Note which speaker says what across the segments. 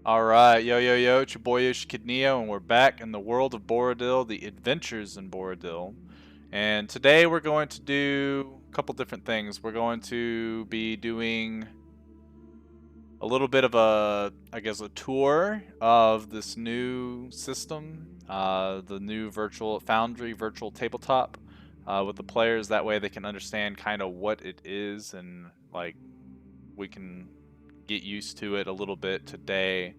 Speaker 1: Alright, yo, it's your boy Yoshikidneo, and we're back in the world of Boridil, the adventures in Boridil. And today we're going to do a couple different things. We're going to be doing a little bit of a tour of this new system, the new virtual Foundry virtual tabletop, with the players. That way they can understand kind of what it is, and like we can get used to it a little bit today,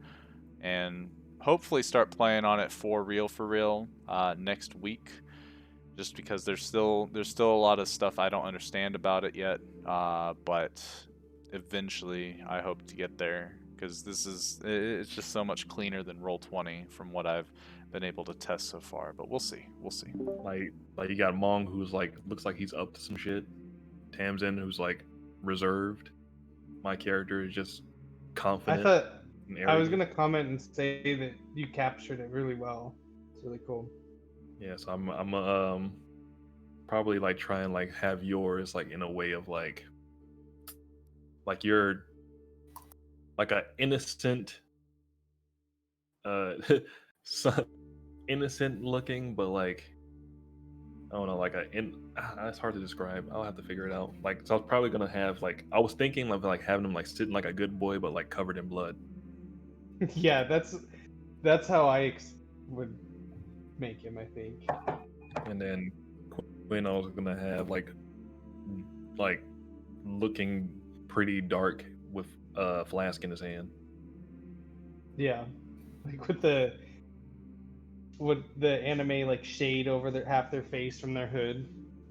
Speaker 1: and hopefully start playing on it for real next week. Just because there's still a lot of stuff I don't understand about it yet, but eventually I hope to get there, because it's just so much cleaner than Roll20 from what I've been able to test so far. But we'll see.
Speaker 2: Like you got Mong, who's like looks like he's up to some shit. Tamsin, who's like reserved. My character is just
Speaker 3: I
Speaker 2: confident
Speaker 3: thought
Speaker 2: and
Speaker 3: I was
Speaker 2: arrogant.
Speaker 3: gonna comment and say that you captured it really well. It's really cool.
Speaker 2: Yeah, so I'm probably like try and like have yours like in a way of like you're like a innocent uh so- innocent looking, but like I don't know, like it's hard to describe. I'll have to figure it out. Like, so I was probably gonna have like I was thinking of like having him like sitting like a good boy, but like covered in blood.
Speaker 3: Yeah, that's how would make him, I think.
Speaker 2: And then Quinn, I was gonna have like looking pretty dark with a flask in his hand.
Speaker 3: Yeah, like with the anime like shade over their half their face from their hood.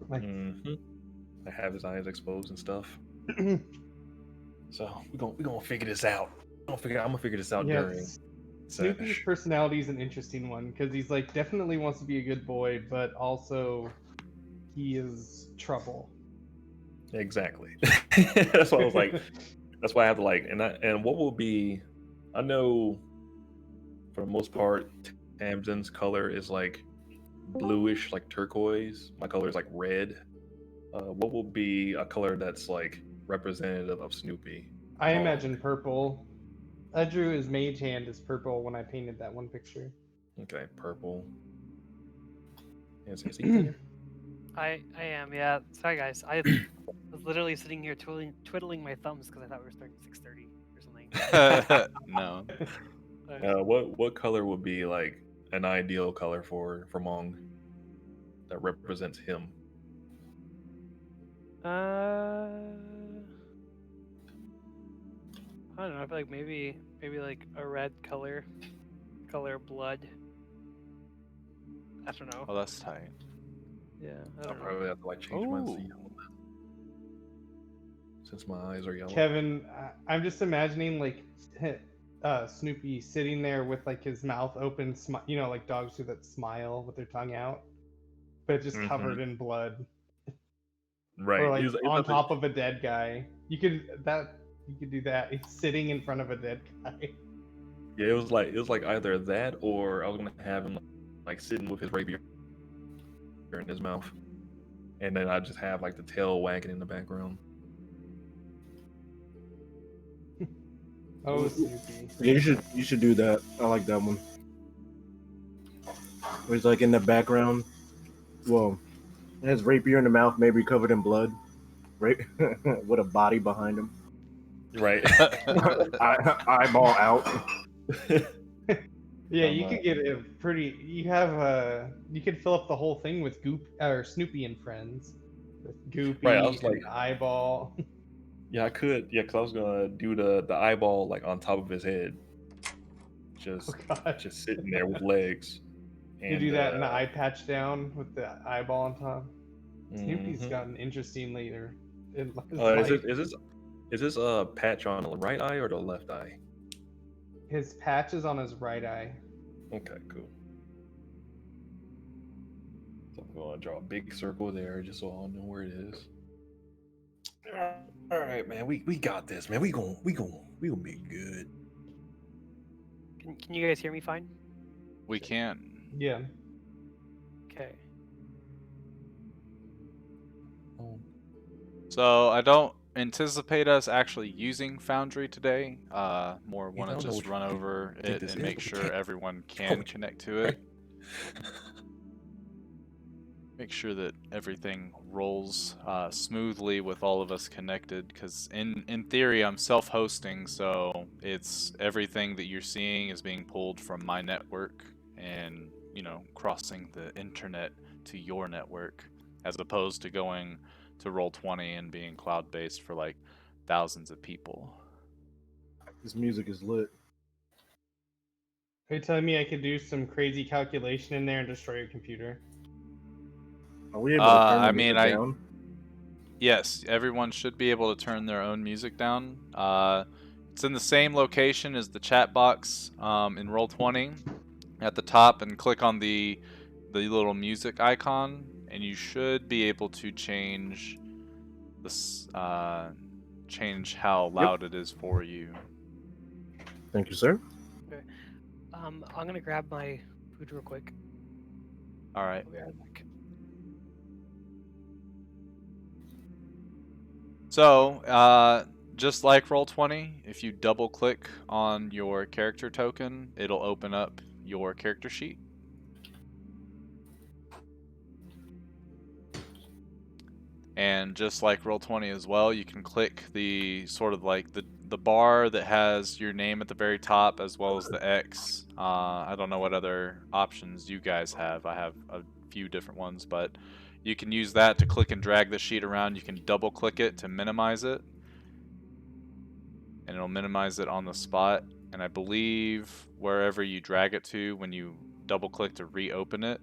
Speaker 3: Like,
Speaker 2: I have his eyes exposed and stuff. So we gonna figure this out. I'm gonna figure this out
Speaker 3: yeah,
Speaker 2: during
Speaker 3: Snoopy's
Speaker 2: sesh.
Speaker 3: personality is an interesting one because he's like definitely wants to be a good boy, but also he is trouble.
Speaker 2: Exactly. That's why I was like, that's why I have to like, and what will be, I know for the most part, Tamsin's color is like bluish, like turquoise. My color is like red. What will be a color that's like representative of Snoopy?
Speaker 3: I
Speaker 2: Mong.
Speaker 3: imagine purple. I drew his mage hand as purple when I painted that one picture.
Speaker 2: Okay, purple. Is Ethan here?
Speaker 4: I am, yeah. Sorry guys, I was literally sitting here twiddling my thumbs because I thought we were starting at 6:30 or something.
Speaker 1: No.
Speaker 2: What color would be like an ideal color for Mong that represents him?
Speaker 4: I don't know. I feel like maybe like a red color of blood. I don't know.
Speaker 1: Oh, that's tight.
Speaker 4: Yeah, I
Speaker 2: I'll
Speaker 4: don't know.
Speaker 2: probably have to like change mine to
Speaker 1: Ooh.
Speaker 2: yellow since my eyes are yellow.
Speaker 3: Kevin, I'm just imagining like Snoopy sitting there with like his mouth open, like dogs do that smile with their tongue out, but just covered in blood,
Speaker 2: Right.
Speaker 3: or like
Speaker 2: He's
Speaker 3: on
Speaker 2: at the-
Speaker 3: top of a dead guy. You could do that. He's sitting in front of a dead guy.
Speaker 2: Yeah, it was like either that or I was gonna have him like sitting with his rapier in his mouth, and then I just have like the tail wagging in the background.
Speaker 3: Oh, Snoopy.
Speaker 5: Yeah, you should do that. I like that one. Where he's like in the background. Well, he has rapier in the mouth, maybe covered in blood. Right, with a body behind him.
Speaker 2: Right.
Speaker 5: Eyeball out.
Speaker 3: Yeah, you could get a pretty. You could fill up the whole thing with Goop or Snoopy and Friends, with Goopy
Speaker 2: Right, I was
Speaker 3: and
Speaker 2: like-
Speaker 3: Eyeball.
Speaker 2: Yeah, I could. Yeah, because I was gonna do the eyeball like on top of his head, just
Speaker 3: Oh God.
Speaker 2: just sitting there with legs.
Speaker 3: You do that and the eye patch down with the eyeball on top. Snoopy's
Speaker 2: mhm.
Speaker 3: gotten interesting later in his
Speaker 2: Is this a patch on the right eye or the left eye?
Speaker 3: His patch is on his right eye.
Speaker 2: Okay, cool. So I'm gonna draw a big circle there just so I'll know where it is. All right, man. We got this, man. We gonna be good.
Speaker 4: Can you guys hear me fine?
Speaker 1: We can.
Speaker 3: Yeah.
Speaker 4: Okay.
Speaker 1: So I don't anticipate us actually using Foundry today. More
Speaker 2: You
Speaker 1: want
Speaker 2: don't
Speaker 1: to
Speaker 2: know
Speaker 1: just
Speaker 2: what
Speaker 1: run
Speaker 2: you
Speaker 1: over
Speaker 2: think
Speaker 1: it
Speaker 2: this
Speaker 1: and
Speaker 2: is,
Speaker 1: make
Speaker 2: but we
Speaker 1: sure
Speaker 2: can't
Speaker 1: everyone
Speaker 2: tell
Speaker 1: can
Speaker 2: what you-
Speaker 1: connect to it.
Speaker 2: right?
Speaker 1: Make sure that everything rolls smoothly with all of us connected, because in theory I'm self-hosting, so it's everything that you're seeing is being pulled from my network and, you know, crossing the internet to your network, as opposed to going to Roll20 and being cloud-based for like thousands of people.
Speaker 5: This music is lit.
Speaker 3: Are you telling me I could do some crazy calculation in there and destroy your computer?
Speaker 5: Are we able to turn the
Speaker 1: I
Speaker 5: music
Speaker 1: mean,
Speaker 5: down?
Speaker 1: yes, everyone should be able to turn their own music down. It's in the same location as the chat box in Roll20 at the top, and click on the little music icon, and you should be able to change this change how loud it is for you.
Speaker 5: Thank you, sir.
Speaker 4: I'm gonna grab my food real quick.
Speaker 1: All right.
Speaker 4: I'll be right back.
Speaker 1: So, just like Roll20, if you double click on your character token, it'll open up your character sheet. And just like Roll20 as well, you can click the sort of like the bar that has your name at the very top, as well as the X. I don't know what other options you guys have. I have a few different ones, but you can use that to click and drag the sheet around. You can double click it to minimize it, and it'll minimize it on the spot. And I believe wherever you drag it to, when you double click to reopen it,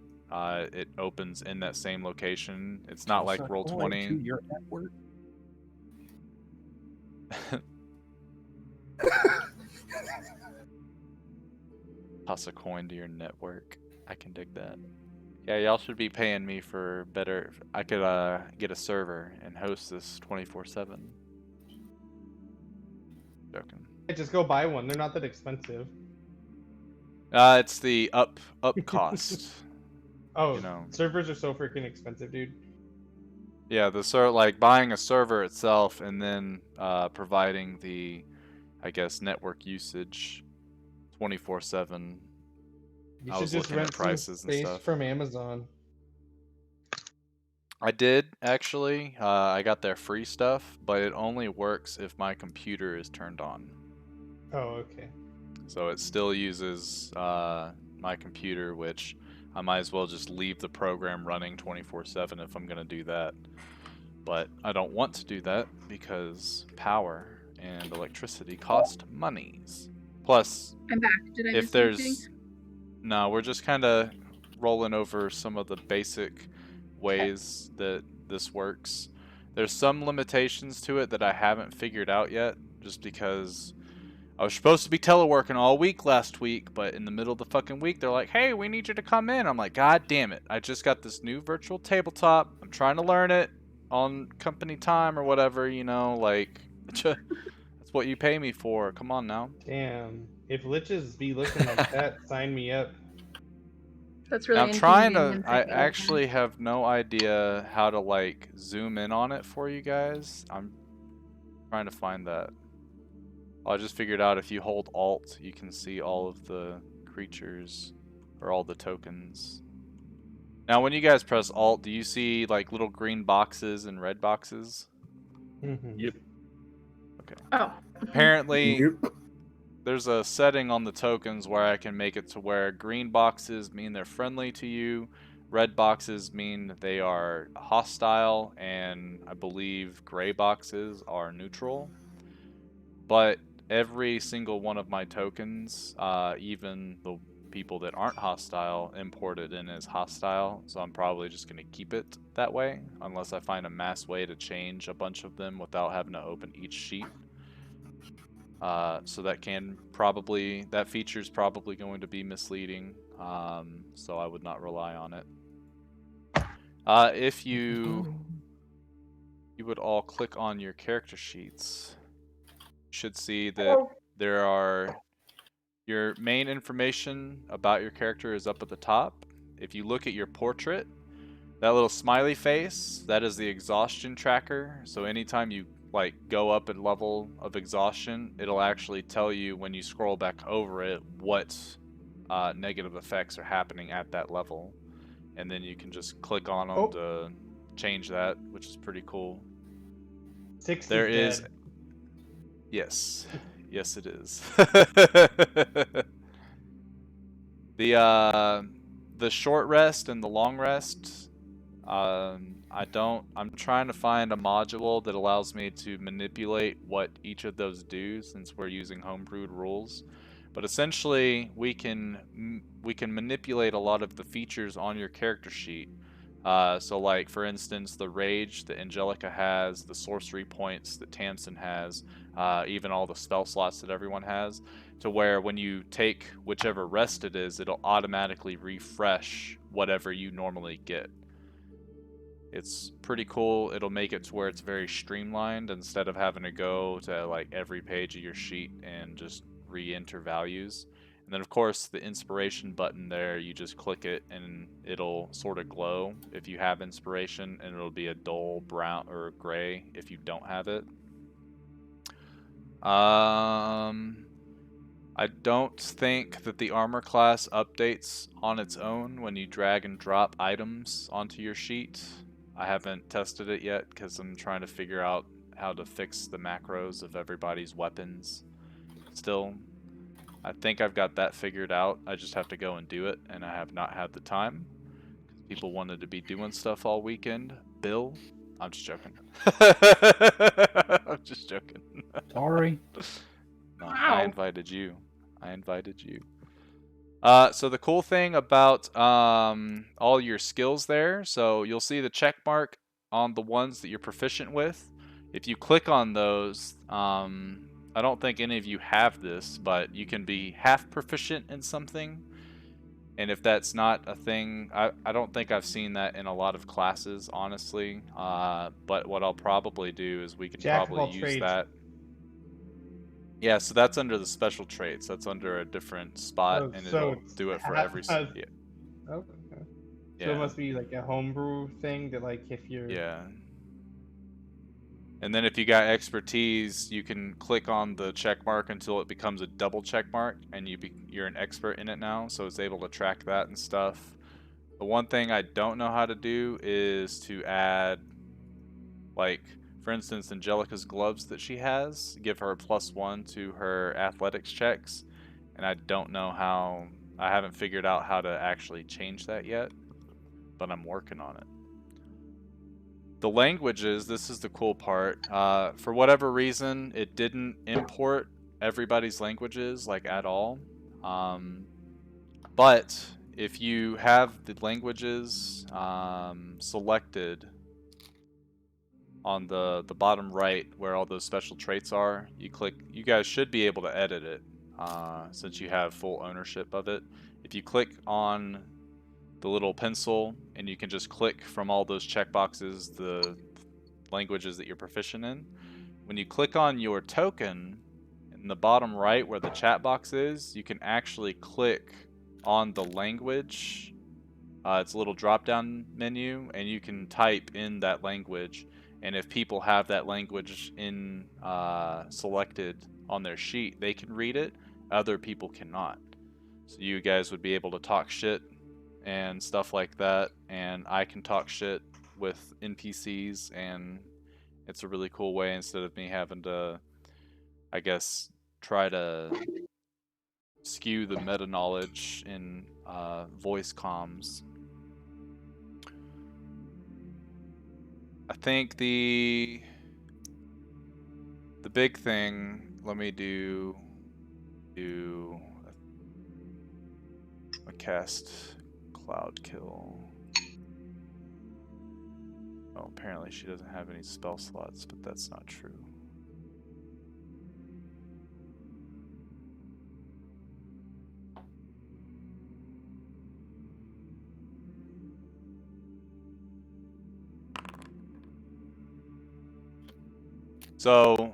Speaker 1: it opens in that same location. It's not like Roll20.
Speaker 2: To your network.
Speaker 1: Toss a coin to your network. I can dig that. Yeah, y'all should be paying me for better. I could get a server and host this 24/7. Joking.
Speaker 3: Hey, just go buy one. They're not that expensive.
Speaker 1: It's the up cost.
Speaker 3: Oh,
Speaker 1: You know.
Speaker 3: servers are so freaking expensive, dude.
Speaker 1: Yeah, like buying a server itself and then providing the, I guess, network usage 24/7.
Speaker 3: You
Speaker 1: I
Speaker 3: should
Speaker 1: was
Speaker 3: just
Speaker 1: looking at
Speaker 3: rent some
Speaker 1: prices and
Speaker 3: space
Speaker 1: stuff.
Speaker 3: from Amazon.
Speaker 1: I did actually. I got their free stuff, but it only works if my computer is turned on.
Speaker 3: Oh, okay.
Speaker 1: So it still uses my computer, which I might as well just leave the program running 24/7 if I'm going to do that. But I don't want to do that because power and electricity cost monies. Plus,
Speaker 6: I'm back. Did I
Speaker 1: if
Speaker 6: miss anything?
Speaker 1: there's... No, we're just kind of rolling over some of the basic ways that this works. There's some limitations to it that I haven't figured out yet, just because I was supposed to be teleworking all week last week, but in the middle of the fucking week, they're like, hey, we need you to come in. I'm like, God damn it. I just got this new virtual tabletop. I'm trying to learn it on company time or whatever, you know, like, that's what you pay me for. Come on now.
Speaker 3: Damn. If liches be looking like that, sign me up.
Speaker 6: That's
Speaker 1: Now,
Speaker 6: really
Speaker 1: I'm trying to,
Speaker 6: inconvenient.
Speaker 1: I actually have no idea how to, like, zoom in on it for you guys. I'm trying to find that. I just figured out if you hold Alt, you can see all of the creatures, or all the tokens. Now, when you guys press Alt, do you see, like, little green boxes and red boxes?
Speaker 3: Mm-hmm.
Speaker 2: Yep.
Speaker 1: Okay.
Speaker 6: Oh.
Speaker 1: Apparently,
Speaker 5: Yep.
Speaker 1: there's a setting on the tokens where I can make it to where green boxes mean they're friendly to you, red boxes mean they are hostile, and I believe gray boxes are neutral. But every single one of my tokens, even the people that aren't hostile, imported in as hostile, so I'm probably just going to keep it that way, unless I find a mass way to change a bunch of them without having to open each sheet. So that feature is probably going to be misleading, so I would not rely on it. If you would all click on your character sheets, you should see that there are, your main information about your character is up at the top. If you look at your portrait, that little smiley face, that is the exhaustion tracker. So anytime you like go up in level of exhaustion, it'll actually tell you when you scroll back over it what negative effects are happening at that level, and then you can just click on them
Speaker 3: Oh.
Speaker 1: to change that, which is pretty cool.
Speaker 3: 6
Speaker 1: There
Speaker 3: is
Speaker 1: is,
Speaker 3: dead.
Speaker 1: yes, yes it is. The short rest and the long rest, I'm trying to find a module that allows me to manipulate what each of those do, since we're using homebrewed rules. But essentially, we can manipulate a lot of the features on your character sheet. So like, for instance, the rage that Angelica has, the sorcery points that Tamsin has, even all the spell slots that everyone has, to where when you take whichever rest it is, it'll automatically refresh whatever you normally get. It's pretty cool. It'll make it to where it's very streamlined instead of having to go to like every page of your sheet and just re-enter values. And then of course the inspiration button there, you just click it and it'll sort of glow if you have inspiration, and it'll be a dull brown or gray if you don't have it. I don't think that the armor class updates on its own when you drag and drop items onto your sheet. I haven't tested it yet because I'm trying to figure out how to fix the macros of everybody's weapons. Still, I think I've got that figured out. I just have to go and do it, and I have not had the time. People wanted to be doing stuff all weekend. Bill? I'm just joking. I'm just joking.
Speaker 6: Sorry.
Speaker 1: No, I invited you. I invited you. So the cool thing about all your skills there, so you'll see the check mark on the ones that you're proficient with. If you click on those, I don't think any of you have this, but you can be half proficient in something. And if that's not a thing, I don't think I've seen that in a lot of classes, honestly. But what I'll probably do is we can
Speaker 3: Jack of
Speaker 1: probably
Speaker 3: all
Speaker 1: use
Speaker 3: trades.
Speaker 1: that. Yeah, so that's under the special traits. That's under a different spot,
Speaker 3: Oh,
Speaker 1: and
Speaker 3: so
Speaker 1: it'll
Speaker 3: it's
Speaker 1: do it for
Speaker 3: half
Speaker 1: every.
Speaker 3: as-
Speaker 1: Yeah,
Speaker 3: Okay. So
Speaker 1: yeah,
Speaker 3: it must be like a homebrew thing that, like, if you're
Speaker 1: yeah. And then if you got expertise, you can click on the check mark until it becomes a double check mark, and you're an expert in it now, so it's able to track that and stuff. The one thing I don't know how to do is to add, like, for instance, Angelica's gloves that she has give her +1 to her athletics checks, and I don't know how. I haven't figured out how to actually change that yet, but I'm working on it. The languages, this is the cool part. For whatever reason, it didn't import everybody's languages, like, at all. But if you have the languages selected on the bottom right where all those special traits are, you guys should be able to edit it since you have full ownership of it. If you click on the little pencil, and you can just click from all those checkboxes the languages that you're proficient in. When you click on your token in the bottom right where the chat box is, you can actually click on the language. It's a little drop down menu, and you can type in that language, and if people have that language in selected on their sheet, they can read it. Other people cannot. So you guys would be able to talk shit and stuff like that, and I can talk shit with NPCs, and it's a really cool way instead of me having to, I guess, try to skew the meta knowledge in voice comms. I think the big thing, let me do a cast Cloud Kill. Oh, apparently she doesn't have any spell slots, but that's not true. So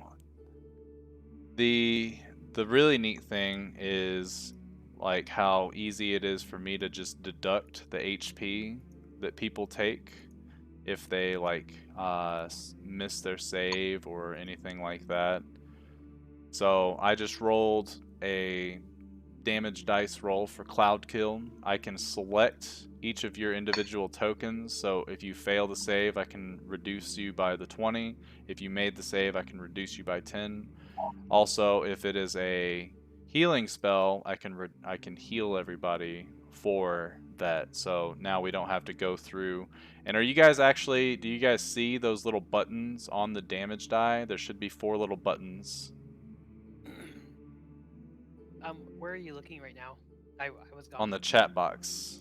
Speaker 1: the really neat thing is, like, how easy it is for me to just deduct the HP that people take if they like miss their save or anything like that. So I just rolled a damage dice roll for Cloud Kill. I can select each of your individual tokens, so if you fail the save, I can reduce you by the 20. If you made the save, I can reduce you by 10. Also, if it is a healing spell, I can heal everybody for that. So now we don't have to go through. And are you guys actually, do you guys see those little buttons on the damage die? There should be 4 little buttons.
Speaker 4: Where are you looking right now? I was gone.
Speaker 1: On the chat box.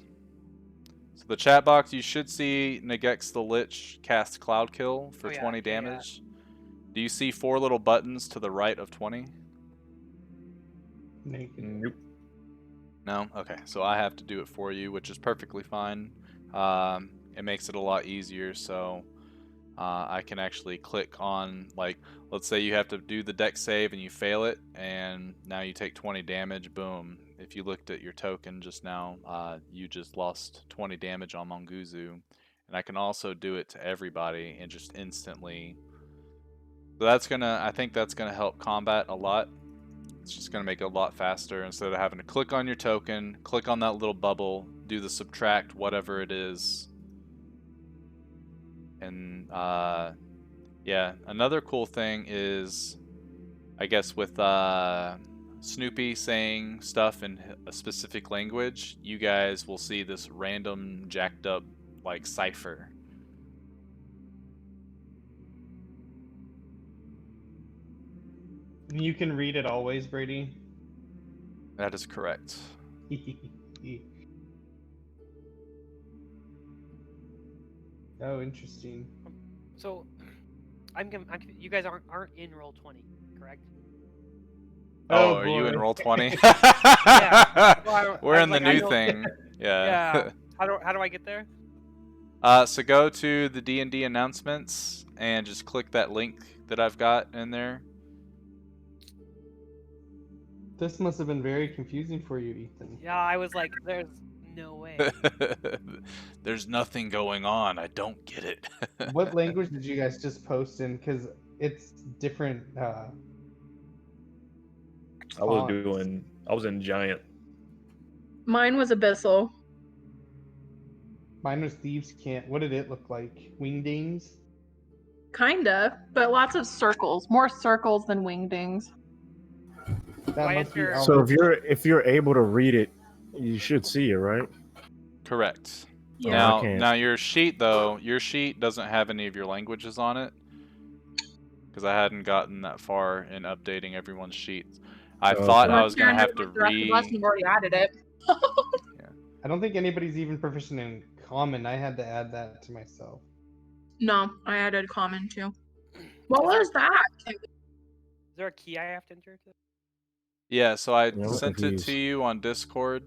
Speaker 1: So the chat box, you should see Nagex the Lich cast Cloud Kill for 20 damage. Do you see 4 little buttons to the right of 20?
Speaker 3: Naked.
Speaker 2: Nope.
Speaker 1: No? Okay, so I have to do it for you, which is perfectly fine. It makes it a lot easier, so I can actually click on, like, let's say you have to do the deck save and you fail it, and now you take 20 damage, boom. If you looked at your token just now, you just lost 20 damage on Monguzu. And I can also do it to everybody and just instantly. So that's gonna, I think that's gonna help combat a lot. It's just gonna make it a lot faster instead of having to click on your token, click on that little bubble, do the subtract, whatever it is. And yeah, another cool thing is, I guess with Snoopy saying stuff in a specific language, you guys will see this random jacked up like cipher.
Speaker 3: You can read it always, Brady.
Speaker 1: That is correct.
Speaker 3: Oh, interesting.
Speaker 4: So, you guys aren't in roll 20, correct?
Speaker 1: Oh,
Speaker 3: Oh,
Speaker 1: are you in
Speaker 3: boy.
Speaker 1: roll 20?
Speaker 4: Yeah. Well,
Speaker 1: We're in the
Speaker 4: I
Speaker 1: new
Speaker 4: don't-
Speaker 1: thing. Yeah.
Speaker 4: Yeah. How do I get there?
Speaker 1: So go to the D&D announcements and just click that link that I've got in there.
Speaker 3: This must have been very confusing for you, Ethan.
Speaker 4: Yeah, I was like, there's no way.
Speaker 1: There's nothing going on. I don't get it.
Speaker 3: What language did you guys just post in? Because it's different.
Speaker 2: I was
Speaker 3: fonts.
Speaker 2: I was in Giant.
Speaker 6: Mine was Abyssal.
Speaker 3: Mine was Thieves' Cant. What did it look like? Wingdings?
Speaker 6: Kinda, but lots of circles. More circles than wingdings.
Speaker 3: That
Speaker 4: Why
Speaker 3: must
Speaker 4: is
Speaker 3: be
Speaker 4: there-
Speaker 3: our-
Speaker 5: So if you're able to read it, you should see it, right?
Speaker 1: Correct.
Speaker 6: Yeah.
Speaker 5: I can't.
Speaker 1: Now your sheet though, your sheet doesn't have any of your languages on it, because I hadn't gotten that far in updating everyone's sheets. I
Speaker 5: Oh,
Speaker 1: thought
Speaker 5: okay.
Speaker 1: I was gonna have to
Speaker 6: Unless you've already added it.
Speaker 3: I don't think anybody's even proficient in common. I had to add that to myself.
Speaker 6: No, I added common too. What was that?
Speaker 4: Is there a key I have to enter?
Speaker 1: Yeah, so I
Speaker 5: Yeah, I'm
Speaker 1: sent it
Speaker 5: confused.
Speaker 1: to you on Discord.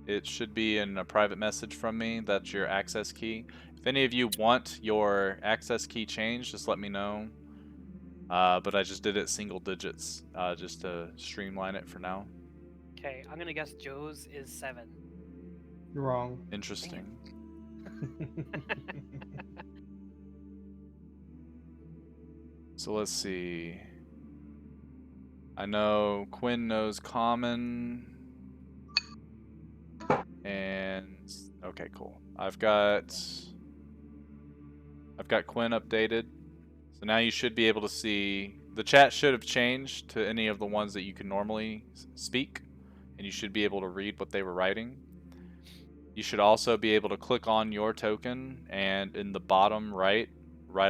Speaker 1: It should be in a private message from me. That's your access key. If any of you want your access key changed, just let me know. But I just did it single digits, just to streamline it for now.
Speaker 4: Okay, I'm gonna guess Joe's is 7.
Speaker 3: You're wrong.
Speaker 1: Interesting. So let's see. I know Quinn knows common. And okay, cool. I've got Quinn updated. So now you should be able to see the chat should have changed to any of the ones that you can normally speak, and you should be able to read what they were writing. You should also be able to click on your token, and in the bottom right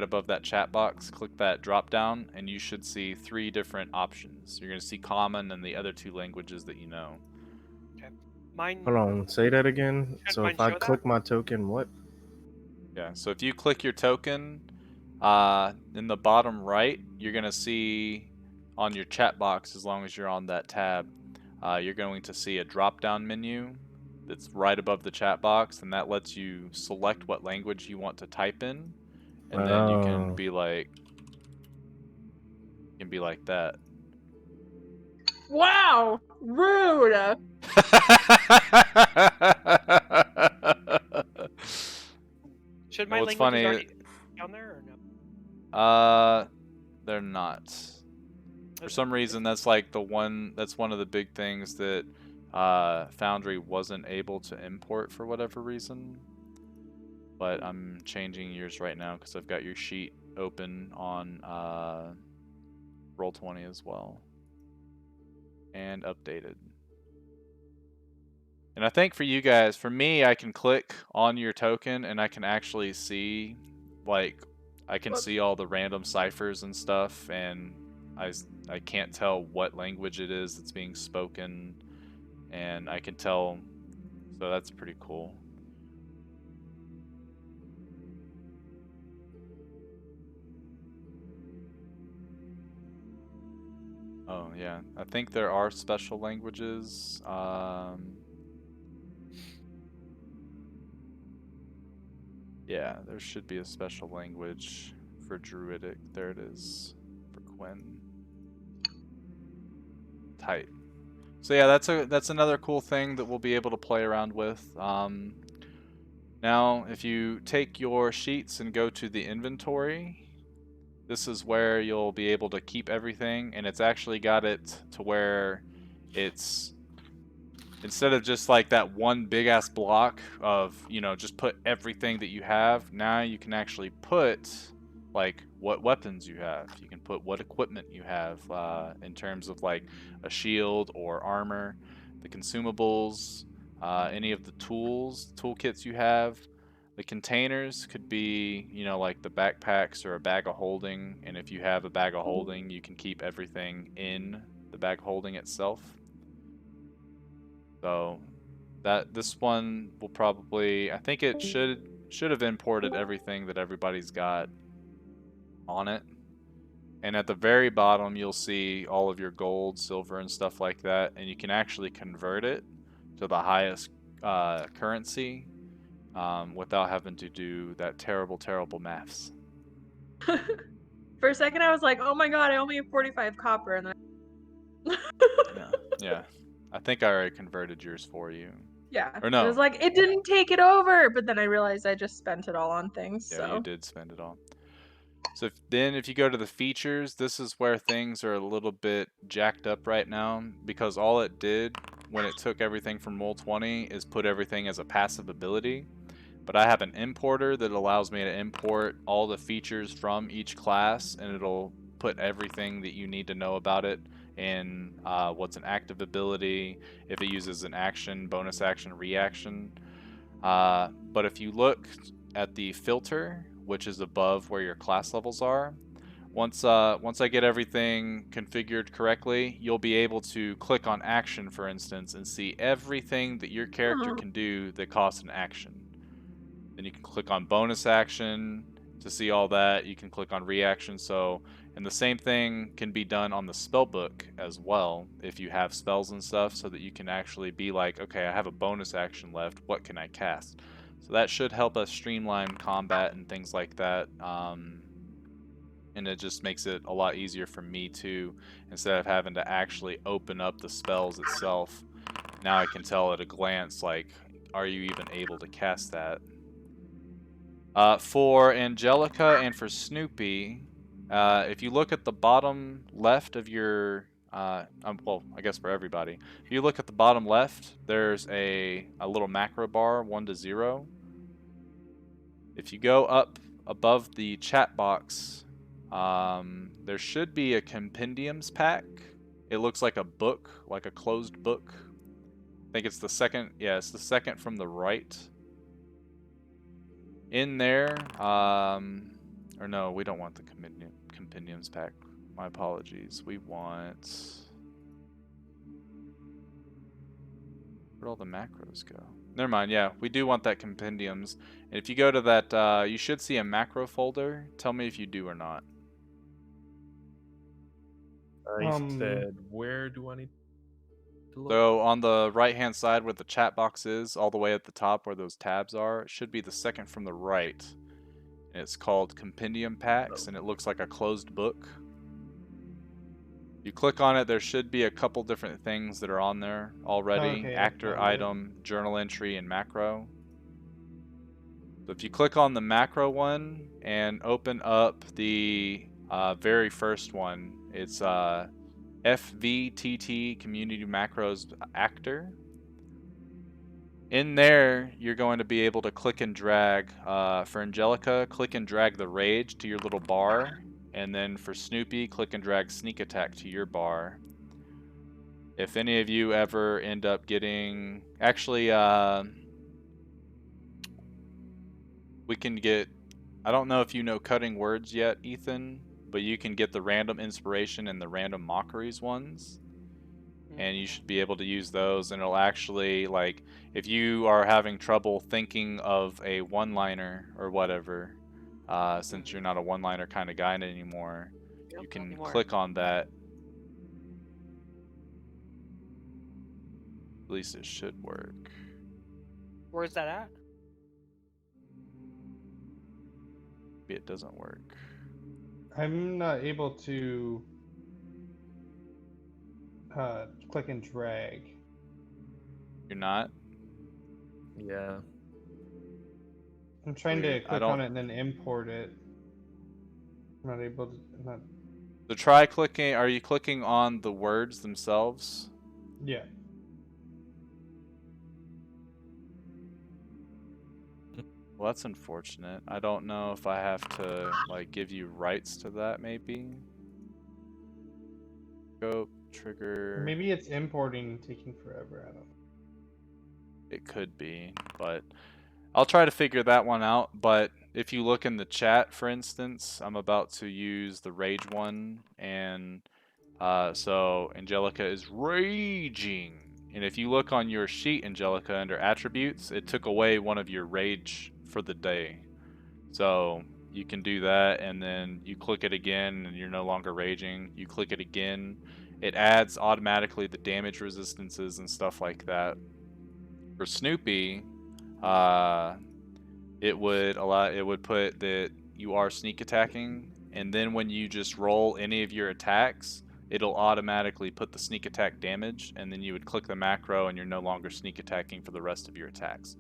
Speaker 1: above that chat box, click that drop down, and you should see 3 different options. You're going to see common and the other 2 languages that you know.
Speaker 4: Mine.
Speaker 5: Hold on, say that again.
Speaker 4: Should
Speaker 5: So
Speaker 4: mine
Speaker 5: if I
Speaker 4: show that?
Speaker 5: click my token, what?
Speaker 1: Yeah, so if you click your token, in the bottom right, you're going to see on your chat box, as long as you're on that tab, you're going to see a drop-down menu that's right above the chat box, and that lets you select what language you want to type in, and then you can
Speaker 5: Oh.
Speaker 1: be like, that.
Speaker 6: Wow, rude.
Speaker 4: my
Speaker 1: what's
Speaker 4: language
Speaker 1: funny,
Speaker 4: already down there or no?
Speaker 1: they're not. For
Speaker 4: Is
Speaker 1: some
Speaker 4: it?
Speaker 1: reason, that's one of the big things that Foundry wasn't able to import for whatever reason. But I'm changing yours right now because I've got your sheet open on Roll20 as well. And updated. And I think for you guys, for me, I can click on your token and I can actually see, like, I can see all the random ciphers and stuff, and I can't tell what language it is that's being spoken, and I can tell, so that's pretty cool. Oh yeah, I think there are special languages. Yeah, there should be a special language for Druidic. There it is for Quinn. Tight. So yeah, that's another cool thing that we'll be able to play around with. Now, if you take your sheets and go to the inventory, this is where you'll be able to keep everything, and it's actually got it to where it's, instead of just like that one big ass block of, you know, just put everything that you have, now you can actually put like what weapons you have. You can put what equipment you have in terms of like a shield or armor, the consumables, any of the tools, toolkits you have. The containers could be, you know, like the backpacks or a bag of holding, and if you have a bag of holding, you can keep everything in the bag holding itself. So that this one will probably, I think it should have imported everything that everybody's got on it. And at the very bottom you'll see all of your gold, silver, and stuff like that, and you can actually convert it to the highest currency without having to do that terrible maths.
Speaker 6: For a second, I was like, "Oh my god, I only have 45 copper," and then.
Speaker 1: Yeah. I think I already converted yours for you.
Speaker 6: Yeah.
Speaker 1: Or
Speaker 6: It
Speaker 1: no.
Speaker 6: was like it didn't take it over, but then I realized I just spent it all on things.
Speaker 1: Yeah,
Speaker 6: So.
Speaker 1: you did spend it all. So if you go to the features, this is where things are a little bit jacked up right now, because all it did when it took everything from Roll20 is put everything as a passive ability. But I have an importer that allows me to import all the features from each class, and it'll put everything that you need to know about it in what's an active ability, if it uses an action, bonus action, reaction. But if you look at the filter, which is above where your class levels are, once I get everything configured correctly, you'll be able to click on action, for instance, and see everything that your character can do that costs an action. Then you can click on bonus action to see all that. You can click on reaction. So, and the same thing can be done on the spell book as well if you have spells and stuff, so that you can actually be like, okay, I have a bonus action left. What can I cast? So that should help us streamline combat and things like that. And it just makes it a lot easier for me too, instead of having to actually open up the spells itself. Now I can tell at a glance, like, are you even able to cast that? For Angelica and for Snoopy, if you look at the bottom left of your, well, I guess for everybody, if you look at the bottom left, there's a little macro bar, 1 to 0. If you go up above the chat box, there should be a compendiums pack. It looks like a book, like a closed book. I think it's the second, yeah, it's the second from the right. In there, or no, we don't want the compendiums pack. My apologies. We want... Where'd all the macros go? Never mind, yeah, we do want that compendiums. And if you go to that, you should see a macro folder. Tell me if you do or not.
Speaker 2: You said, where do I need to look?
Speaker 1: So on the right-hand side where the chat box is, all the way at the top where those tabs are, it should be the second from the right. And it's called Compendium Packs, and it looks like a closed book. You click on it, there should be a couple different things that are on there already.
Speaker 3: Okay, I
Speaker 1: Actor,
Speaker 3: found it.
Speaker 1: item, journal entry, and macro. So if you click on the macro one and open up the very first one, it's FVTT Community Macros Actor. In there, you're going to be able to click and drag. For Angelica, click and drag the Rage to your little bar. And then for Snoopy, click and drag Sneak Attack to your bar. If any of you ever end up getting... Actually, we can get... I don't know if you know Cutting Words yet, Ethan, but you can get the Random Inspiration and the Random Mockeries ones. And you should be able to use those, and it'll actually, like, if you are having trouble thinking of a one-liner or whatever, since you're not a one-liner kind of guy anymore,
Speaker 4: Nope,
Speaker 1: you
Speaker 4: not
Speaker 1: can
Speaker 4: anymore.
Speaker 1: click on that. At least it should work.
Speaker 4: Where's that at?
Speaker 1: Maybe it doesn't work.
Speaker 3: I'm not able to click and drag.
Speaker 1: You're not?
Speaker 2: Yeah.
Speaker 3: I'm trying
Speaker 1: Weird.
Speaker 3: to
Speaker 1: I
Speaker 3: click
Speaker 1: don't-
Speaker 3: on it and then import it. I'm not able to. Not...
Speaker 1: So try clicking, are you clicking on the words themselves?
Speaker 3: Yeah.
Speaker 1: Well, that's unfortunate. I don't know if I have to, like, give you rights to that, maybe? Scope, trigger...
Speaker 3: Maybe it's importing and taking forever. I don't know.
Speaker 1: It could be, but I'll try to figure that one out. But if you look in the chat, for instance, I'm about to use the rage one, and so Angelica is raging. And if you look on your sheet, Angelica, under attributes, it took away one of your rage for the day. So you can do that, and then you click it again, and you're no longer raging. You click it again, it adds automatically the damage resistances and stuff like that. For Snoopy, it would put that you are sneak attacking, and then when you just roll any of your attacks, it'll automatically put the sneak attack damage, and then you would click the macro and you're no longer sneak attacking for the rest of your attacks.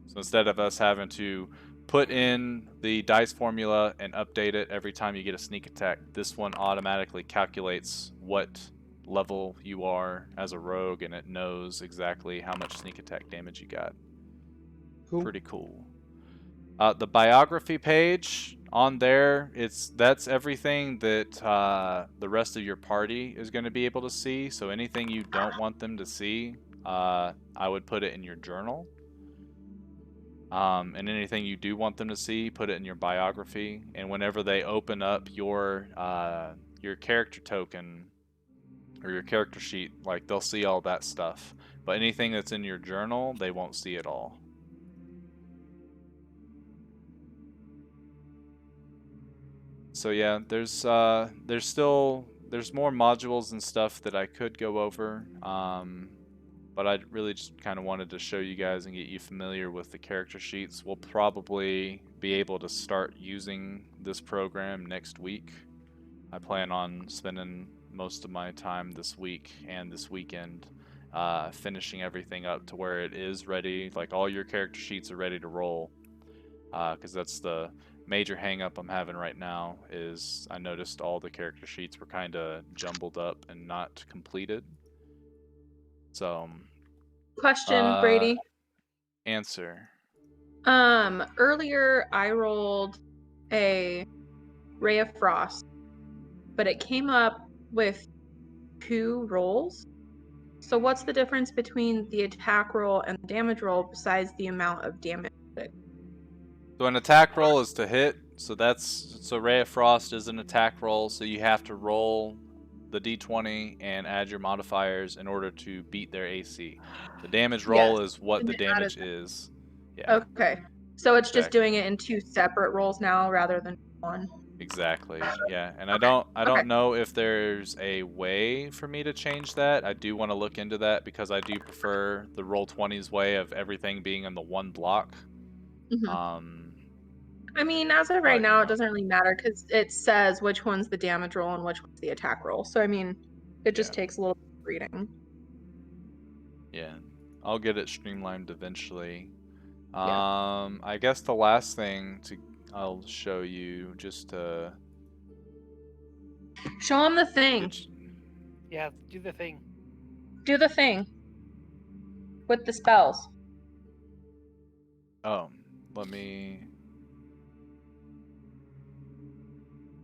Speaker 1: So instead of us having to put in the dice formula and update it every time you get a sneak attack, this one automatically calculates what level you are as a rogue, and it knows exactly how much sneak attack damage you got.
Speaker 3: Cool.
Speaker 1: Pretty cool. The biography page on there, that's everything that the rest of your party is going to be able to see. So anything you don't want them to see, I would put it in your journal. And anything you do want them to see, put it in your biography. And whenever they open up your character token or your character sheet, like, they'll see all that stuff. But anything that's in your journal, they won't see at all. So yeah, there's more modules and stuff that I could go over, but I really just kind of wanted to show you guys and get you familiar with the character sheets. We'll probably be able to start using this program next week. I plan on spending most of my time this week and this weekend finishing everything up to where it is ready, like all your character sheets are ready to roll, because that's the major hang up I'm having right now. Is I noticed all the character sheets were kind of jumbled up and not completed. So
Speaker 6: Question, Brady.
Speaker 1: Answer.
Speaker 6: Earlier I rolled a Ray of Frost, but it came up with 2 rolls. So what's the difference between the attack roll and the damage roll besides the amount of damage?
Speaker 1: So an attack roll is to hit, so Ray of Frost is an attack roll, so you have to roll the d20 and add your modifiers in order to beat their AC. The damage roll is what the damage is. Yeah.
Speaker 6: Okay. So it's just
Speaker 1: Exactly.
Speaker 6: doing it in 2 separate rolls now rather than 1.
Speaker 1: Exactly. Yeah. And
Speaker 6: Okay.
Speaker 1: I don't know if there's a way for me to change that. I do want to look into that because I do prefer the Roll20's way of everything being in the one block.
Speaker 6: Mhm. I mean, as of right now, it doesn't really matter because it says which one's the damage roll and which one's the attack roll. So, I mean, it just takes a little reading.
Speaker 1: Yeah. I'll get it streamlined eventually.
Speaker 6: Yeah.
Speaker 1: I guess the last thing I'll show you just to
Speaker 6: Show him the thing.
Speaker 1: get
Speaker 4: Yeah, do the thing.
Speaker 6: Do the thing with the spells.
Speaker 1: oh, let me.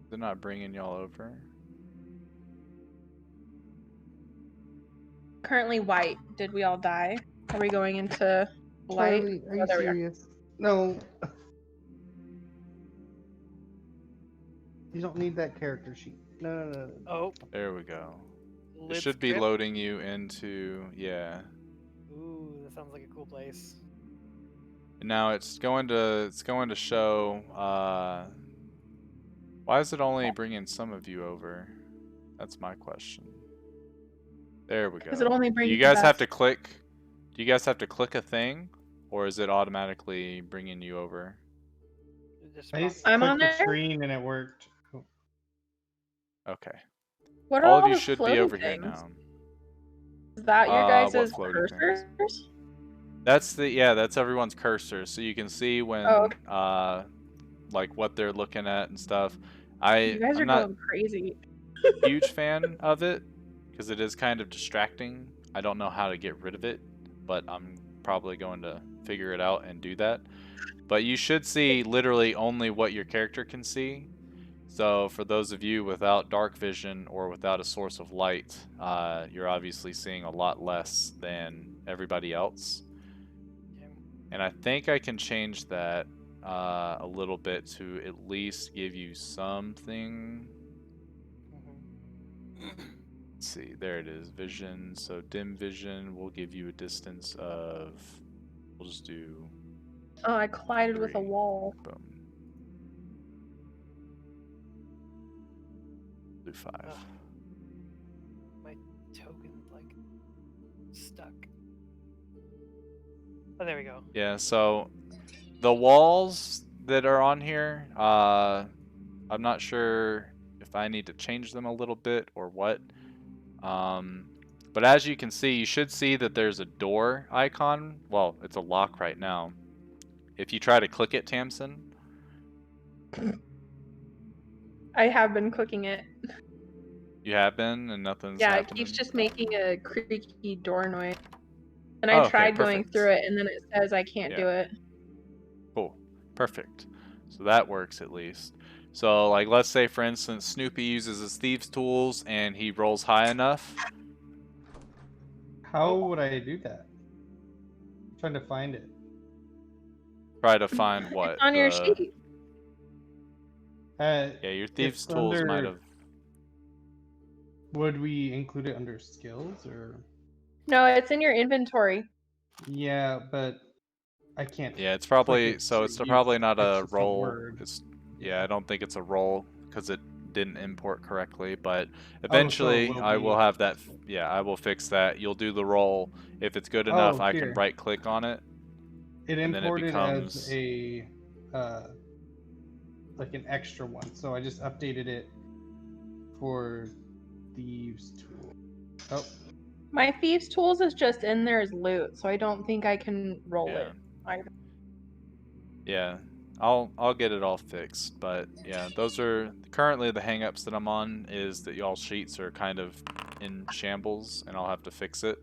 Speaker 1: They're not bringing y'all over.
Speaker 6: Currently white. Did we all die? Are we going into light?
Speaker 3: Charlie, are
Speaker 6: Oh,
Speaker 3: you
Speaker 6: there we are.
Speaker 3: serious? No. You don't need that character sheet. No.
Speaker 4: Oh,
Speaker 1: There we go. It
Speaker 4: Lid's
Speaker 1: should be
Speaker 4: Crypt.
Speaker 1: loading you into yeah.
Speaker 4: Ooh, that sounds like a cool place.
Speaker 1: Now it's going to show. Why is it only bringing some of you over? That's my question. There we go.
Speaker 6: Because it only
Speaker 1: Do
Speaker 6: brings
Speaker 1: you
Speaker 6: the
Speaker 1: guys have
Speaker 6: best.
Speaker 1: to click? Do you guys have to click a thing, or is it automatically bringing you over?
Speaker 4: It just
Speaker 3: I just
Speaker 6: I'm
Speaker 3: clicked
Speaker 6: on
Speaker 3: the
Speaker 6: there?
Speaker 3: screen and it worked. Oh,
Speaker 1: Okay.
Speaker 6: What are
Speaker 1: All of
Speaker 6: all
Speaker 1: you
Speaker 6: the
Speaker 1: should be
Speaker 6: floating
Speaker 1: over here
Speaker 6: things?
Speaker 1: now.
Speaker 6: Is that your guys'
Speaker 1: What floating things?
Speaker 6: cursors?
Speaker 1: That's everyone's cursor, so you can see when
Speaker 6: Oh, okay.
Speaker 1: like what they're looking at and stuff.
Speaker 6: You guys
Speaker 1: I'm
Speaker 6: are
Speaker 1: not
Speaker 6: going crazy.
Speaker 1: huge fan of it because it is kind of distracting. I don't know how to get rid of it, but I'm probably going to figure it out and do that. But you should see literally only what your character can see. So for those of you without dark vision or without a source of light, you're obviously seeing a lot less than everybody else.
Speaker 4: Yeah.
Speaker 1: And I think I can change that a little bit to at least give you something. Let's see, there it is, vision. So dim vision will give you a distance of, we'll just do
Speaker 6: Oh, I collided with a
Speaker 1: 3.
Speaker 6: wall.
Speaker 1: Boom. Do 5.
Speaker 4: Ugh. My token's like stuck. Oh, there we go.
Speaker 1: Yeah, so the walls that are on here, I'm not sure if I need to change them a little bit or what. But as you can see, you should see that there's a door icon. Well, it's a lock right now. If you try to click it, Tamsin.
Speaker 6: I have been clicking it.
Speaker 1: You have been, and nothing's
Speaker 6: Yeah, it
Speaker 1: happening.
Speaker 6: keeps just making a creaky door noise. And
Speaker 1: Oh,
Speaker 6: I
Speaker 1: okay,
Speaker 6: tried going
Speaker 1: perfect.
Speaker 6: through it, and then it says I can't
Speaker 1: Yeah.
Speaker 6: do it.
Speaker 1: Cool. Perfect. So that works at least. So, like, let's say, for instance, Snoopy uses his thieves' tools and he rolls high enough.
Speaker 3: how would I do that? I'm trying to find it.
Speaker 1: Try to find what?
Speaker 6: It's on your sheet.
Speaker 1: Yeah, your thieves'
Speaker 3: It's
Speaker 1: tools might
Speaker 3: under.
Speaker 1: have.
Speaker 3: Would we include it under skills or?
Speaker 6: No, it's in your inventory.
Speaker 3: Yeah, but I can't.
Speaker 1: Yeah, it's
Speaker 3: click
Speaker 1: probably
Speaker 3: it
Speaker 1: so.
Speaker 3: to
Speaker 1: It's
Speaker 3: use
Speaker 1: probably
Speaker 3: it.
Speaker 1: not
Speaker 3: It's
Speaker 1: a
Speaker 3: just
Speaker 1: roll.
Speaker 3: word.
Speaker 1: It's yeah. I don't think it's a roll because it didn't import correctly. But
Speaker 3: Oh, so it
Speaker 1: eventually,
Speaker 3: will
Speaker 1: I will
Speaker 3: be.
Speaker 1: have that. Yeah, I will fix that. You'll do the roll. If it's good enough,
Speaker 3: Oh,
Speaker 1: I can
Speaker 3: here.
Speaker 1: right click on it,
Speaker 3: It
Speaker 1: and then it
Speaker 3: imported as
Speaker 1: becomes.
Speaker 3: a like an extra one, so I just updated it for thieves tool. Oh,
Speaker 6: My thieves' tools is just in there as loot, so I don't think I can roll
Speaker 1: Yeah.
Speaker 6: it either.
Speaker 1: Yeah, I'll get it all fixed. But yeah, those are currently the hangups that I'm on. Is that y'all sheets are kind of in shambles, and I'll have to fix it.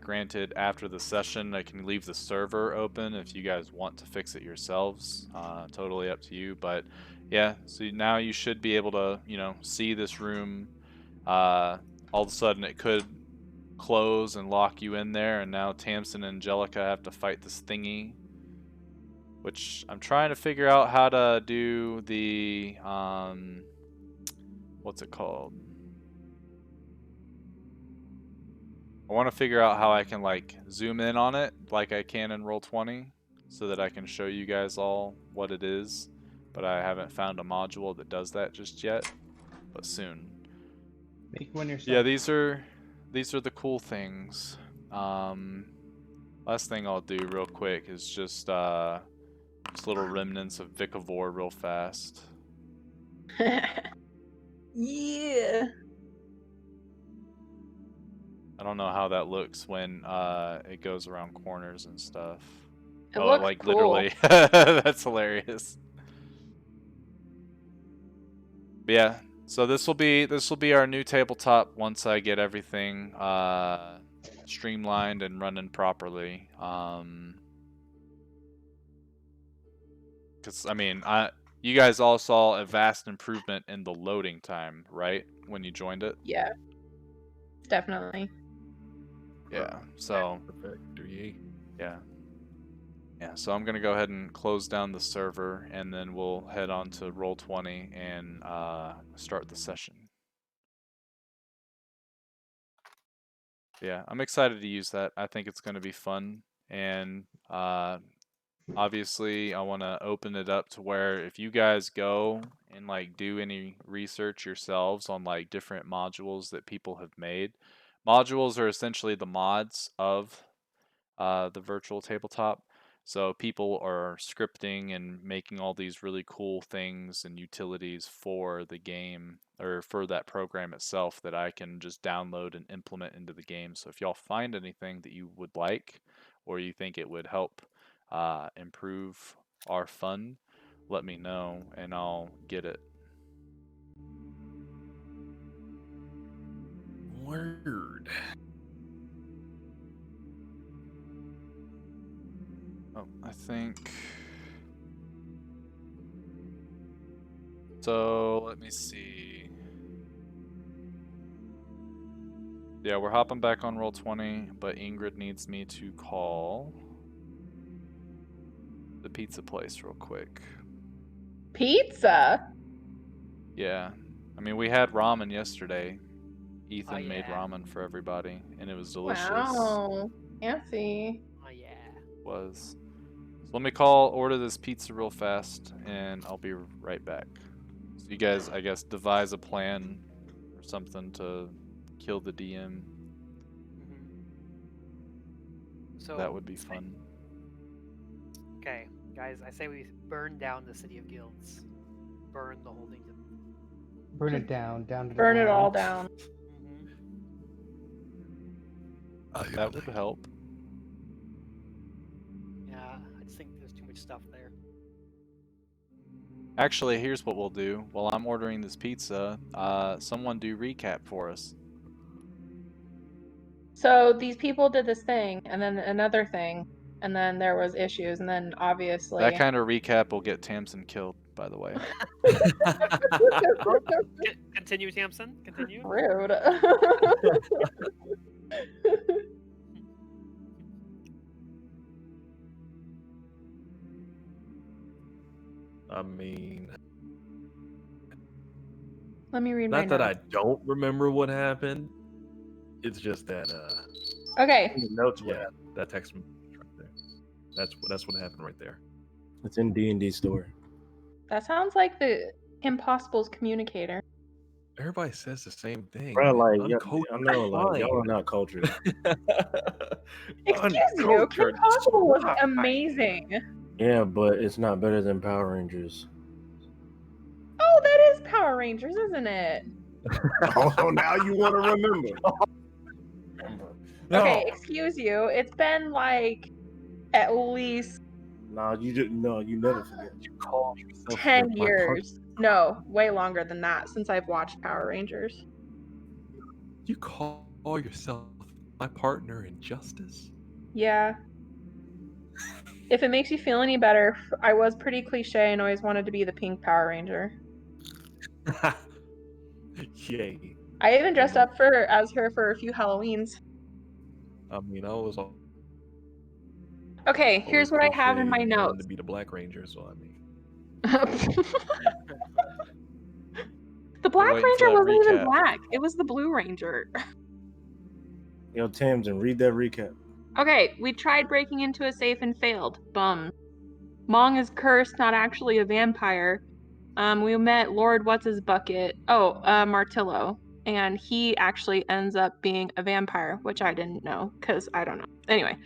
Speaker 1: Granted, after the session, I can leave the server open if you guys want to fix it yourselves. Totally up to you. But yeah, so now you should be able to, see this room. All of a sudden, it could close and lock you in there, and now Tamsin and Angelica have to fight this thingy. Which I'm trying to figure out how to do the, what's it called? I want to figure out how I can like zoom in on it like I can in Roll20 so that I can show you guys all what it is. But I haven't found a module that does that just yet, but soon.
Speaker 3: make one yourself.
Speaker 1: Yeah, these are the cool things. Last thing I'll do real quick is just little remnants of Vicavore real fast.
Speaker 6: Yeah.
Speaker 1: I don't know how that looks when it goes around corners and stuff.
Speaker 6: It
Speaker 1: Oh,
Speaker 6: looks
Speaker 1: like
Speaker 6: cool.
Speaker 1: literally. That's hilarious. But yeah, so this will be our new tabletop once I get everything streamlined and running properly. Because I mean, you guys all saw a vast improvement in the loading time, right? When you joined it.
Speaker 6: Yeah, definitely.
Speaker 1: Yeah. So
Speaker 2: Victory.
Speaker 1: yeah. Yeah, so I'm gonna go ahead and close down the server, and then we'll head on to Roll20 and start the session. Yeah, I'm excited to use that. I think it's gonna be fun, and obviously I want to open it up to where if you guys go and like do any research yourselves on like different modules that people have made. Modules are essentially the mods of the virtual tabletop. So people are scripting and making all these really cool things and utilities for the game or for that program itself that I can just download and implement into the game. So if y'all find anything that you would like or you think it would help improve our fun, let me know and I'll get it.
Speaker 2: Word.
Speaker 1: Oh, I think. So let me see. Yeah, we're hopping back on Roll20, but Ingrid needs me to call the pizza place real quick.
Speaker 6: Pizza.
Speaker 1: Yeah. I mean, we had ramen yesterday. Ethan made
Speaker 4: yeah.
Speaker 1: ramen for everybody, and it was delicious.
Speaker 6: Wow, fancy.
Speaker 4: Oh yeah.
Speaker 1: Was. So let me order this pizza real fast, and I'll be right back. So you guys, I guess, devise a plan or something to kill the DM.
Speaker 4: So
Speaker 1: That would be fun.
Speaker 4: Okay, guys, I say we burn down the city of guilds. Burn the whole thing.
Speaker 3: Burn it down to the
Speaker 6: Burn it
Speaker 3: ground.
Speaker 6: all down.
Speaker 1: That would help.
Speaker 4: Yeah, I just think there's too much stuff there.
Speaker 1: Actually, here's what we'll do. While I'm ordering this pizza, someone do recap for us.
Speaker 6: So these people did this thing, and then another thing, and then there was issues, and then obviously.
Speaker 1: That kind of recap will get Tamsin killed, by the way.
Speaker 4: Continue, Tamsin. Continue.
Speaker 6: Rude.
Speaker 2: I mean,
Speaker 6: Let me read my
Speaker 2: not that
Speaker 6: notes.
Speaker 2: I don't remember what happened. It's just that
Speaker 6: Okay.
Speaker 5: In the notes, what
Speaker 2: yeah,
Speaker 5: happened?
Speaker 2: that text message right there. That's what happened right there.
Speaker 5: It's in D&D story.
Speaker 6: That sounds like the Impossible's communicator.
Speaker 2: Everybody says the same thing.
Speaker 5: Bro, like,
Speaker 2: Uncultured
Speaker 5: I know, like, y'all are
Speaker 2: swine.
Speaker 5: not cultured.
Speaker 6: Excuse you, Kim
Speaker 2: Uncultured
Speaker 6: Possible was
Speaker 2: swine.
Speaker 6: amazing.
Speaker 5: Yeah, but it's not better than Power Rangers.
Speaker 6: Oh, that is Power Rangers, isn't it?
Speaker 5: Oh, now you want to remember.
Speaker 6: Okay, excuse you. It's been like at least
Speaker 5: No, you never forget.
Speaker 2: You call yourself
Speaker 6: 10
Speaker 2: my
Speaker 6: years. No, way longer than that since I've watched Power Rangers.
Speaker 2: You call yourself my partner in justice?
Speaker 6: Yeah. If it makes you feel any better, I was pretty cliche and always wanted to be the pink Power Ranger.
Speaker 2: Yay.
Speaker 6: I even dressed up as her for a few Halloweens.
Speaker 2: I mean, I was
Speaker 6: Okay, here's what I have in my
Speaker 2: wanting
Speaker 6: notes.
Speaker 2: to be the Black Ranger, so I mean.
Speaker 6: The Black
Speaker 1: waiting for
Speaker 6: Ranger
Speaker 1: that
Speaker 6: wasn't even
Speaker 1: recap.
Speaker 6: black. It was the Blue Ranger.
Speaker 5: Yo, Tamsin, read that recap.
Speaker 6: Okay, we tried breaking into a safe and failed. Bum. Mong is cursed, not actually a vampire. We met Lord What's-His-Bucket. Martillo. And he actually ends up being a vampire, which I didn't know, because I don't know. Anyway.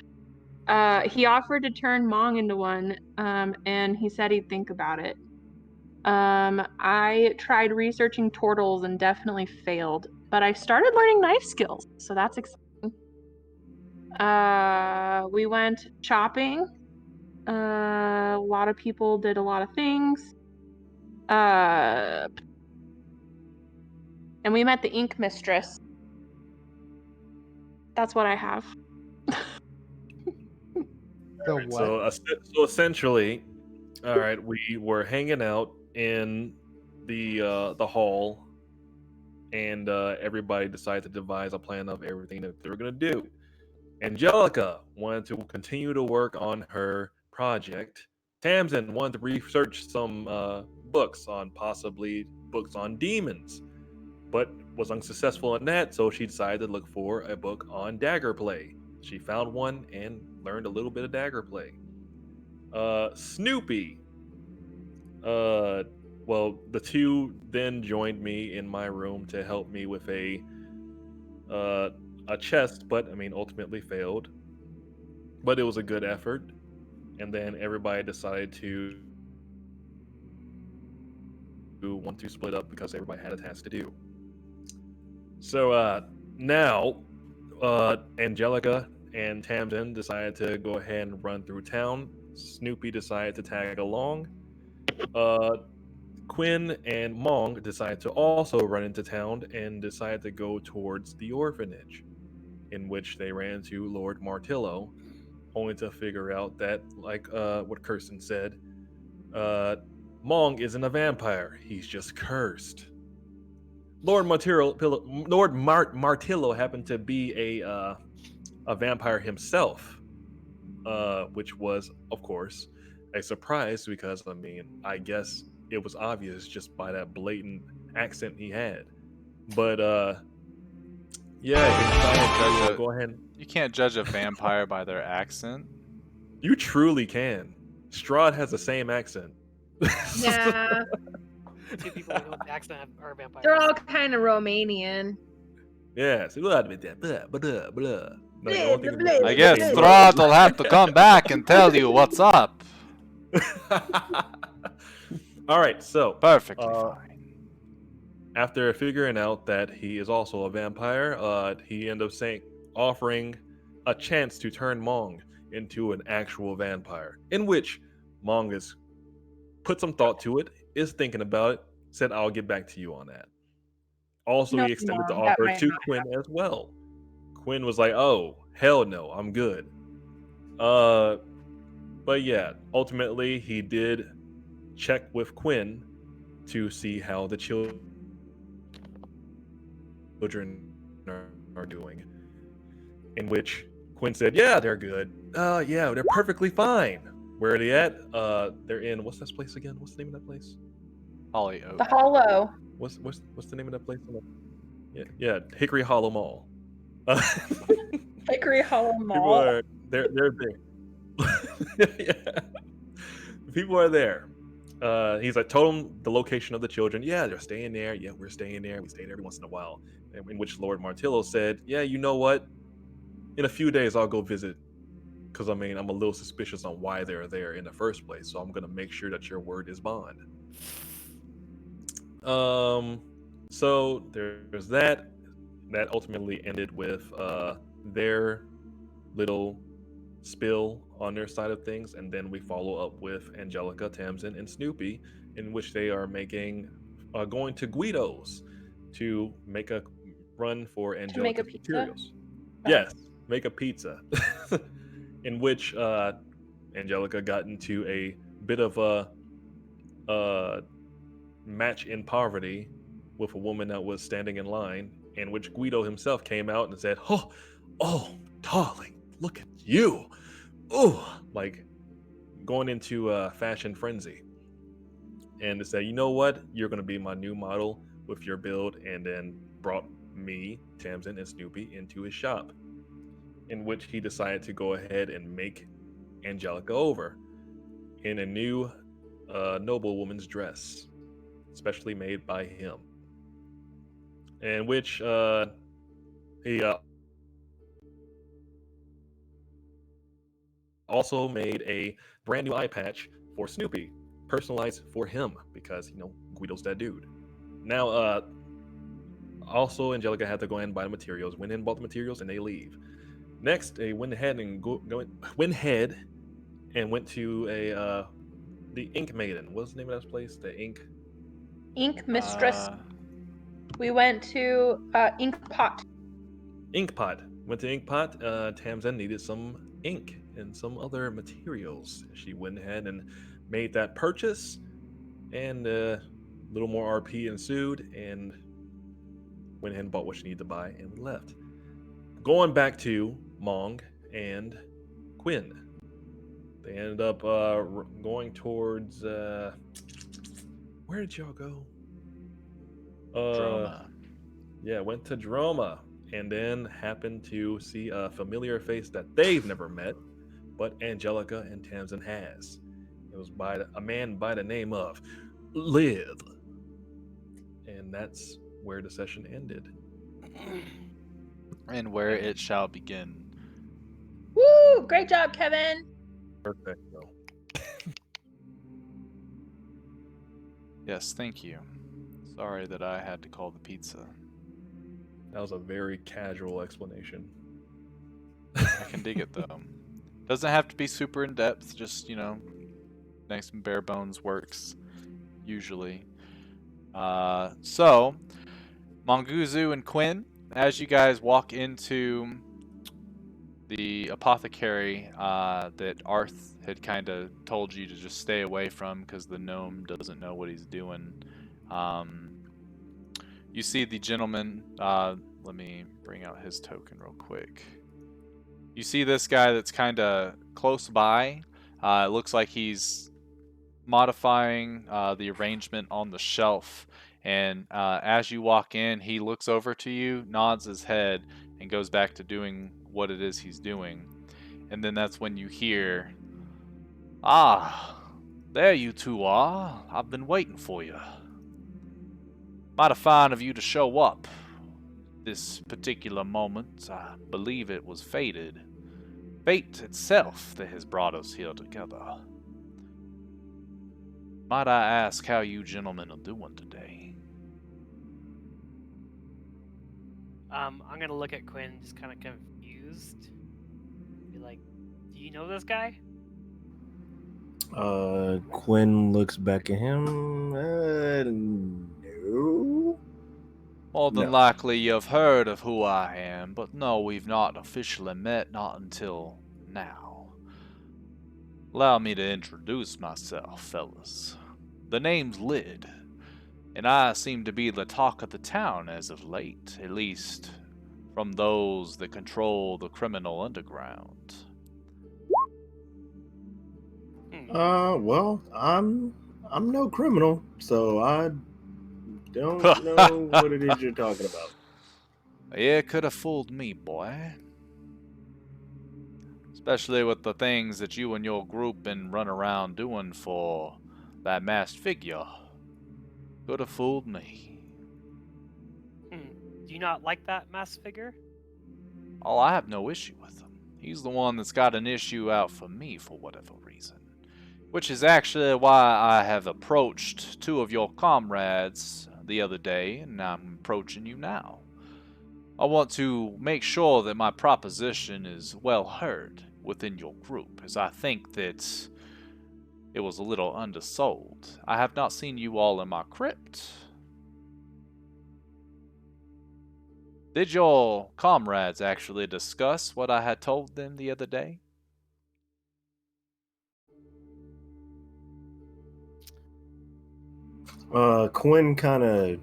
Speaker 6: He offered to turn Mong into one, and he said he'd think about it. I tried researching turtles and definitely failed, but I started learning knife skills, so that's exciting. We went shopping. A lot of people did a lot of things. And we met the ink mistress. That's what I have.
Speaker 3: The
Speaker 2: Right,
Speaker 3: what?
Speaker 2: so essentially, all right, we were hanging out in the hall, and everybody decided to devise a plan of everything that they were gonna do. Angelica wanted to continue to work on her project. Tamsin wanted to research some books on possibly books on demons, but was unsuccessful in that, so she decided to look for a book on dagger play. She found one and learned a little bit of dagger play. Snoopy. Uh, well, the two then joined me in my room to help me with uh, a chest, but I mean, ultimately failed. But it was a good effort. And then everybody decided to want to split up because everybody had a task to do. So now, Angelica and Tamsin decided to go ahead and run through town. Snoopy decided to tag along. Uh, Quinn and Mong decided to also run into town and decided to go towards the orphanage, in which they ran into Lord Martillo, only to figure out that, like what Kirsten said, uh, Mong isn't a vampire. He's just cursed. Martillo happened to be a vampire himself, which was, of course, a surprise because I mean, I guess it was obvious just by that blatant accent he had. But yeah, he decided to go ahead.
Speaker 1: You can't judge a vampire by their accent.
Speaker 2: You truly can. Strahd has the same accent.
Speaker 6: Yeah,
Speaker 4: Two people with the accent are vampires.
Speaker 6: they're all kind of Romanian.
Speaker 2: Yeah, so blah, blah, blah, blah, blah. No, the only thing
Speaker 6: Blah,
Speaker 2: is-
Speaker 6: blah,
Speaker 1: I guess
Speaker 6: blah,
Speaker 1: Strahd will have to come back and tell you what's up.
Speaker 2: All right, so
Speaker 1: Perfectly fine.
Speaker 2: after figuring out that he is also a vampire, he ended up offering a chance to turn Mong into an actual vampire, in which Mong has put some thought to it, is thinking about it, said, I'll get back to you on that. Also,
Speaker 6: No,
Speaker 2: he extended the
Speaker 6: Mom, that
Speaker 2: offer
Speaker 6: might
Speaker 2: to
Speaker 6: not
Speaker 2: Quinn as well. Quinn was like, oh, hell no, I'm good. But yeah, ultimately, he did check with Quinn to see how the children are doing. In which Quinn said, "Yeah, they're good. Yeah, they're perfectly fine. Where are they at? They're in what's this place again? What's the name of that place?
Speaker 1: Hollyoak.
Speaker 6: The Hollow.
Speaker 2: What's the name of that place? Yeah, Hickory Hollow Mall.
Speaker 6: Hickory Hollow
Speaker 2: People
Speaker 6: Mall.
Speaker 2: are they're there. Yeah. People are there. He's like, told him the location of the children. Yeah, they're staying there. Yeah, we're staying there. We stay there every once in a while. In which Lord Martillo said, yeah, you know what? In a few days, I'll go visit. Because, I mean, I'm a little suspicious on why they're there in the first place. So I'm going to make sure that your word is bond. So there's that. That ultimately ended with their little spill on their side of things, and then we follow up with Angelica, Tamsin, and Snoopy, in which they are going to Guido's to make a run for Angelica's
Speaker 6: pizza?
Speaker 2: materials.
Speaker 6: Oh.
Speaker 2: Yes, make a pizza. In which Angelica got into a bit of a match in poverty with a woman that was standing in line, in which Guido himself came out and said, oh, darling, look at you. Oh, like going into a fashion frenzy. And to say, you know what? You're going to be my new model with your build. And then brought me, Tamsin, and Snoopy into his shop, in which he decided to go ahead and make Angelica over in a new noblewoman's dress, specially made by him. In which he also made a brand new eye patch for Snoopy, personalized for him, because, you know, Guido's that dude. Now, also, Angelica had to go ahead and buy the materials. Went in and bought the materials, and they leave. Next, they went ahead and went to the Ink Maiden. What's the name of that place? The Ink
Speaker 6: Mistress. We went to Ink Pot.
Speaker 2: Ink Pot. Went to Ink Pot. Tamsin needed some ink and some other materials. She went ahead and made that purchase, and a little more RP ensued, and went ahead and bought what she needed to buy, and we left. Going back to Mong and Quinn. They ended up going towards. Where did y'all go?
Speaker 1: Droma.
Speaker 2: Yeah, went to Droma, and then happened to see a familiar face that they've never met, but Angelica and Tamsin has. It was by a man by the name of Liv, and that's where the session ended.
Speaker 1: And where it shall begin.
Speaker 6: Woo! Great job, Kevin.
Speaker 2: Perfect. Though.
Speaker 1: Yes, thank you. Sorry that I had to call the pizza.
Speaker 2: That was a very casual explanation.
Speaker 1: I can dig it though. Doesn't have to be super in depth, just, nice and bare bones works, usually. So, Manguzu and Quinn, as you guys walk into the apothecary that Arth had kind of told you to just stay away from because the gnome doesn't know what he's doing. You see the gentleman, let me bring out his token real quick. You see this guy that's kind of close by. It looks like he's modifying the arrangement on the shelf. And as you walk in, he looks over to you, nods his head, and goes back to doing what it is he's doing. And then that's when you hear, "Ah, there you two are. I've been waiting for you. Mighty fine of you to show up. This particular moment, I believe it was fated. Fate itself that has brought us here together. Might I ask how you gentlemen are doing today?"
Speaker 4: I'm gonna look at Quinn, just kind of confused. Be like, "Do you know this guy?"
Speaker 5: Quinn looks back at him. No.
Speaker 1: More than
Speaker 5: No.
Speaker 1: likely you've heard of who I am, but no, we've not officially met, not until now. Allow me to introduce myself, fellas. The name's Lid, and I seem to be the talk of the town as of late, at least from those that control the criminal underground.
Speaker 5: Well, I'm no criminal, so I don't know what it is you're talking about.
Speaker 1: You could have fooled me, boy. Especially with the things that you and your group been run around doing for that masked figure. Could have fooled me.
Speaker 4: Do you not like that masked figure?
Speaker 1: Oh, I have no issue with him. He's the one that's got an issue out for me for whatever reason. Which is actually why I have approached two of your comrades the other day, and I'm approaching you now. I want to make sure that my proposition is well heard within your group, as I think that it was a little undersold. I have not seen you all in my crypt. Did your comrades actually discuss what I had told them the other day?
Speaker 5: Quinn kind of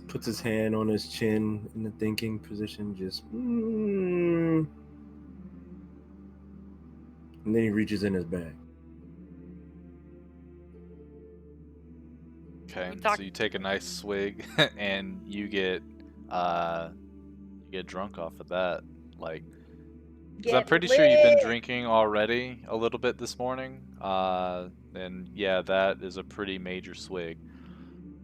Speaker 5: puts his hand on his chin in the thinking position, just and then he reaches in his bag.
Speaker 1: Okay, so you take a nice swig and you get drunk off of that. Like, 'cause I'm pretty sure you've been drinking already a little bit this morning. And yeah, that is a pretty major swig.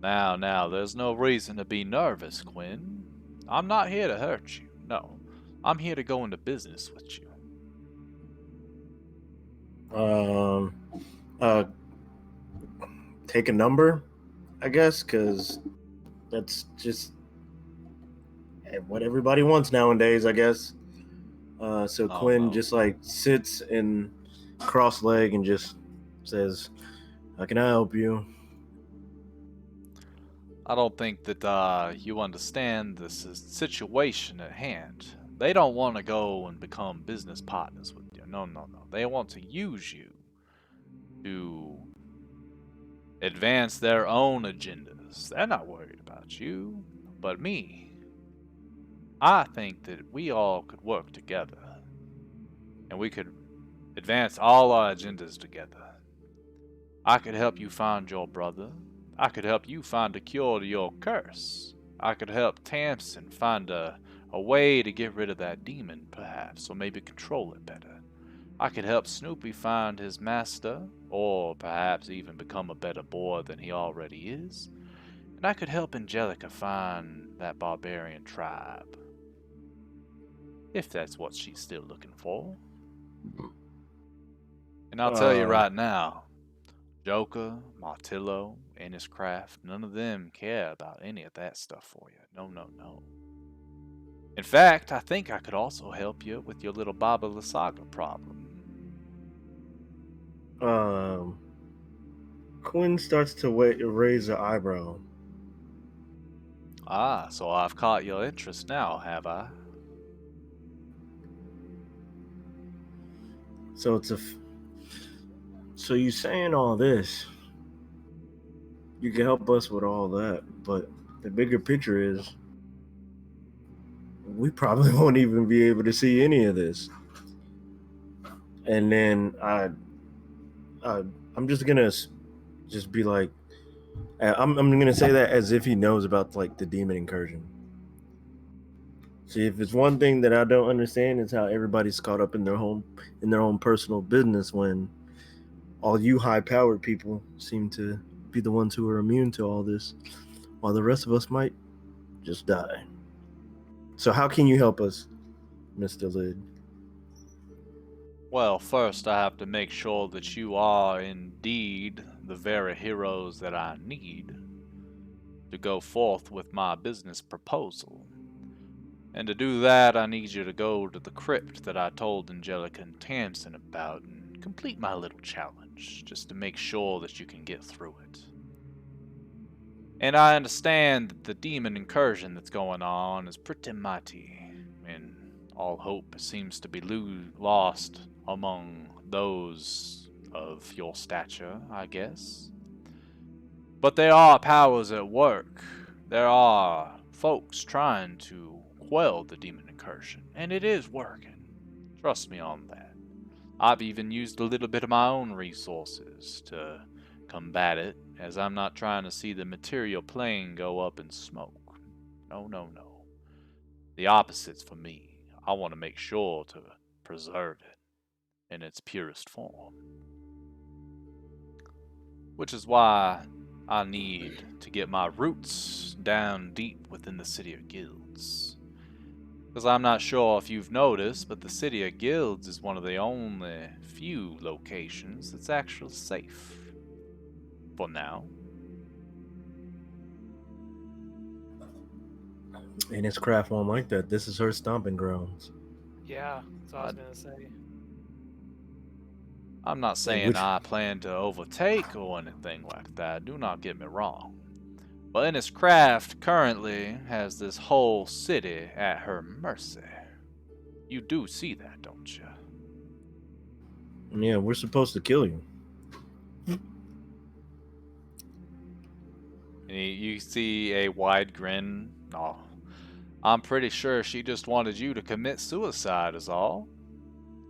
Speaker 1: Now, there's no reason to be nervous, Quinn. I'm not here to hurt you. No, I'm here to go into business with you.
Speaker 5: Take a number, I guess, because that's just what everybody wants nowadays, I guess. So Quinn just like sits and cross leg and just says, "How can I help you?"
Speaker 1: I don't think that you understand this situation at hand. They don't want to go and become business partners with you. No, no, no. They want to use you to advance their own agendas. They're not worried about you, but me. I think that we all could work together, and we could advance all our agendas together. I could help you find your brother. I could help you find a cure to your curse. I could help Tamsin find a way to get rid of that demon, perhaps, or maybe control it better. I could help Snoopy find his master, or perhaps even become a better boy than he already is. And I could help Angelica find that barbarian tribe. If that's what she's still looking for. And I'll tell you right now, Joker, Martillo, Inniscraft, none of them care about any of that stuff for you. No, no, no. In fact, I think I could also help you with your little Baba Lysaga problem.
Speaker 5: Quinn starts to raise her eyebrow.
Speaker 1: Ah, so I've caught your interest now, have I?
Speaker 5: So so you saying all this? You can help us with all that, but the bigger picture is we probably won't even be able to see any of this. And then I'm just gonna just be like, I'm gonna say that as if he knows about like the demon incursion. See, if it's one thing that I don't understand, is how everybody's caught up in their own personal business when all you high-powered people seem to be the ones who are immune to all this, while the rest of us might just die. So how can you help us, Mr. Lid?
Speaker 1: Well, first I have to make sure that you are indeed the very heroes that I need to go forth with my business proposal. And to do that, I need you to go to the crypt that I told Angelica and Tamsin about and complete my little challenge, just to make sure that you can get through it. And I understand that the demon incursion that's going on is pretty mighty, and all hope seems to be lost among those of your stature, I guess. But there are powers at work. There are folks trying to quell the demon incursion, and it is working. Trust me on that. I've even used a little bit of my own resources to combat it, as I'm not trying to see the material plane go up in smoke. No, no, no. The opposite's for me. I want to make sure to preserve it in its purest form. Which is why I need to get my roots down deep within the City of Guilds. Because I'm not sure if you've noticed, but the City of Guilds is one of the only few locations that's actually safe. For now.
Speaker 5: And his craft won't like that. This is her stomping grounds.
Speaker 4: Yeah, that's what I was gonna say.
Speaker 1: I'm not saying
Speaker 5: Which-
Speaker 1: I plan to overtake or anything like that, do not get me wrong. But Inniscraft currently has this whole city at her mercy. You do see that, don't you?
Speaker 5: Yeah, we're supposed to kill you.
Speaker 1: And you see a wide grin. Oh, I'm pretty sure she just wanted you to commit suicide is all.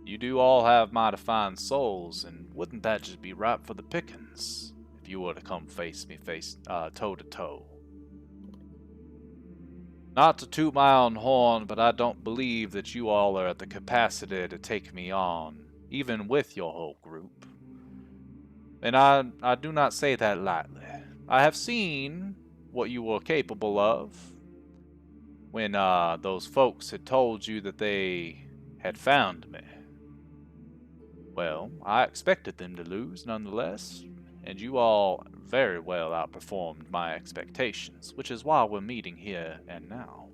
Speaker 1: You do all have mighty fine souls, and wouldn't that just be ripe for the pickings if you were to come face me toe to toe? Not to toot my own horn, but I don't believe that you all are at the capacity to take me on, even with your whole group. And I do not say that lightly. I have seen what you were capable of when those folks had told you that they had found me. Well, I expected them to lose nonetheless, and you all very well outperformed my expectations, which is why we're meeting here and now.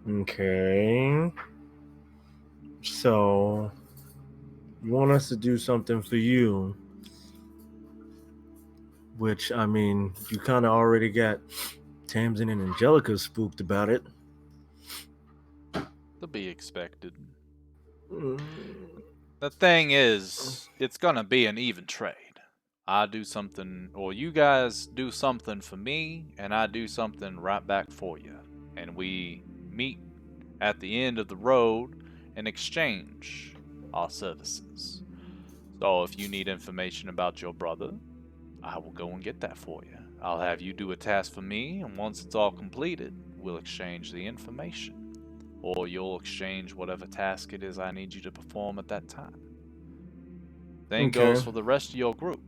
Speaker 5: Okay. So, you want us to do something for you, which, I mean, you kind of already got Tamsin and Angelica spooked about it.
Speaker 1: To be expected.
Speaker 5: Mm,
Speaker 1: The thing is, it's gonna be an even trade. I do something, or you guys do something for me, and I do something right back for you. And we meet at the end of the road and exchange our services. So if you need information about your brother, I will go and get that for you. I'll have you do a task for me, and once it's all completed, we'll exchange the information. Or you'll exchange whatever task it is I need you to perform at that time. Same goes
Speaker 5: okay.
Speaker 1: for the rest of your group.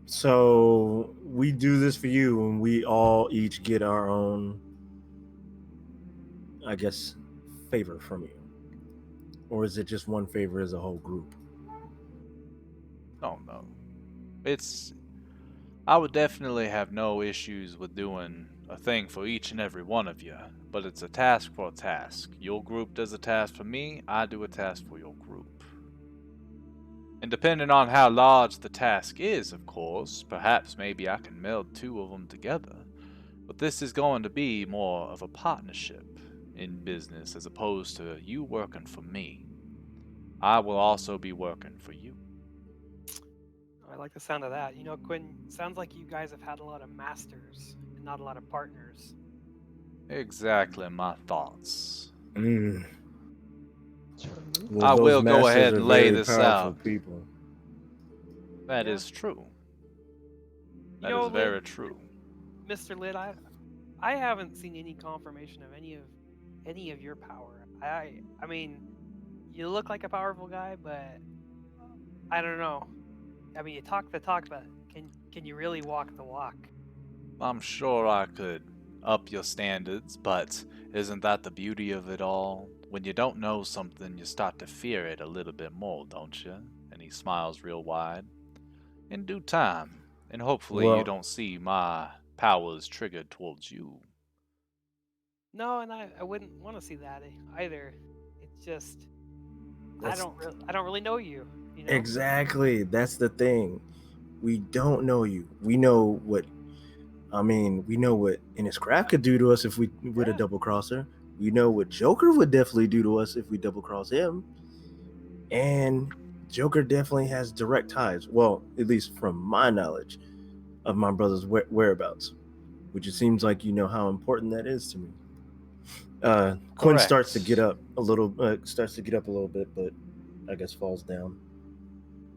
Speaker 5: So, we do this for you, and we all each get our own, I guess, favor from you. Or is it just one favor as a whole group?
Speaker 1: Oh no. I would definitely have no issues with doing a thing for each and every one of you, but it's a task for a task. Your group does a task for me, I do a task for your group. And depending on how large the task is, of course, perhaps maybe I can meld two of them together. But this is going to be more of a partnership in business as opposed to you working for me. I will also be working for you.
Speaker 4: I like the sound of that. You know, Quinn, sounds like you guys have had a lot of masters and not a lot of partners.
Speaker 1: Exactly my thoughts.
Speaker 5: Mm. Well,
Speaker 1: I
Speaker 5: those
Speaker 1: will go
Speaker 5: masters
Speaker 1: ahead
Speaker 5: are
Speaker 1: and lay
Speaker 5: very
Speaker 1: this
Speaker 5: powerful
Speaker 1: out.
Speaker 5: people.
Speaker 1: That
Speaker 4: Yeah.
Speaker 1: is true.
Speaker 4: You
Speaker 1: That
Speaker 4: know,
Speaker 1: is
Speaker 4: Lid,
Speaker 1: very true.
Speaker 4: Mr. Lid, I haven't seen any confirmation of any of your power. I mean, you look like a powerful guy, but I don't know. I mean, you talk the talk, but can you really walk the walk?
Speaker 1: I'm sure I could up your standards, but isn't that the beauty of it all? When you don't know something, you start to fear it a little bit more, don't you? And he smiles real wide. In due time, and hopefully you
Speaker 5: Well,
Speaker 1: don't see my powers triggered towards you.
Speaker 4: No, and I wouldn't want to see that either. It's just
Speaker 5: that's
Speaker 4: I don't really know you, you know?
Speaker 5: exactly that's the thing. We don't know you. We know what we know what Innis Craft could do to us if we would a
Speaker 4: Yeah.
Speaker 5: double crosser. We know what Joker would definitely do to us if we double cross him. And Joker definitely has direct ties. Well, at least from my knowledge of my brother's whereabouts, which it seems like you know how important that is to me. Quinn starts to get
Speaker 1: Correct.
Speaker 5: up a little bit, but I guess falls down.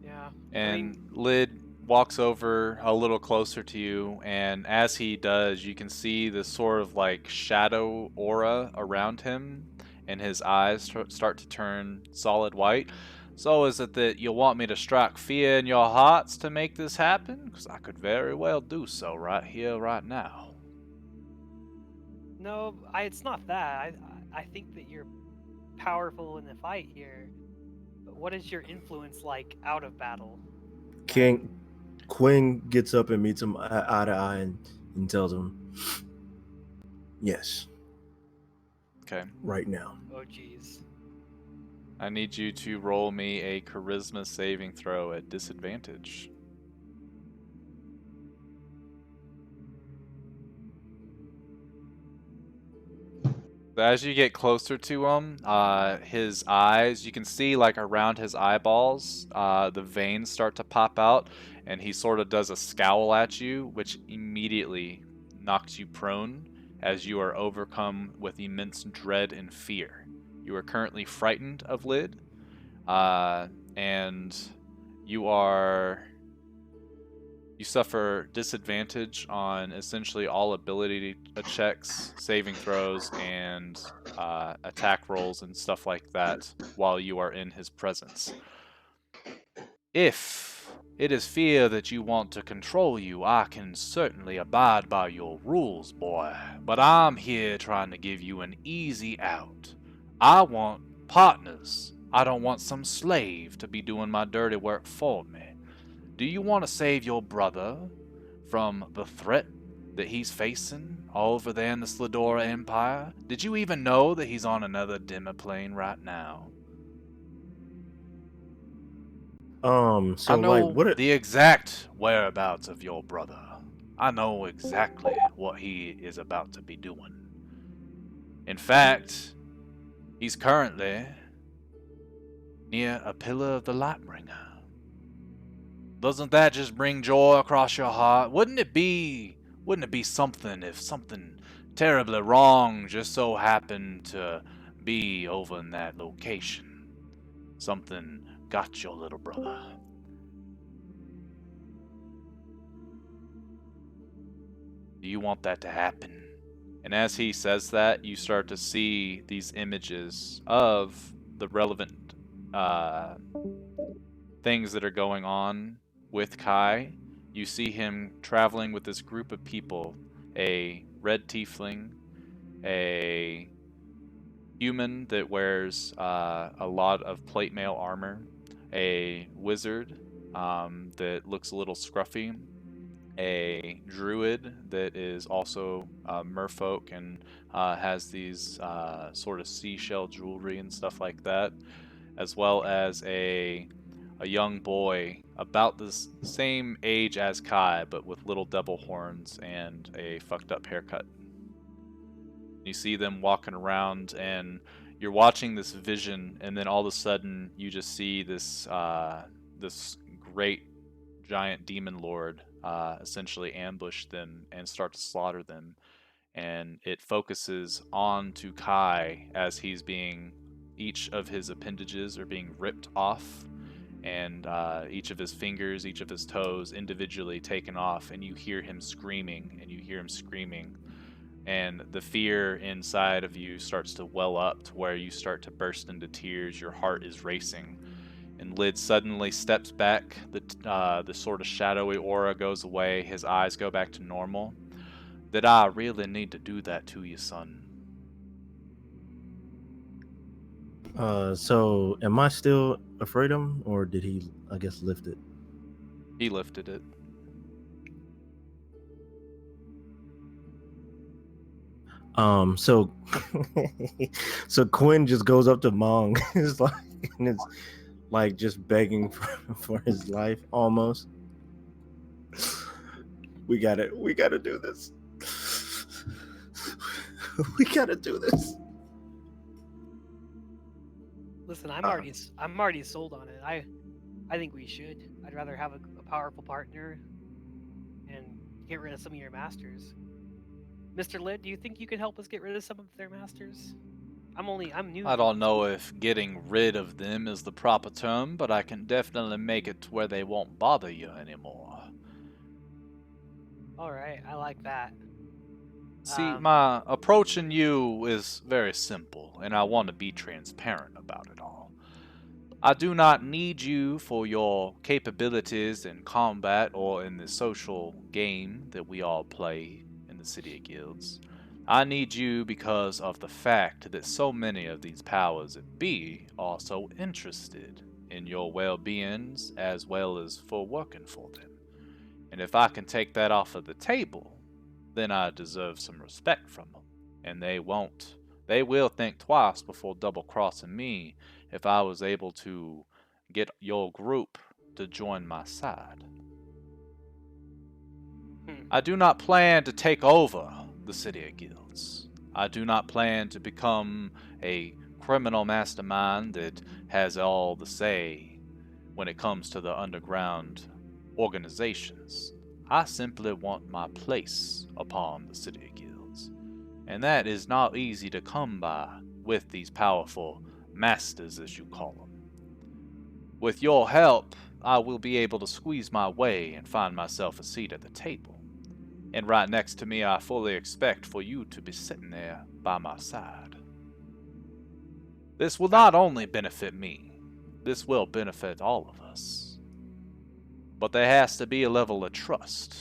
Speaker 4: Yeah. I
Speaker 1: And
Speaker 4: mean,
Speaker 1: Lid walks over a little closer to you, and as he does, you can see this sort of like shadow aura around him, and his eyes start to turn solid white. So is it that you want me to strike fear in your hearts to make this happen? Because I could very well do so right here, right now.
Speaker 4: no, it's not that. I think that you're powerful in the fight here. But what is your influence like out of battle?
Speaker 5: King Quinn gets up and meets him eye to eye and tells him, "Yes,
Speaker 1: Okay.
Speaker 5: right now."
Speaker 4: Oh, geez.
Speaker 1: I need you to roll me a charisma saving throw at disadvantage. As you get closer to him, his eyes, you can see like around his eyeballs, the veins start to pop out, and he sort of does a scowl at you, which immediately knocks you prone as you are overcome with immense dread and fear. You are currently frightened of Lid, and you are you suffer disadvantage on essentially all ability checks, saving throws, and attack rolls and stuff like that while you are in his presence. If it is fear that you want to control you, I can certainly abide by your rules, boy. But I'm here trying to give you an easy out. I want partners. I don't want some slave to be doing my dirty work for me. Do you want to save your brother from the threat that he's facing all over there in the Slidora Empire? Did you even know that he's on another demiplane right now?
Speaker 5: So
Speaker 1: I
Speaker 5: like,
Speaker 1: know
Speaker 5: what?
Speaker 1: the exact whereabouts of your brother. I know exactly what he is about to be doing. In fact, he's currently near a pillar of the Lightbringer. Doesn't that just bring joy across your heart? Wouldn't it be something if something terribly wrong just so happened to be over in that location? Something got your little brother. Do you want that to happen? And as he says that, you start to see these images of the relevant things that are going on with Kai. You see him traveling with this group of people, a red tiefling, a human that wears a lot of plate mail armor, a wizard that looks a little scruffy, a druid that is also merfolk and has these sort of seashell jewelry and stuff like that, as well as a young boy about the same age as Kai, but with little devil horns and a fucked up haircut. You see them walking around, and you're watching this vision, and then all of a sudden you just see this this great giant demon lord essentially ambush them and start to slaughter them. And it focuses on to Kai as he's being, each of his appendages are being ripped off, and each of his fingers, each of his toes individually taken off, and you hear him screaming, and the fear inside of you starts to well up to where you start to burst into tears. Your heart is racing, and Lid suddenly steps back. The sort of shadowy aura goes away. His eyes go back to normal. Did I really need to do that to you, son?
Speaker 5: So am I still afraid of him, or did he, I guess, lift it?
Speaker 1: He lifted it.
Speaker 5: So so Quinn just goes up to Mong, it's like, and it's like just begging for his life almost. We gotta do this. We gotta do this.
Speaker 4: Listen, I'm already sold on it. I think we should. I'd rather have a powerful partner and get rid of some of your masters. Mr. Lid, do you think you could help us get rid of some of their masters? I'm new.
Speaker 1: I don't know if getting rid of them is the proper term, but I can definitely make it to where they won't bother you anymore.
Speaker 4: All right, I like that.
Speaker 1: See, my approach in you is very simple, and I want to be transparent about it all. I do not need you for your capabilities in combat or in the social game that we all play in the City of Guilds. I need you because of the fact that so many of these powers that be are so interested in your well-beings as well as for working for them. And if I can take that off of the table, then I deserve some respect from them. And they won't. They will think twice before double-crossing me if I was able to get your group to join my side. I do not plan to take over the City of Guilds. I do not plan to become a criminal mastermind that has all the say when it comes to the underground organizations. I simply want my place upon the City of Guilds, and that is not easy to come by with these powerful masters, as you call them. With your help, I will be able to squeeze my way and find myself a seat at the table. And right next to me, I fully expect for you to be sitting there by my side. This will not only benefit me, this will benefit all of us. But there has to be a level of trust.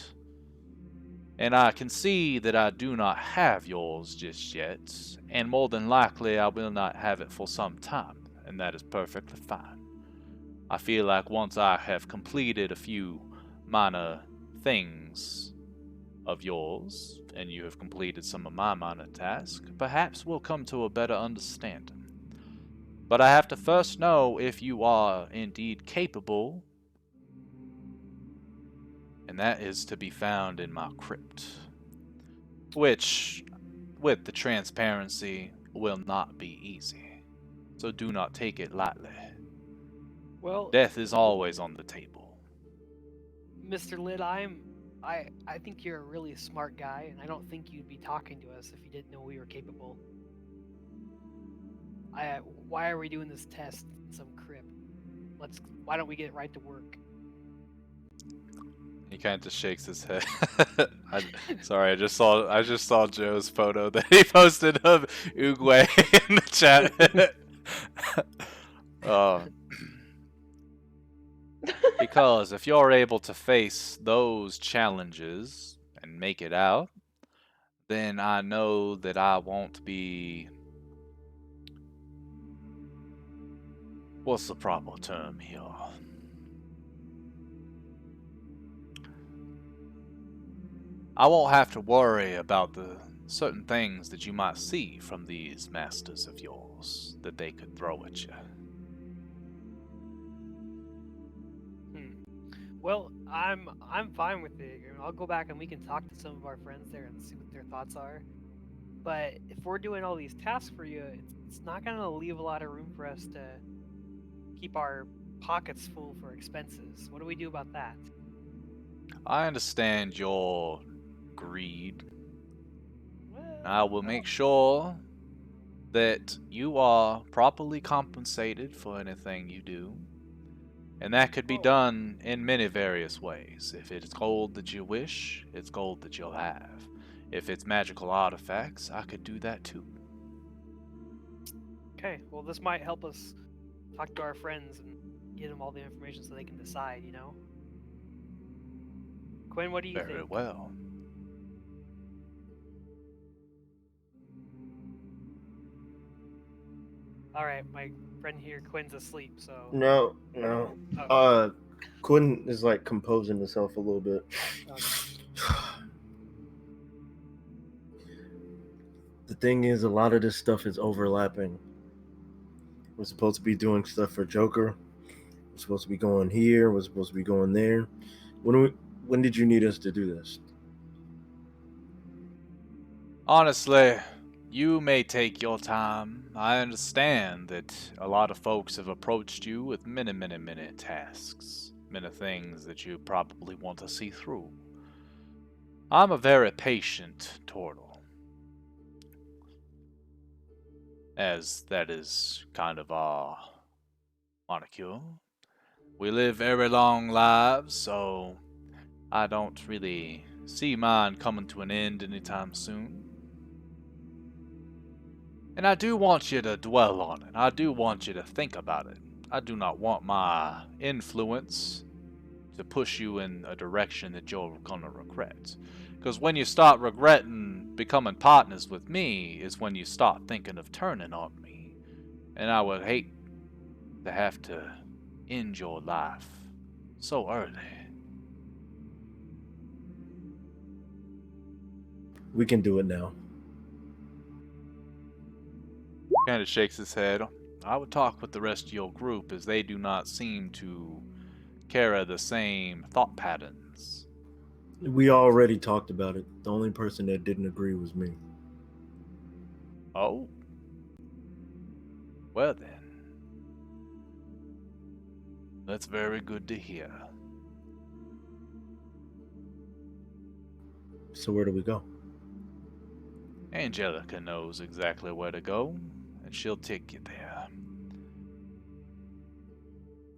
Speaker 1: And I can see that I do not have yours just yet, and more than likely I will not have it for some time, and that is perfectly fine. I feel like once I have completed a few minor things of yours, and you have completed some of my minor tasks, perhaps we'll come to a better understanding. But I have to first know if you are indeed capable, and that is to be found in my crypt. Which, with the transparency, will not be easy. So do not take it lightly.
Speaker 4: Well,
Speaker 1: Death is always on the table.
Speaker 4: Mr. Lid, I think you're a really smart guy, and I don't think you'd be talking to us if you didn't know we were capable. Why are we doing this test in some crypt? Why don't we get right to work?
Speaker 1: He kind of just shakes his head. Sorry, I just saw Joe's photo that he posted of Uguay in the chat. uh, because if you're able to face those challenges and make it out, then I know that I won't be. What's the proper term here? I won't have to worry about the certain things that you might see from these masters of yours that they could throw at you.
Speaker 4: Well, I'm fine with it. I'll go back and we can talk to some of our friends there and see what their thoughts are. But if we're doing all these tasks for you, it's not gonna leave a lot of room for us to keep our pockets full for expenses. What do we do about that?
Speaker 1: I understand your greed.
Speaker 4: Well,
Speaker 1: I will make sure that you are properly compensated for anything you do. And that could be done in many various ways. If it's gold that you wish, it's gold that you'll have. If it's magical artifacts, I could do that too.
Speaker 4: okay, well, this might help us talk to our friends and get them all the information so they can decide, you know? Quinn, what do you
Speaker 1: Very
Speaker 4: think?
Speaker 1: well.
Speaker 4: Alright, my friend here, Quinn's asleep, so...
Speaker 5: No.
Speaker 4: Oh.
Speaker 5: Quinn is like composing himself a little bit.
Speaker 4: Okay.
Speaker 5: The thing is, a lot of this stuff is overlapping. We're supposed to be doing stuff for Joker. We're supposed to be going here. We're supposed to be going there. When did you need us to do this?
Speaker 1: Honestly, you may take your time. I understand that a lot of folks have approached you with many tasks. Many things that you probably want to see through. I'm a very patient turtle. As that is kind of our moniker. We live very long lives, so I don't really see mine coming to an end anytime soon. And I do want you to dwell on it. I do want you to think about it. I do not want my influence to push you in a direction that you're gonna regret. Because when you start regretting becoming partners with me is when you start thinking of turning on me. And I would hate to have to end your life so early.
Speaker 5: We can do it now.
Speaker 1: Kind of shakes his head. I would talk with the rest of your group as they do not seem to carry the same thought patterns.
Speaker 5: We already talked about it. The only person that didn't agree was me.
Speaker 1: Oh? Well then. That's very good to hear.
Speaker 5: So where do we go?
Speaker 1: Angelica knows exactly where to go, and she'll take you there.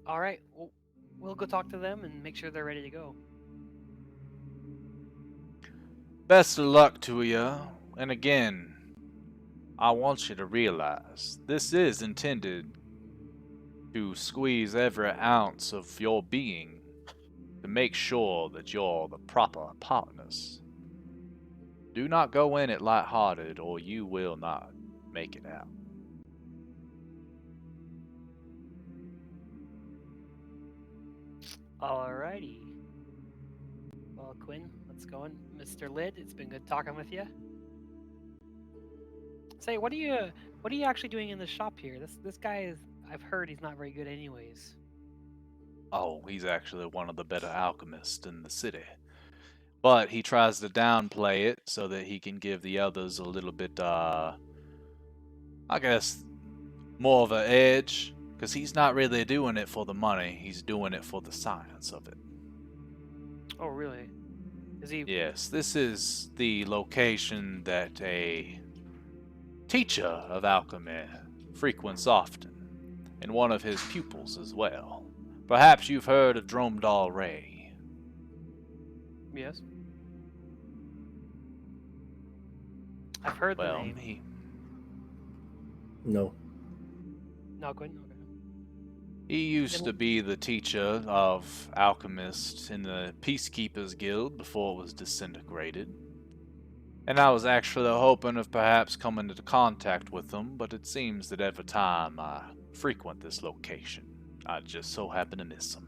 Speaker 4: Alright, well, we'll go talk to them and make sure they're ready to go.
Speaker 1: Best of luck to you, and again, I want you to realize this is intended to squeeze every ounce of your being to make sure that you're the proper partners. Do not go in it lighthearted or you will not make it out.
Speaker 4: Alrighty. Well, Quinn, What's going, Mr. Lid? It's been good talking with you. Say, what are you actually doing in the shop here? This guy is. I've heard he's not very good, anyways.
Speaker 1: Oh, he's actually one of the better alchemists in the city. But he tries to downplay it so that he can give the others a little bit, I guess, more of an edge. Because he's not really doing it for the money, he's doing it for the science of it.
Speaker 4: Oh, really? Is he?
Speaker 1: Yes, this is the location that a teacher of alchemy frequents often, and one of his pupils as well. Perhaps you've heard of Dromedal Ray.
Speaker 4: Yes. I've heard the
Speaker 1: Well,
Speaker 4: name.
Speaker 5: No.
Speaker 4: No, Quinn. Okay.
Speaker 1: He used to be the teacher of alchemists in the Peacekeepers Guild before it was disintegrated. And I was actually hoping of perhaps coming into contact with him, but it seems that every time I frequent this location, I just so happen to miss him.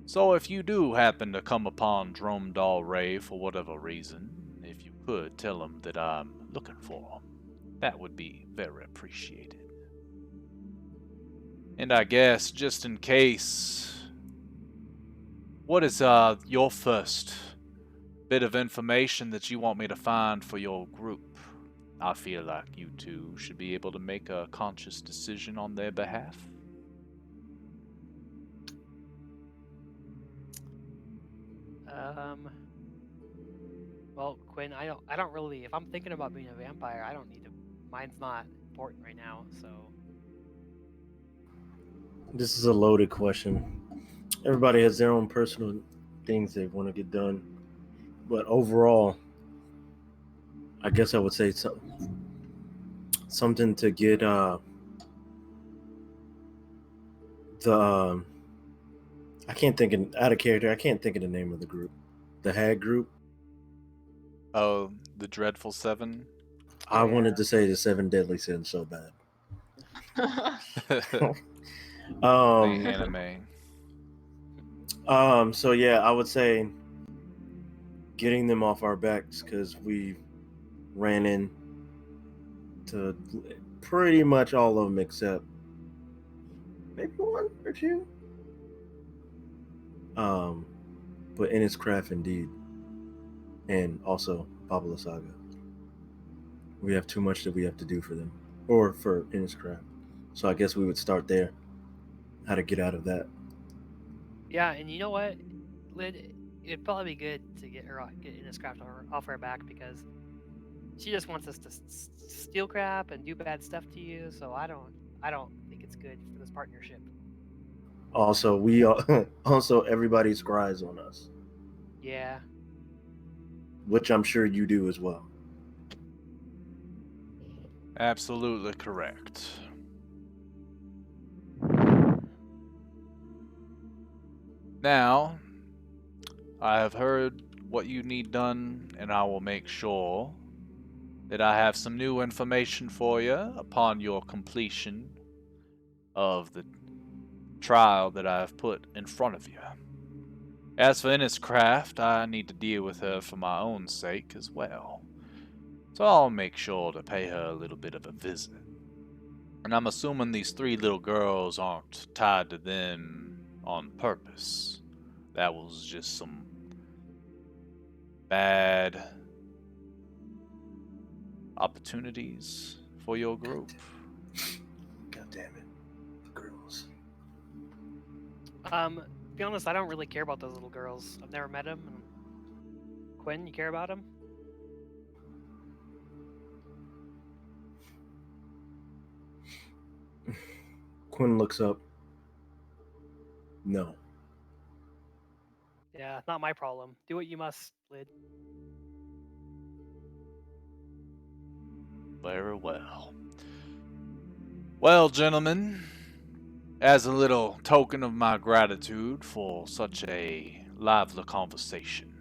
Speaker 1: So if you do happen to come upon Dromedal Ray for whatever reason, if you could tell him that I'm looking for him, that would be very appreciated. And I guess, just in case, what is your first bit of information that you want me to find for your group? I feel like you two should be able to make a conscious decision on their behalf.
Speaker 4: Well, Quinn, I don't really. If I'm thinking about being a vampire, I don't need to. Mine's not important right now, so.
Speaker 5: This is a loaded question. Everybody has their own personal things they want to get done. But overall, I guess I would say something to get I can't think of, out of character, I can't think of the name of the group. The Hag group.
Speaker 1: Oh, the Dreadful Seven?
Speaker 5: I wanted to say the 7 Deadly Sins so bad.
Speaker 1: The anime.
Speaker 5: So yeah, I would say getting them off our backs, because we ran into pretty much all of them except maybe one or two. But in its craft indeed, and also Babala Saga. We have too much that we have to do for them, or for in its craft. So I guess we would start there. How to get out of that?
Speaker 4: Yeah, and you know what, Lid, it'd probably be good to get Inniscraft off her back, because she just wants us to steal crap and do bad stuff to you. So I don't think it's good for this partnership.
Speaker 5: Also, also everybody scries on us,
Speaker 4: Yeah.
Speaker 5: which I'm sure you do as well.
Speaker 1: Absolutely correct. Now, I have heard what you need done, and I will make sure that I have some new information for you upon your completion of the trial that I have put in front of you. As for Inniscraft, I need to deal with her for my own sake as well. So I'll make sure to pay her a little bit of a visit. And I'm assuming these 3 little girls aren't tied to them on purpose. That was just some bad opportunities for your group.
Speaker 5: God damn it, girls.
Speaker 4: To be honest, I don't really care about those little girls. I've never met them. Quinn, you care about them?
Speaker 5: Quinn looks up. No.
Speaker 4: Yeah, not my problem. Do what you must, Lid.
Speaker 1: Very well. Well, gentlemen, as a little token of my gratitude for such a lively conversation,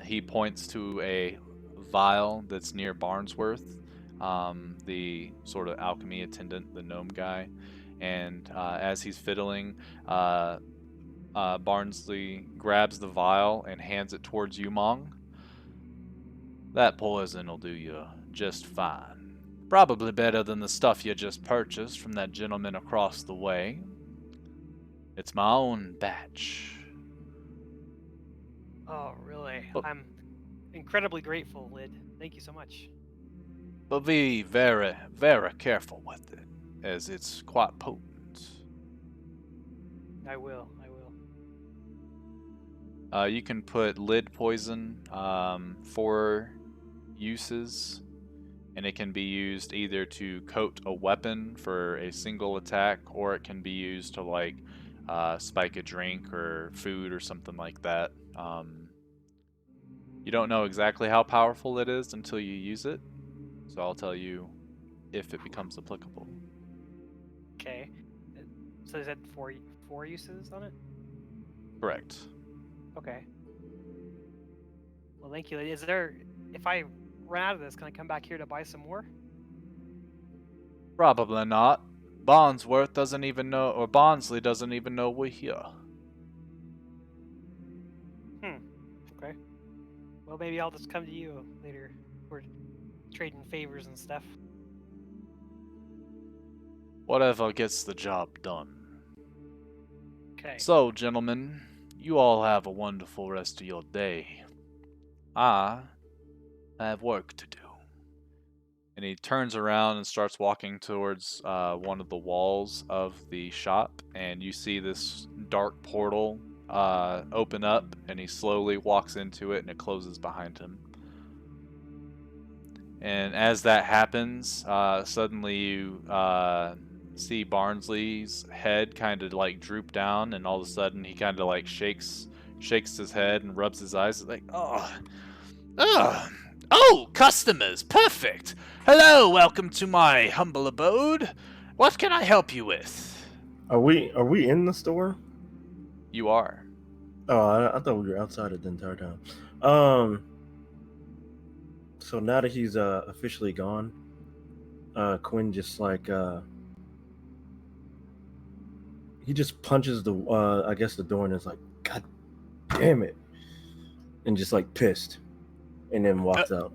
Speaker 1: he points to a vial that's near Barnsworth, the sort of alchemy attendant, the gnome guy, and as he's fiddling, Barnsley grabs the vial and hands it towards you, Mong. That poison will do you just fine. Probably better than the stuff you just purchased from that gentleman across the way. It's my own batch.
Speaker 4: Oh, really?
Speaker 1: But,
Speaker 4: I'm incredibly grateful, Lid. Thank you so much.
Speaker 1: but be very, very careful with it, as it's quite potent.
Speaker 4: I will. I will.
Speaker 1: You can put lid poison, 4 uses, and it can be used either to coat a weapon for a single attack, or it can be used to like spike a drink or food or something like that. You don't know exactly how powerful it is until you use it, so I'll tell you if it becomes applicable.
Speaker 4: Okay. So is that four uses on it?
Speaker 1: Correct.
Speaker 4: Okay. Well, thank you. Is there, if I run out of this, can I come back here to buy some more?
Speaker 1: Probably not. Barnsley doesn't even know we're here.
Speaker 4: Okay. Well, maybe I'll just come to you later. We're trading favors and stuff.
Speaker 1: Whatever gets the job done.
Speaker 4: Okay.
Speaker 1: So, gentlemen, you all have a wonderful rest of your day. I have work to do. And he turns around and starts walking towards one of the walls of the shop, and you see this dark portal open up, and he slowly walks into it, and it closes behind him. And as that happens, suddenly you see Barnsley's head kind of like droop down, and all of a sudden he kind of like shakes his head and rubs his eyes like, oh, customers, perfect. Hello, welcome to my humble abode. What can I help you with?
Speaker 5: Are we in the store?
Speaker 1: You are.
Speaker 5: Oh, I thought we were outside it the entire time. So now that he's officially gone, Quinn just like he just punches the I guess the door and is like, God damn it, and just like pissed, and then walks out.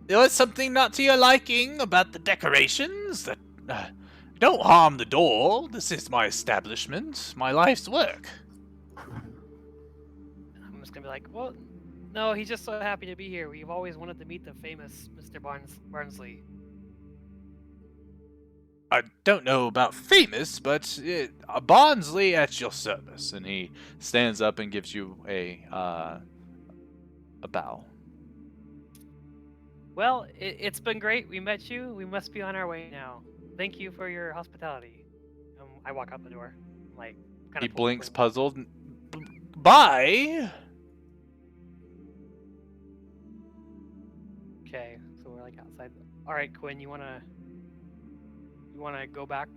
Speaker 1: There was something not to your liking about the decorations. That don't harm the door. This is my establishment, my life's work.
Speaker 4: I'm just gonna be like, well, no, he's just so happy to be here. We've always wanted to meet the famous Mr. Barnsley.
Speaker 1: I don't know about famous, but Barnsley at your service. And he stands up and gives you a bow.
Speaker 4: Well, it's been great. We met you. We must be on our way now. Thank you for your hospitality. I walk out the door, like kind
Speaker 1: He
Speaker 4: of.
Speaker 1: blinks, puzzled. Bye.
Speaker 4: Okay, so we're like outside. All right, Quinn, you wanna go back,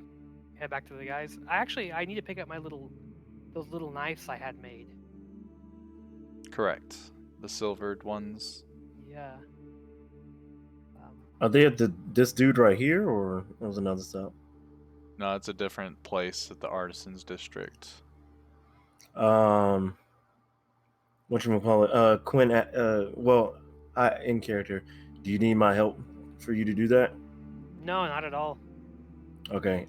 Speaker 4: head back to the guys? I need to pick up those little knives I had made.
Speaker 1: Correct. The silvered ones.
Speaker 4: Yeah.
Speaker 5: Are they at this dude right here, or that was another stop?
Speaker 1: No, it's a different place at the Artisans District.
Speaker 5: Whatchamacallit? Quinn. Well, in character. Do you need my help for you to do that?
Speaker 4: No, not at all.
Speaker 5: Okay.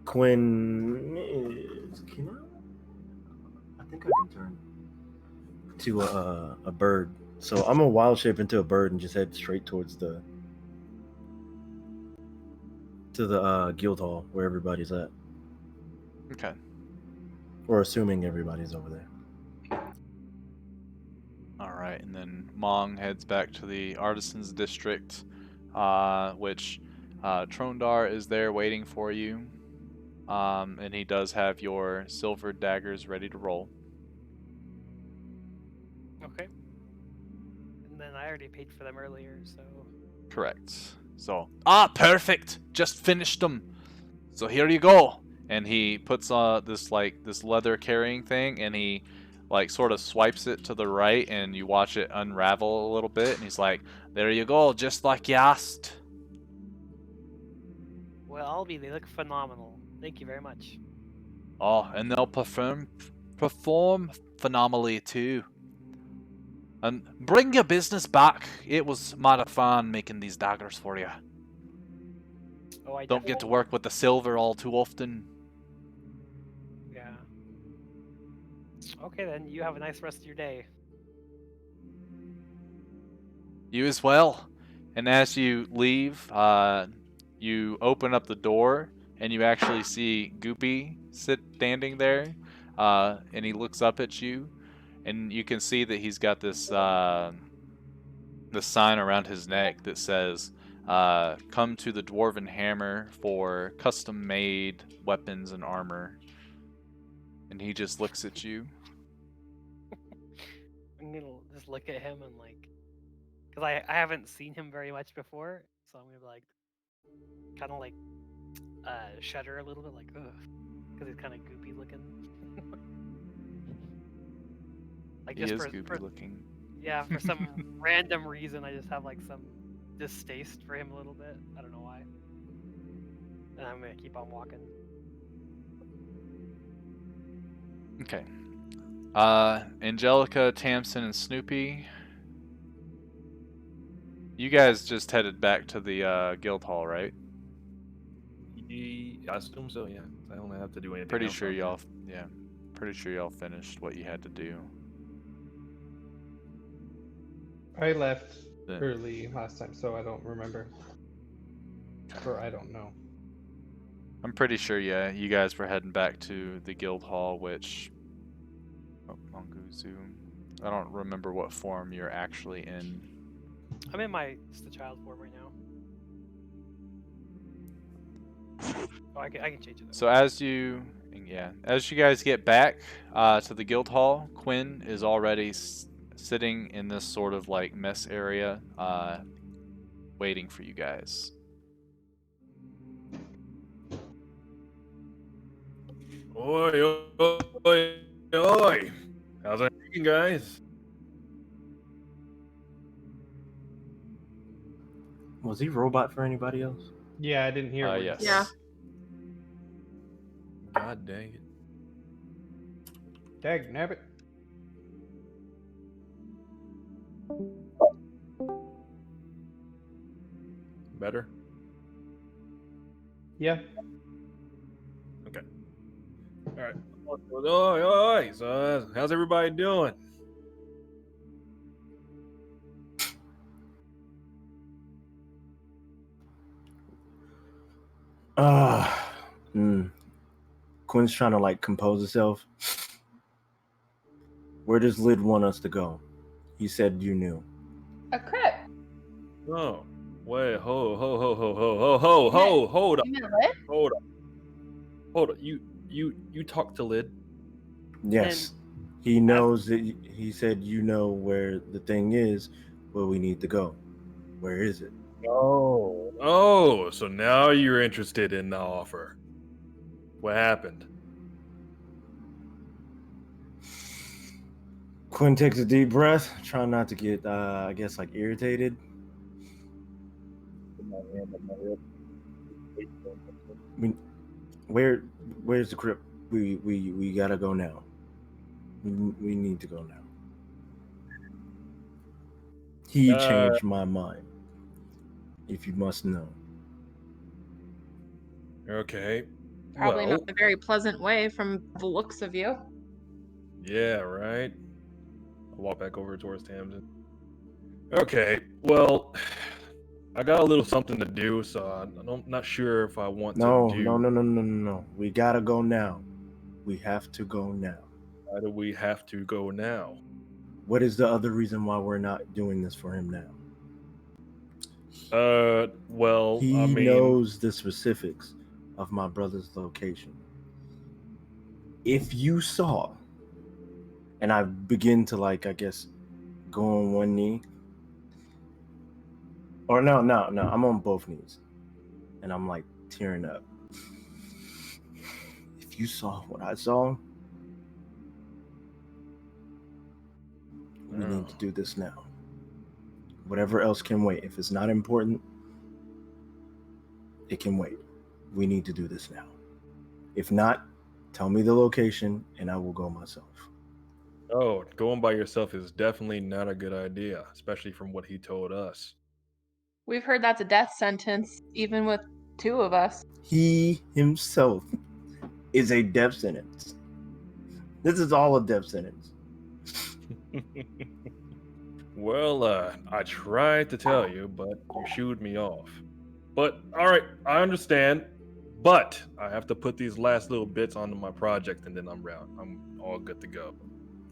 Speaker 5: Quinn is. I think I can turn to a bird. So I'm gonna wild shape into a bird and just head straight towards the guild hall where everybody's at.
Speaker 1: Okay.
Speaker 5: Or assuming everybody's over there.
Speaker 1: Alright, and then Mong heads back to the Artisans District, which Trondar is there waiting for you. And he does have your silver daggers ready to roll.
Speaker 4: Okay. And then I already paid for them earlier, so.
Speaker 1: Correct. So, perfect! Just finished them! So here you go! And he puts this leather carrying thing, and he sort of swipes it to the right, and you watch it unravel a little bit, and he's like, there you go, just like you asked.
Speaker 4: Well, they look phenomenal. Thank you very much.
Speaker 1: Oh, and they'll perform phenomenally too. And bring your business back. It was mighty fun making these daggers for you.
Speaker 4: Oh, I
Speaker 1: Don't get to
Speaker 4: definitely
Speaker 1: work with the silver all too often.
Speaker 4: Yeah. Okay, then you have a nice rest of your day.
Speaker 1: You as well. And as you leave, you open up the door and you actually see Goopy standing there. And he looks up at you, and you can see that he's got this sign around his neck that says, "Come to the Dwarven Hammer for custom-made weapons and armor." And he just looks at you.
Speaker 4: I'm gonna just look at him and like, because I haven't seen him very much before, so I'm gonna like, kind of like, shudder a little bit, like, ugh, because he's kind of goopy looking. Like
Speaker 1: He
Speaker 4: just
Speaker 1: is
Speaker 4: for
Speaker 1: goopy looking.
Speaker 4: yeah, for some random reason, I just have like some distaste for him a little bit. I don't know why. And I'm gonna keep on walking.
Speaker 1: Okay. Angelica, Tamsin, and Snoopy. You guys just headed back to the guild hall, right?
Speaker 2: I assume so. Yeah, I don't have to do anything.
Speaker 1: Pretty
Speaker 2: else
Speaker 1: sure
Speaker 2: out there.
Speaker 1: y'all, yeah, pretty sure y'all finished what you had to do.
Speaker 3: I left
Speaker 1: Yeah.
Speaker 3: early last time, so I don't remember. Or I don't know.
Speaker 1: I'm pretty sure, yeah, you guys were heading back to the guild hall, which, Monguzu, I don't remember what form you're actually in.
Speaker 4: I'm in my just the child form right now. Oh, I can change it. Though.
Speaker 1: So as you guys get back to the guild hall, Quinn is already sitting in this sort of like mess area, waiting for you guys.
Speaker 2: Oi, oi, oi! How's it going, guys?
Speaker 5: Was he robot for anybody else?
Speaker 3: Yeah, I didn't hear what
Speaker 1: Yes.
Speaker 3: you
Speaker 6: Yeah.
Speaker 3: said.
Speaker 2: God dang it!
Speaker 3: Dag nabbit.
Speaker 2: Better.
Speaker 3: Yeah.
Speaker 2: Okay. All right. Oi, oi! So, how's everybody doing?
Speaker 5: Quinn's trying to like compose herself. Where does Lid want us to go? He said you knew.
Speaker 6: A crypt.
Speaker 2: Oh, wait, hold up,
Speaker 6: You meant Lit?
Speaker 2: hold up. You talk to Lid.
Speaker 5: Yes. He knows that he said you know where the thing is, where we need to go. Where is it?
Speaker 2: Oh, so now you're interested in the offer. What happened?
Speaker 5: Quinn takes a deep breath, trying not to get, I guess, like irritated. Where's the crypt? We gotta go now. We need to go now. He changed my mind. If you must know.
Speaker 2: Okay.
Speaker 6: Probably
Speaker 2: Well,
Speaker 6: not a very pleasant way from the looks of you.
Speaker 2: yeah, right. I'll walk back over towards Tamsin. Okay, well, I got a little something to do, so I'm not sure if I want to do.
Speaker 5: No. We gotta go now. We have to go now.
Speaker 2: Why do we have to go now?
Speaker 5: What is the other reason why we're not doing this for him now?
Speaker 2: Well,
Speaker 5: He
Speaker 2: I mean,
Speaker 5: knows the specifics of my brother's location. If you saw, and I begin to like, I guess, go on one knee. Or no, I'm on both knees. And I'm like tearing up. If you saw what I saw, we need to do this now. Whatever else can wait. If it's not important, it can wait. We need to do this now. If not, Tell me the location, and I will go myself.
Speaker 2: Oh, going by yourself is definitely not a good idea, especially from what he told us.
Speaker 6: We've heard that's a death sentence, even with two of us.
Speaker 5: He himself is a death sentence. This is all a death sentence.
Speaker 2: Well, I tried to tell you, but you shooed me off. But, alright, I understand. But I have to put these last little bits onto my project and then I'm all good to go.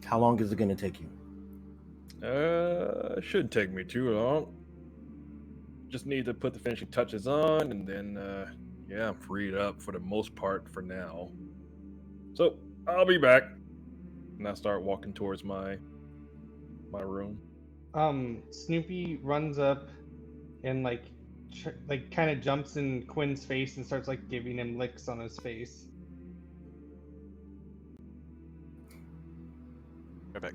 Speaker 5: How long is it going to take you?
Speaker 2: Shouldn't take me too long. Just need to put the finishing touches on and then, yeah, I'm freed up for the most part for now. So, I'll be back. And I start walking towards my room.
Speaker 3: Snoopy runs up and kind of jumps in Quinn's face and starts like giving him licks on his face.
Speaker 1: Right back.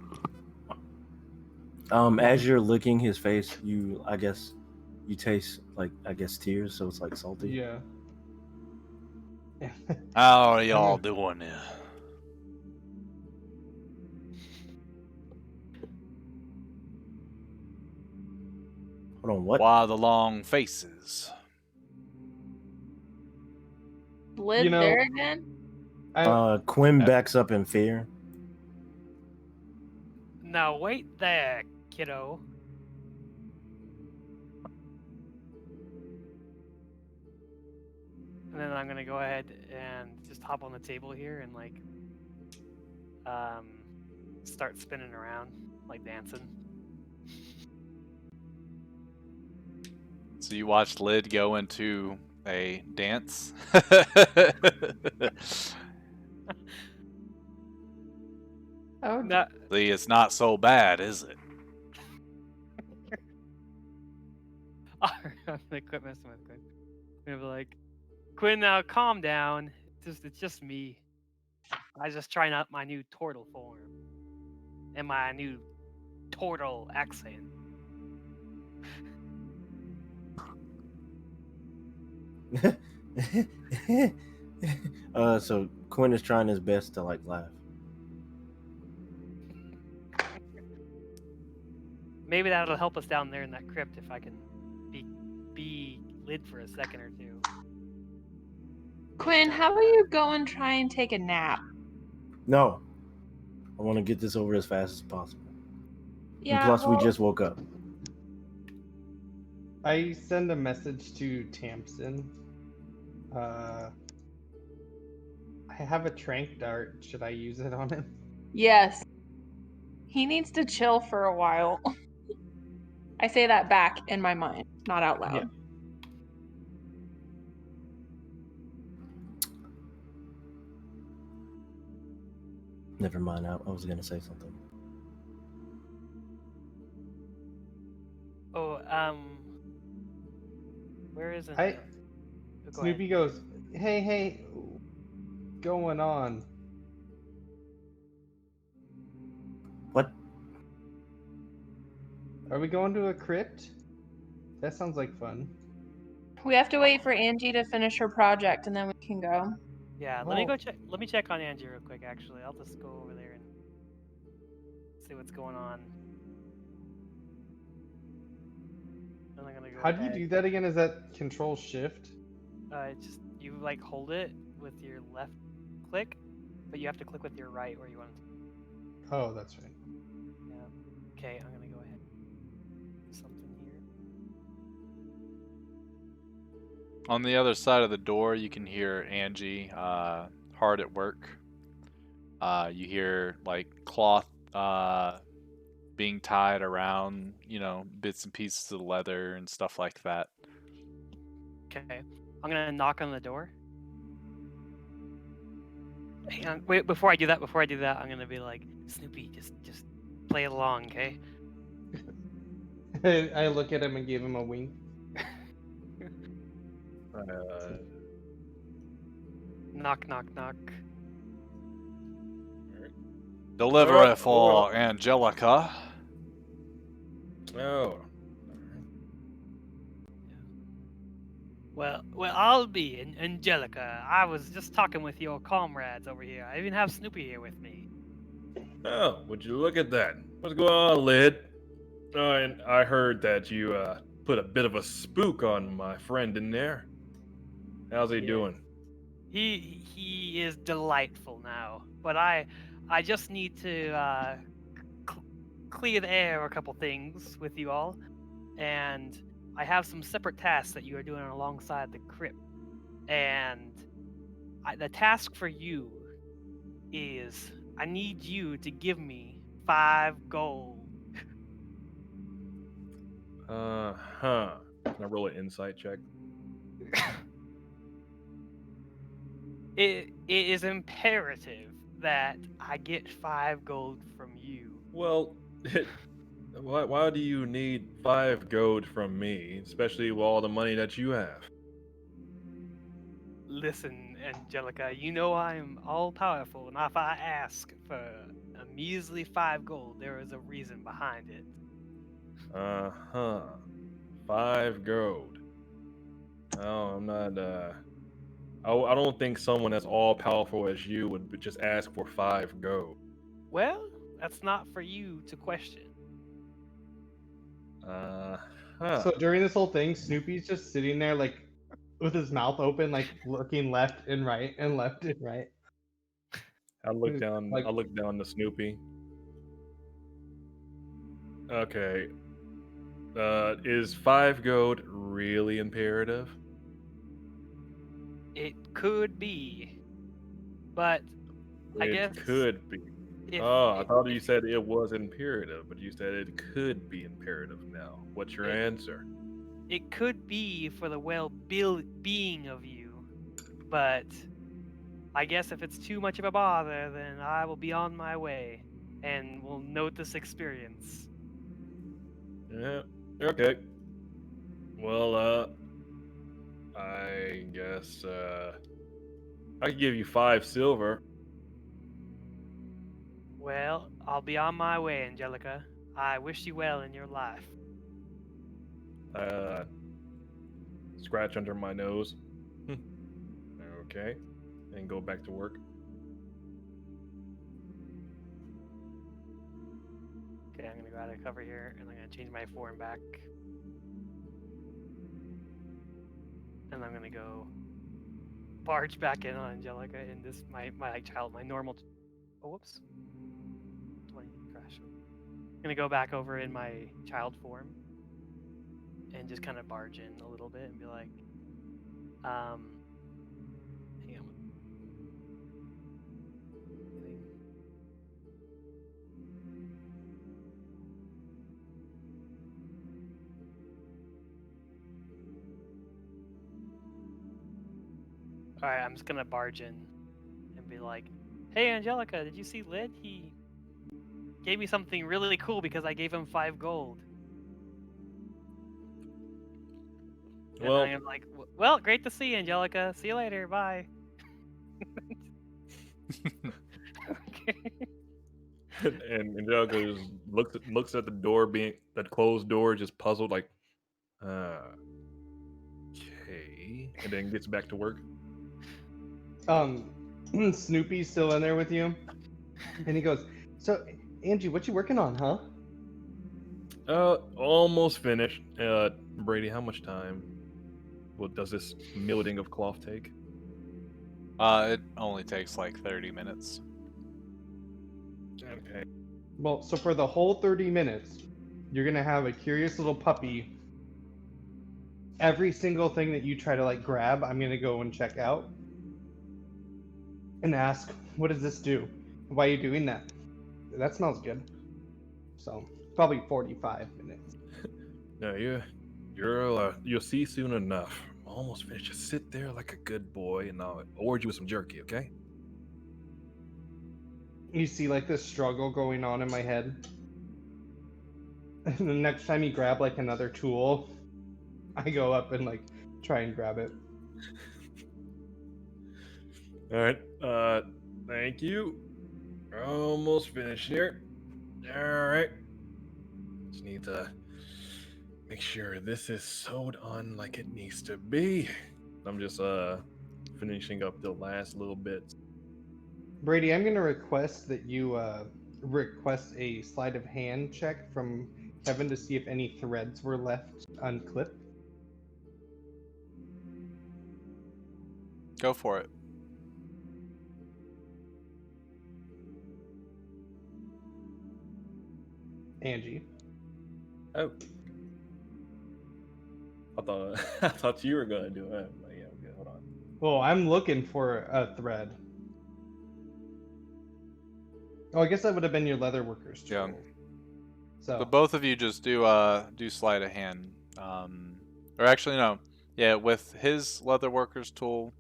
Speaker 5: As you're licking his face, you taste tears, so it's like salty.
Speaker 3: Yeah.
Speaker 1: How are y'all doing here?
Speaker 5: Hold on, what?
Speaker 1: Why the long faces?
Speaker 6: Lid there again?
Speaker 5: Quinn backs up in fear.
Speaker 4: Now wait there, kiddo. And then I'm gonna go ahead and just hop on the table here and start spinning around, like dancing.
Speaker 1: So you watched Lid go into a dance?
Speaker 6: Oh,
Speaker 4: No,
Speaker 1: See, it's not so bad, is it?
Speaker 4: I'm gonna quit messing with Quinn. I'm gonna be like, Quinn, now calm down. It's just me. I just trying out my new turtle form and my new turtle accent.
Speaker 5: So Quinn is trying his best to like laugh.
Speaker 4: Maybe that'll help us down there in that crypt if I can be Lid for a second or two.
Speaker 6: Quinn, how about you go and try and take a nap?
Speaker 5: No, I want to get this over as fast as possible.
Speaker 6: Yeah.
Speaker 5: And plus, we
Speaker 6: well,
Speaker 5: just woke up.
Speaker 3: I send a message to Tamsin. I have a trank dart. Should I use it on him?
Speaker 6: Yes. He needs to chill for a while. I say that back in my mind, not out loud.
Speaker 3: Yeah.
Speaker 5: Never mind. I was gonna say something.
Speaker 4: Oh, where is it?
Speaker 3: I Snoopy goes, hey, going on?
Speaker 5: What?
Speaker 3: Are we going to a crypt? That sounds like fun.
Speaker 6: We have to wait for Angie to finish her project and then we can go.
Speaker 4: Yeah, let me go check. Let me check on Angie real quick. Actually, I'll just go over there and see what's going on. Then I'm gonna go.
Speaker 3: How do you do that again? Is that Control Shift?
Speaker 4: Just you like hold it with your left click, but you have to click with your right where you want it to.
Speaker 3: Oh, that's right.
Speaker 4: Yeah. Okay, I'm gonna go ahead. Something here.
Speaker 1: On the other side of the door, you can hear Angie hard at work. You hear like cloth being tied around, bits and pieces of leather and stuff like that.
Speaker 4: Okay, I'm gonna knock on the door. Hang on, wait, before I do that, I'm gonna be like, Snoopy, just play along, okay?
Speaker 3: I look at him and give him a wink.
Speaker 4: Knock, knock, knock.
Speaker 1: Deliver it for Angelica.
Speaker 2: Oh.
Speaker 4: Well, I'll be Angelica. I was just talking with your comrades over here. I even have Snoopy here with me.
Speaker 2: Oh, would you look at that? What's going on, Lid? And I heard that you put a bit of a spook on my friend in there. How's he
Speaker 4: Yeah.
Speaker 2: doing?
Speaker 4: He is delightful now, but I just need to clear the air a couple things with you all, and I have some separate tasks that you are doing alongside the crypt. And the task for you is I need you to give me 5 gold.
Speaker 2: Huh. Can I roll an insight check?
Speaker 4: It is imperative that I get 5 gold from you.
Speaker 2: Well, why do you need 5 gold from me, especially with all the money that you have?
Speaker 4: Listen, Angelica, you know I am all powerful, and if I ask for a measly 5 gold, there is a reason behind it.
Speaker 2: Uh-huh. 5 gold. Oh, I'm not. I don't think someone as all powerful as you would just ask for 5 gold.
Speaker 4: Well, that's not for you to question.
Speaker 2: Uh-huh.
Speaker 3: So during this whole thing, Snoopy's just sitting there like with his mouth open, like looking left and right and left and right.
Speaker 2: I look down.
Speaker 3: Like
Speaker 2: I look down to Snoopy. Okay. Is 5 gold really imperative?
Speaker 4: It could be, but I guess
Speaker 2: It could be.
Speaker 4: if
Speaker 2: Oh, I
Speaker 4: if,
Speaker 2: thought you
Speaker 4: if
Speaker 2: said it was imperative, but you said it could be imperative now. What's your
Speaker 4: It-
Speaker 2: answer?
Speaker 4: it could be for the well-being of you, but I guess if it's too much of a bother, then I will be on my way and will note this experience.
Speaker 2: Yeah. Okay. Well, I guess I could give you 5 silver.
Speaker 4: Well, I'll be on my way, Angelica. I wish you well in your life.
Speaker 2: Uh, Scratch under my nose. Okay. And go back to work.
Speaker 4: Okay, I'm gonna go out of cover here, and I'm gonna change my form back. And I'm gonna go barge back in on Angelica in this my normal. Oh, whoops. 20 crash. I'm gonna go back over in my child form and just kind of barge in a little bit and be like, hang on. All right, I'm just gonna barge in and be like, "Hey, Angelica, did you see Lid? He gave me something really cool because I gave him 5 gold." And
Speaker 2: Well,
Speaker 4: I'm like, "Well, great to see you, Angelica. See you later. Bye." Okay.
Speaker 2: and Angelica just looks at the door, being that closed door, just puzzled, like, okay, and then gets back to work.
Speaker 3: Snoopy's still in there with you, and he goes, "So, Angie, what you working on, huh?"
Speaker 2: Almost finished. Brady, how much time? What does this milding of cloth take?
Speaker 1: It only takes like 30 minutes.
Speaker 2: Okay.
Speaker 3: Well, so for the whole 30 minutes, you're gonna have a curious little puppy. Every single thing that you try to like grab, I'm gonna go and check out and ask, "What does this do? Why are you doing that? That smells good." So probably 45 minutes.
Speaker 2: No, you'll see soon enough. Almost finished. Just sit there like a good boy, and I'll award you with some jerky. Okay?
Speaker 3: You see like this struggle going on in my head. And the next time you grab like another tool, I go up and like try and grab it.
Speaker 2: All right. Thank you. Almost finished here. All right. Just need to make sure this is sewed on like it needs to be. I'm just finishing up the last little bits.
Speaker 3: Brady, I'm going to request that you request a sleight of hand check from Kevin to see if any threads were left unclipped.
Speaker 1: Go for it.
Speaker 3: Angie.
Speaker 2: Oh, I thought you were gonna do it. But yeah, okay, hold on.
Speaker 3: Well, I'm looking for a thread. Oh, I guess that would have been your leatherworker's tool.
Speaker 1: Yeah.
Speaker 3: So
Speaker 1: So both of you just do sleight of hand. Or actually no. Yeah, with his leatherworker's tool,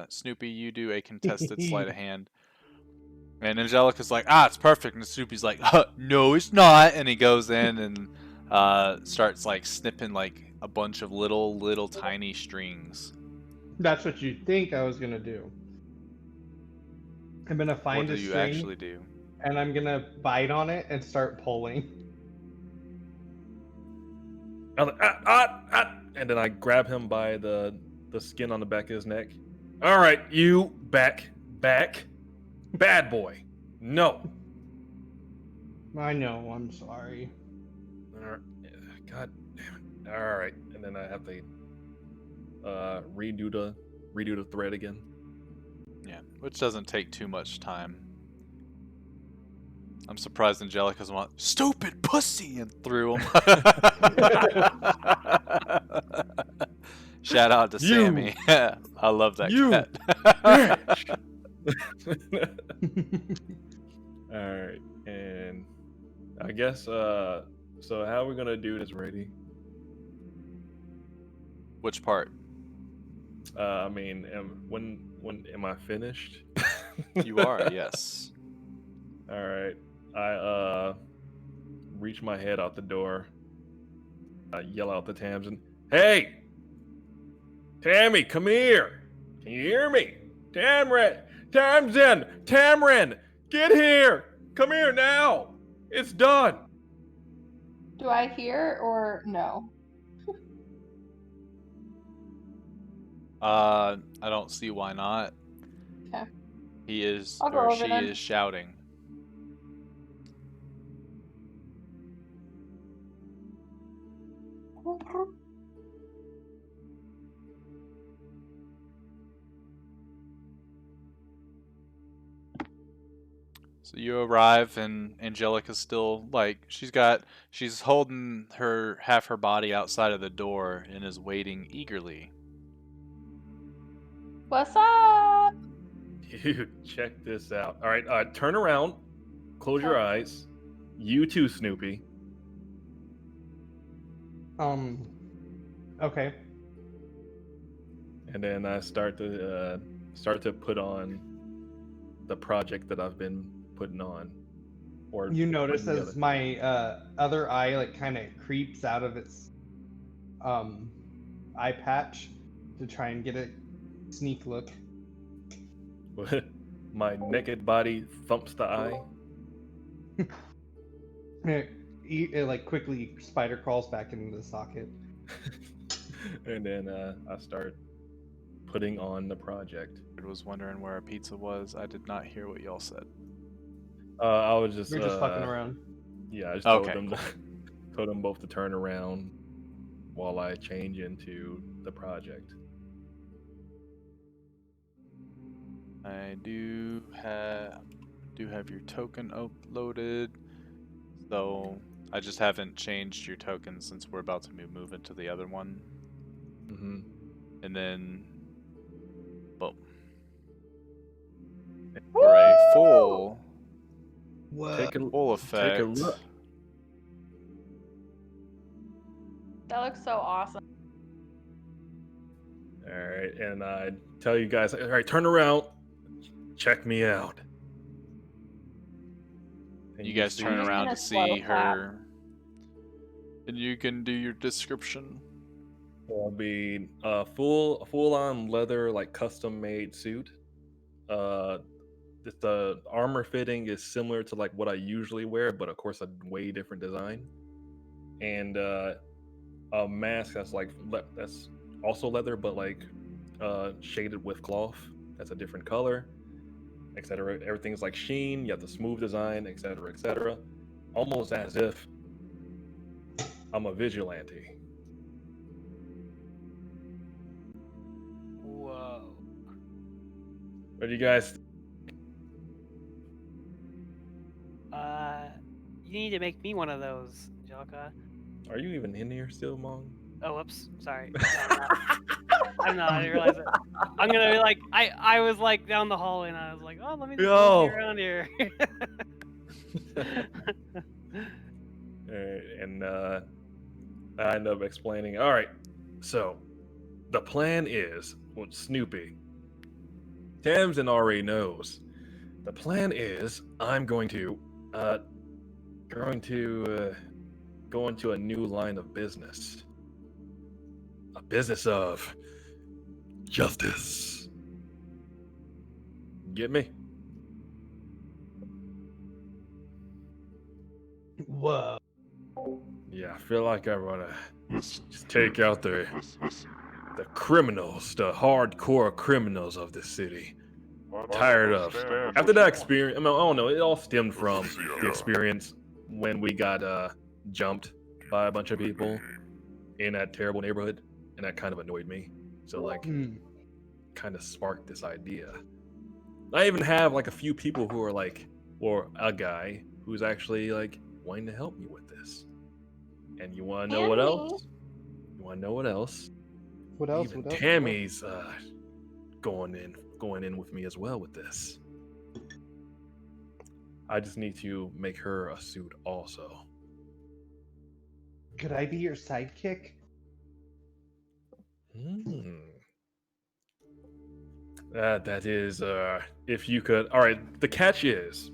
Speaker 1: Snoopy, you do a contested sleight of hand. And Angelica's like, it's perfect. And Snoopy's like, no, it's not. And he goes in and starts like snipping like a bunch of little tiny strings.
Speaker 3: that's what you think I was gonna do. I'm gonna find
Speaker 1: What
Speaker 3: a
Speaker 1: do you
Speaker 3: string
Speaker 1: actually do?
Speaker 3: and I'm gonna bite on it and start pulling.
Speaker 2: I'm like, and then I grab him by the skin on the back of his neck. All right, you back, bad boy. No.
Speaker 3: I know, I'm sorry.
Speaker 2: All right. God damn it. All right, and then I have to redo the thread again.
Speaker 1: Yeah, which doesn't take too much time. I'm surprised Angelica's one stupid pussy and threw him. Shout out to
Speaker 2: You.
Speaker 1: Sammy. I love that
Speaker 2: You.
Speaker 1: cat.
Speaker 2: All right, and I guess so how are we gonna do this, Brady?
Speaker 1: Which part?
Speaker 2: I mean, when am I finished?
Speaker 1: You are, yes.
Speaker 2: All right. I reach my head out the door. I yell out to Tamsin, "Hey, Tammy, come here! Can you hear me? Tamrin, get here! Come here now! It's done."
Speaker 6: Do I hear or no?
Speaker 1: I don't see why not.
Speaker 6: Okay.
Speaker 1: He is,
Speaker 6: I'll go
Speaker 1: or
Speaker 6: over
Speaker 1: she
Speaker 6: then.
Speaker 1: is shouting. So you arrive and Angelica's still like she's holding her half her body outside of the door and is waiting eagerly.
Speaker 6: What's up?
Speaker 2: Dude, check this out. All right, turn around, close your eyes. You too, Snoopy.
Speaker 3: Okay.
Speaker 2: And then I start to put on the project that I've been putting on. Or
Speaker 3: You notice
Speaker 2: putting
Speaker 3: as
Speaker 2: together.
Speaker 3: my other eye like kind of creeps out of its eye patch to try and get a sneak look.
Speaker 2: My naked body thumps the eye.
Speaker 3: It like quickly spider crawls back into the socket.
Speaker 2: And then I start putting on the project.
Speaker 1: I was wondering where our pizza was. I did not hear what y'all said.
Speaker 2: I was just
Speaker 3: We're just fucking around.
Speaker 2: Yeah, I just
Speaker 1: Okay,
Speaker 2: told them both to turn around while I change into the project.
Speaker 1: I do have your token uploaded, so I just haven't changed your token since we're about to move into the other one.
Speaker 2: Mm-hmm.
Speaker 1: And then, well, for a full effect.
Speaker 2: Take a look.
Speaker 6: That looks so awesome.
Speaker 2: All right, and I tell you guys, all right, turn around, check me out. And
Speaker 1: You guys
Speaker 2: see-
Speaker 1: turn
Speaker 6: just
Speaker 1: around
Speaker 6: gonna
Speaker 1: to
Speaker 6: slow
Speaker 1: see
Speaker 6: clap.
Speaker 1: her, and you can do your description.
Speaker 2: It'll be a full on leather, like custom made suit. The armor fitting is similar to like what I usually wear, but of course a way different design. And a mask that's like that's also leather, but like shaded with cloth. That's a different color, etc. Everything's like sheen. You have the smooth design, etc., etc. Almost as if I'm a vigilante.
Speaker 4: Whoa.
Speaker 2: What do you guys?
Speaker 4: You need to make me one of those, Angelica.
Speaker 2: Are you even in here still, Mong?
Speaker 4: Oh, whoops. Sorry. No, I'm not. I'm not. I didn't realize it. I'm gonna be like, I was like down the hallway and I was like, oh, let me just
Speaker 2: Yo.
Speaker 4: be around here.
Speaker 2: And I end up explaining. All right, so the plan is, well, Snoopy, Tamsin already knows. The plan is I'm going to go into a new line of business. A business of justice. Get me?
Speaker 3: Whoa.
Speaker 2: Yeah, I feel like I wanna just take out the criminals, the hardcore criminals of this city. Tired of. After that experience, I mean, I don't know, it all stemmed from the experience when we got jumped by a bunch of people in that terrible neighborhood, and that kind of annoyed me. So like, kind of sparked this idea. I even have like a few people who are like, or a guy who's actually like wanting to help me with this. And you want to know what else? You want to know what else?
Speaker 3: What else?
Speaker 2: Even
Speaker 3: What else?
Speaker 2: Tammy's going in with me as well with this. I just need to make her a suit also.
Speaker 3: Could I be your sidekick?
Speaker 2: That is, if you could. All right, the catch is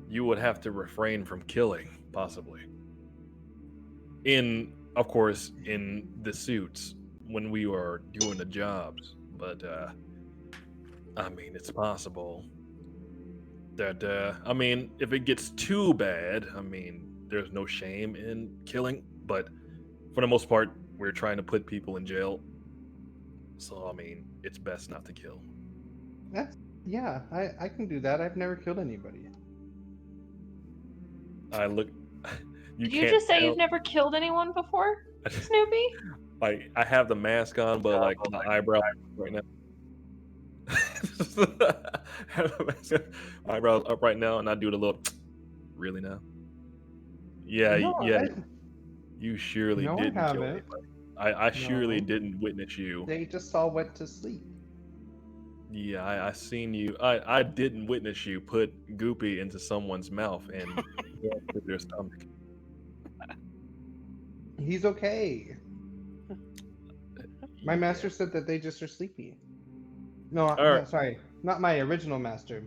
Speaker 2: you would have to refrain from killing, possibly. Of course, in the suits when we are doing the jobs. But, I mean, it's possible that, I mean, if it gets too bad, I mean, there's no shame in killing. But for the most part, we're trying to put people in jail. So, I mean, it's best not to kill.
Speaker 3: Yeah, I can do that. I've never killed anybody.
Speaker 6: Did you just say you've never killed anyone before, Snoopy?
Speaker 2: Like, I have the mask on, but like the eyebrow right now. I have the mask on, eyebrows up right now, and I do the little. Really now? Yeah,
Speaker 3: No,
Speaker 2: yeah. You surely
Speaker 3: No, I
Speaker 2: didn't kill
Speaker 3: haven't.
Speaker 2: anybody. I surely
Speaker 3: No.
Speaker 2: didn't witness you.
Speaker 3: They just all went to sleep.
Speaker 2: Yeah, I seen you. I didn't witness you put Goopy into someone's mouth and go to their stomach.
Speaker 3: He's okay. My
Speaker 2: Yeah.
Speaker 3: master said that they just are sleepy. No,
Speaker 2: Alright.
Speaker 3: sorry, not my original master.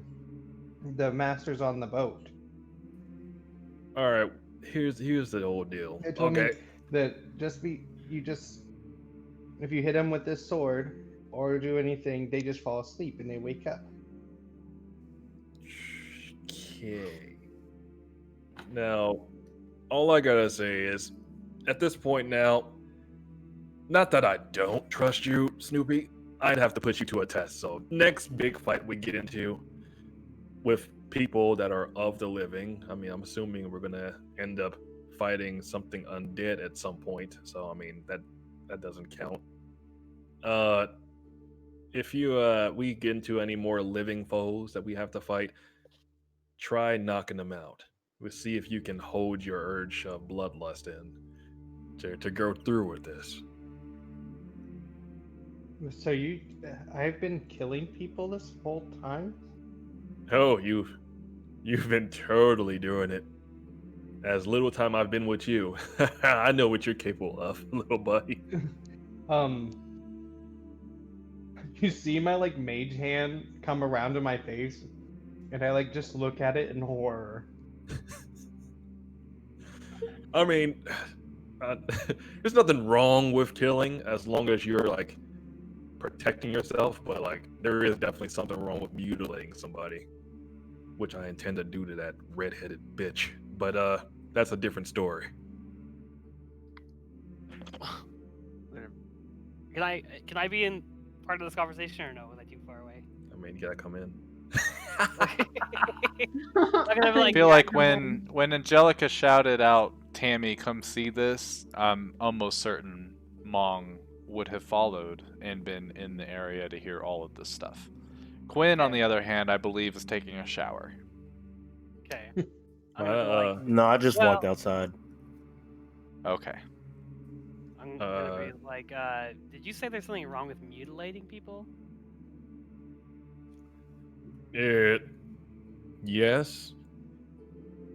Speaker 3: The masters on the boat.
Speaker 2: All right, here's the old deal.
Speaker 3: They told me
Speaker 2: Okay,
Speaker 3: that if you hit them with this sword or do anything, they just fall asleep and they wake up.
Speaker 2: okay. Now, all I gotta say is, at this point now, not that I don't trust you, Snoopy. I'd have to put you to a test. So next big fight we get into with people that are of the living. I mean, I'm assuming we're gonna end up fighting something undead at some point. So I mean that doesn't count. If we get into any more living foes that we have to fight, try knocking them out. We'll see if you can hold your urge of bloodlust in to go through with this.
Speaker 3: So I've been killing people this whole time?
Speaker 2: Oh, you've been totally doing it. As little time I've been with you, I know what you're capable of, little buddy.
Speaker 3: You see my like mage hand come around to my face, and I like just look at it in horror.
Speaker 2: I mean, there's nothing wrong with killing as long as you're like protecting yourself, but like there is definitely something wrong with mutilating somebody, which I intend to do to that redheaded bitch. But that's a different story.
Speaker 4: Can I be in part of this conversation or no? Was I too far away?
Speaker 2: I mean, you gotta come in.
Speaker 4: I'm gonna be
Speaker 1: I
Speaker 4: like,
Speaker 1: feel
Speaker 6: Yeah,
Speaker 1: like
Speaker 6: come on.
Speaker 1: when Angelica shouted out, "Tammy, come see this," I'm almost certain Mong would have followed and been in the area to hear all of this stuff. Quinn, on the other hand, I believe is taking a shower.
Speaker 4: okay. I'm gonna be like,
Speaker 5: No, I just walked
Speaker 4: well,
Speaker 5: outside.
Speaker 1: Okay.
Speaker 4: I'm gonna be like, did you say there's something wrong with mutilating people?
Speaker 2: Yes.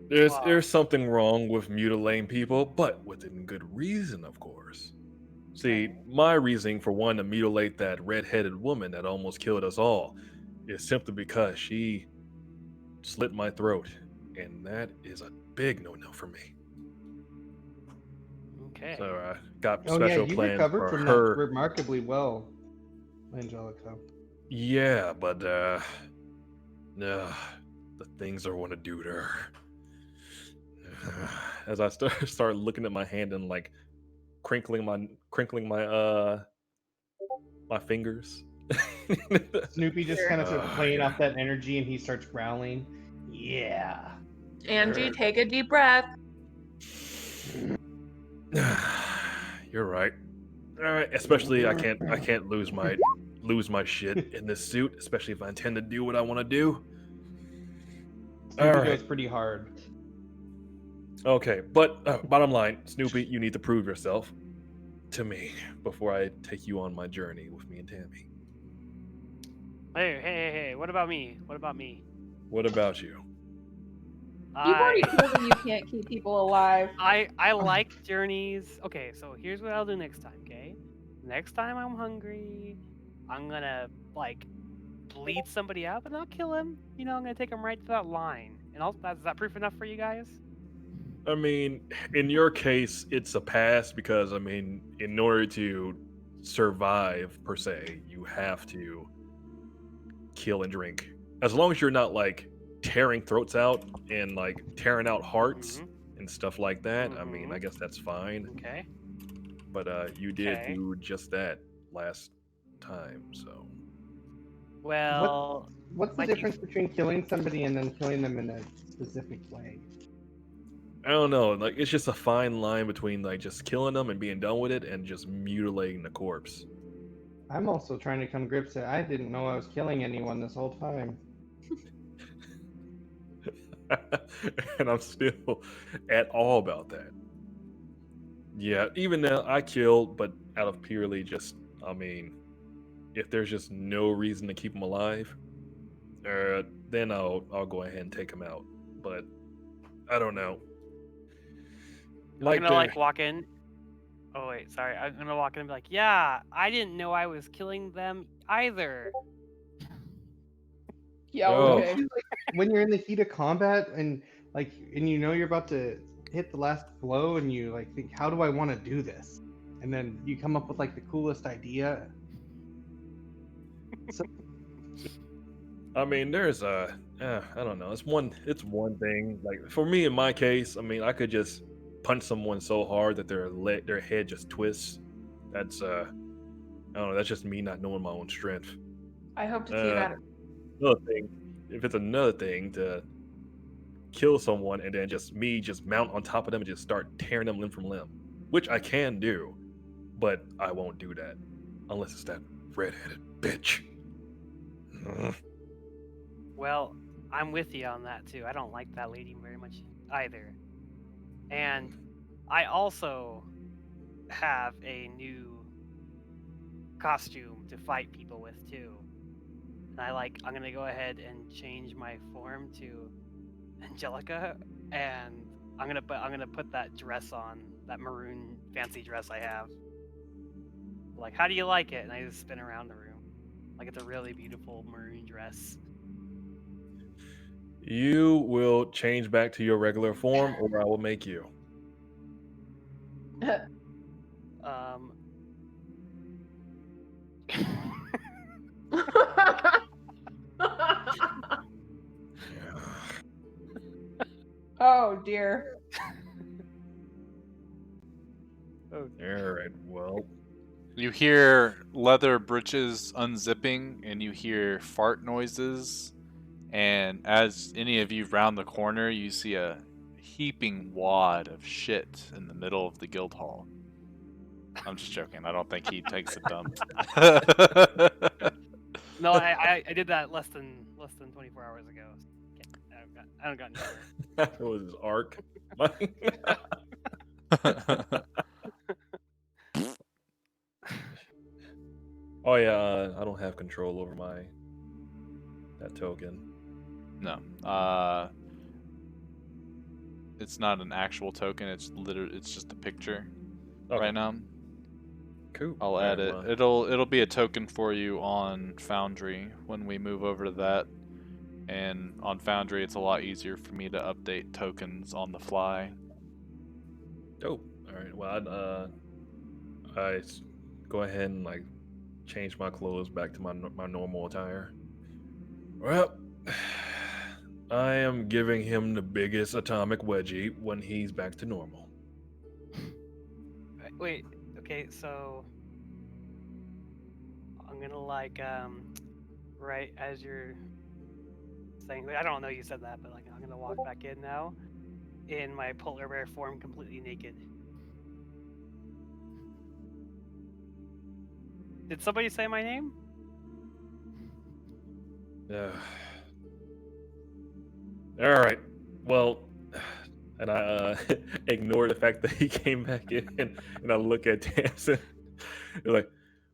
Speaker 4: Wow.
Speaker 2: There's something wrong with mutilating people, but within good reason, of course. See,
Speaker 4: Okay.
Speaker 2: my reasoning for wanting to mutilate that red-headed woman that almost killed us all is simply because she slit my throat, and that is a big no-no for me.
Speaker 4: Okay.
Speaker 2: So I got
Speaker 3: Oh yeah,
Speaker 2: special
Speaker 3: you
Speaker 2: plans
Speaker 3: recovered
Speaker 2: for
Speaker 3: from
Speaker 2: her.
Speaker 3: that remarkably well, Angelica.
Speaker 2: Yeah, but the things I want to do to her. As I start looking at my hand and like crinkling my my fingers.
Speaker 3: Snoopy just
Speaker 6: Sure.
Speaker 3: kind of starts playing
Speaker 2: Yeah.
Speaker 3: off that energy, and he starts growling. Yeah.
Speaker 6: Angie, take a deep breath.
Speaker 2: You're right. All right, especially I can't lose my shit in this suit, especially if I intend to do what I want to do. All
Speaker 3: Snoopy
Speaker 2: right.
Speaker 3: goes pretty hard.
Speaker 2: Okay, but bottom line, Snoopy, you need to prove yourself to me before I take you on my journey with me and Tammy.
Speaker 4: Hey! What about me? What about me?
Speaker 2: What about you?
Speaker 6: You've already
Speaker 4: I
Speaker 6: proven you can't keep people alive.
Speaker 4: I like journeys. Okay, so here's what I'll do next time. Okay, next time I'm hungry, I'm gonna like bleed somebody out, but I'll kill him. You know, I'm gonna take him right to that line. And is that proof enough for you guys?
Speaker 2: I mean, in your case, it's a pass because I mean, in order to survive per se, you have to kill and drink. As long as you're not like tearing throats out and like tearing out hearts and stuff like that, I mean, I guess that's fine.
Speaker 4: Okay.
Speaker 2: But you did
Speaker 4: Okay.
Speaker 2: do just that last time, so
Speaker 4: Well,
Speaker 3: What's the
Speaker 4: my
Speaker 3: difference between killing somebody and then killing them in a specific way?
Speaker 2: I don't know. Like it's just a fine line between like just killing them and being done with it and just mutilating the corpse.
Speaker 3: I'm also trying to come to grips that I didn't know I was killing anyone this whole time.
Speaker 2: And I'm still at all about that. Yeah, even now I killed, but out of purely just, I mean, if there's just no reason to keep them alive, then I'll go ahead and take them out. But I don't know.
Speaker 4: I'm gonna like walk in. Oh wait, sorry. I'm gonna walk in and be like, yeah, I didn't know I was killing them either.
Speaker 6: Yeah,
Speaker 2: Oh.
Speaker 6: okay.
Speaker 3: When you're in the heat of combat and you know you're about to hit the last blow and you like think, how do I want to do this? And then you come up with like the coolest idea. So,
Speaker 2: I mean, there's I don't know. It's one thing. Like for me, in my case, I mean, I could just punch someone so hard that their head just twists. That's I don't know. That's just me not knowing my own strength.
Speaker 6: I hope to see that.
Speaker 2: Another thing, if it's another thing to kill someone and then just mount on top of them and just start tearing them limb from limb, which I can do, but I won't do that unless it's that redheaded bitch.
Speaker 4: Well, I'm with you on that too. I don't like that lady very much either. And I also have a new costume to fight people with too. And I'm gonna go ahead and change my form to Angelica, and I'm gonna put that dress on, that maroon fancy dress I have. Like, how do you like it? And I just spin around the room. Like it's a really beautiful maroon dress.
Speaker 2: You will change back to your regular form, or I will make you.
Speaker 4: Um
Speaker 6: Oh dear.
Speaker 4: Oh
Speaker 2: Alright, well.
Speaker 1: You hear leather breeches unzipping, and you hear fart noises. And as any of you round the corner, you see a heaping wad of shit in the middle of the guild hall. I'm just joking. I don't think he takes a dump.
Speaker 4: No, I did that less than 24 hours ago. I don't got any more.
Speaker 2: That was his arc. Oh yeah, I don't have control over that token.
Speaker 1: No. It's not an actual token. It's just a picture
Speaker 2: Okay.
Speaker 1: right now.
Speaker 2: Cool.
Speaker 1: I'll add it. It'll be a token for you on Foundry when we move over to that. And on Foundry, it's a lot easier for me to update tokens on the fly.
Speaker 2: Dope. All right. Well, I go ahead and like change my clothes back to my normal attire. Well, I am giving him the biggest atomic wedgie when he's back to normal.
Speaker 4: Wait, okay, so I'm gonna like right as you're saying, I don't know you said that, but like I'm gonna walk back in now in my polar bear form, completely naked. Did somebody say my name?
Speaker 2: Yeah. All right. Well, and I ignore the fact that he came back in, and I look at Tamsin. Like,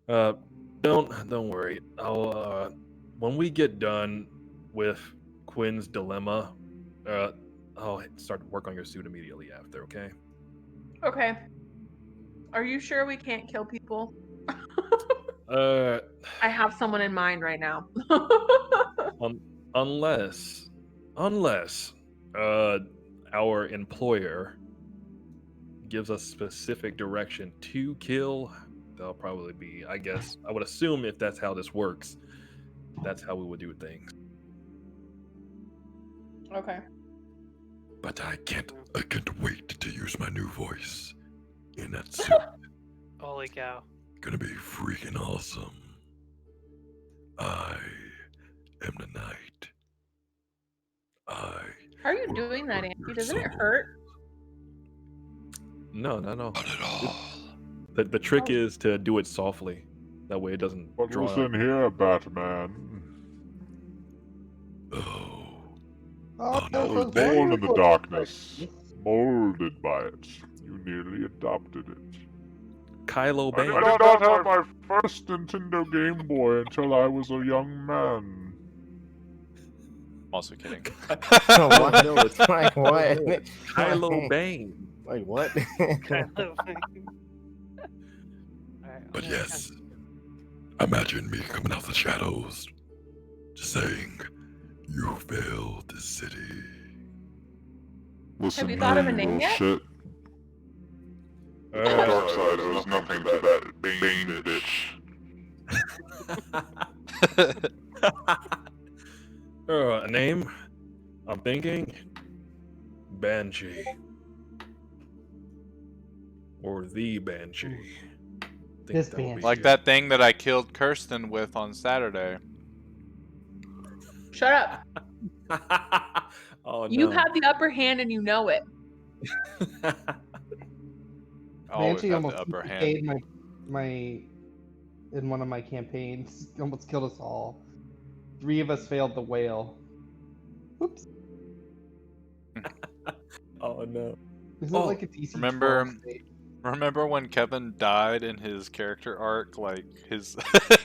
Speaker 2: don't worry. I'll when we get done with Quinn's dilemma, I'll start to work on your suit immediately after. Okay.
Speaker 6: Okay. Are you sure we can't kill people? I have someone in mind right now.
Speaker 2: Unless our employer gives us specific direction to kill, that'll probably be, I guess, I would assume if that's how this works, that's how we would do things.
Speaker 6: Okay.
Speaker 7: But I can't wait to use my new voice in that suit.
Speaker 4: Holy cow.
Speaker 7: Gonna be freaking awesome. I am the night.
Speaker 6: How are you doing that, Andy? Doesn't it hurt?
Speaker 2: No.
Speaker 7: Not at all.
Speaker 2: The trick is to do it softly. That way it doesn't
Speaker 8: What
Speaker 2: draw
Speaker 8: was
Speaker 2: out.
Speaker 8: in here, Batman?
Speaker 7: Oh,
Speaker 3: Oh,
Speaker 7: no,
Speaker 8: I was born in the darkness, molded by it. You nearly adopted it.
Speaker 2: Kylo
Speaker 8: I
Speaker 2: Bane.
Speaker 8: did not have my first Nintendo Game Boy until I was a young man.
Speaker 1: I'm also kidding.
Speaker 5: Oh, what? No, it's like what?
Speaker 2: Kylo Bane.
Speaker 5: Like what?
Speaker 7: but yes, imagine me coming out the shadows, just saying, "You failed the city."
Speaker 8: Listen,
Speaker 6: you thought of a
Speaker 8: you
Speaker 6: name
Speaker 8: little
Speaker 6: yet?
Speaker 8: shit. The dark side owes nothing to that Bane bitch.
Speaker 2: A name? I'm thinking Banshee. Or the Banshee.
Speaker 3: This
Speaker 2: that would be
Speaker 3: Banshee.
Speaker 1: Like
Speaker 2: good.
Speaker 1: that thing that I killed Kirsten with on Saturday.
Speaker 6: Shut up.
Speaker 2: Oh,
Speaker 6: You
Speaker 2: no.
Speaker 6: have the upper hand and you know it.
Speaker 1: I always
Speaker 3: Banshee
Speaker 1: have
Speaker 3: almost
Speaker 1: the upper hand.
Speaker 3: paid my in one of my campaigns. Almost killed us all. 3 of us failed the whale. Whoops.
Speaker 2: Oh no.
Speaker 3: Isn't
Speaker 2: Oh,
Speaker 3: it like a DC
Speaker 1: remember-
Speaker 3: 12 state?
Speaker 1: Remember when Kevin died in his character arc, like his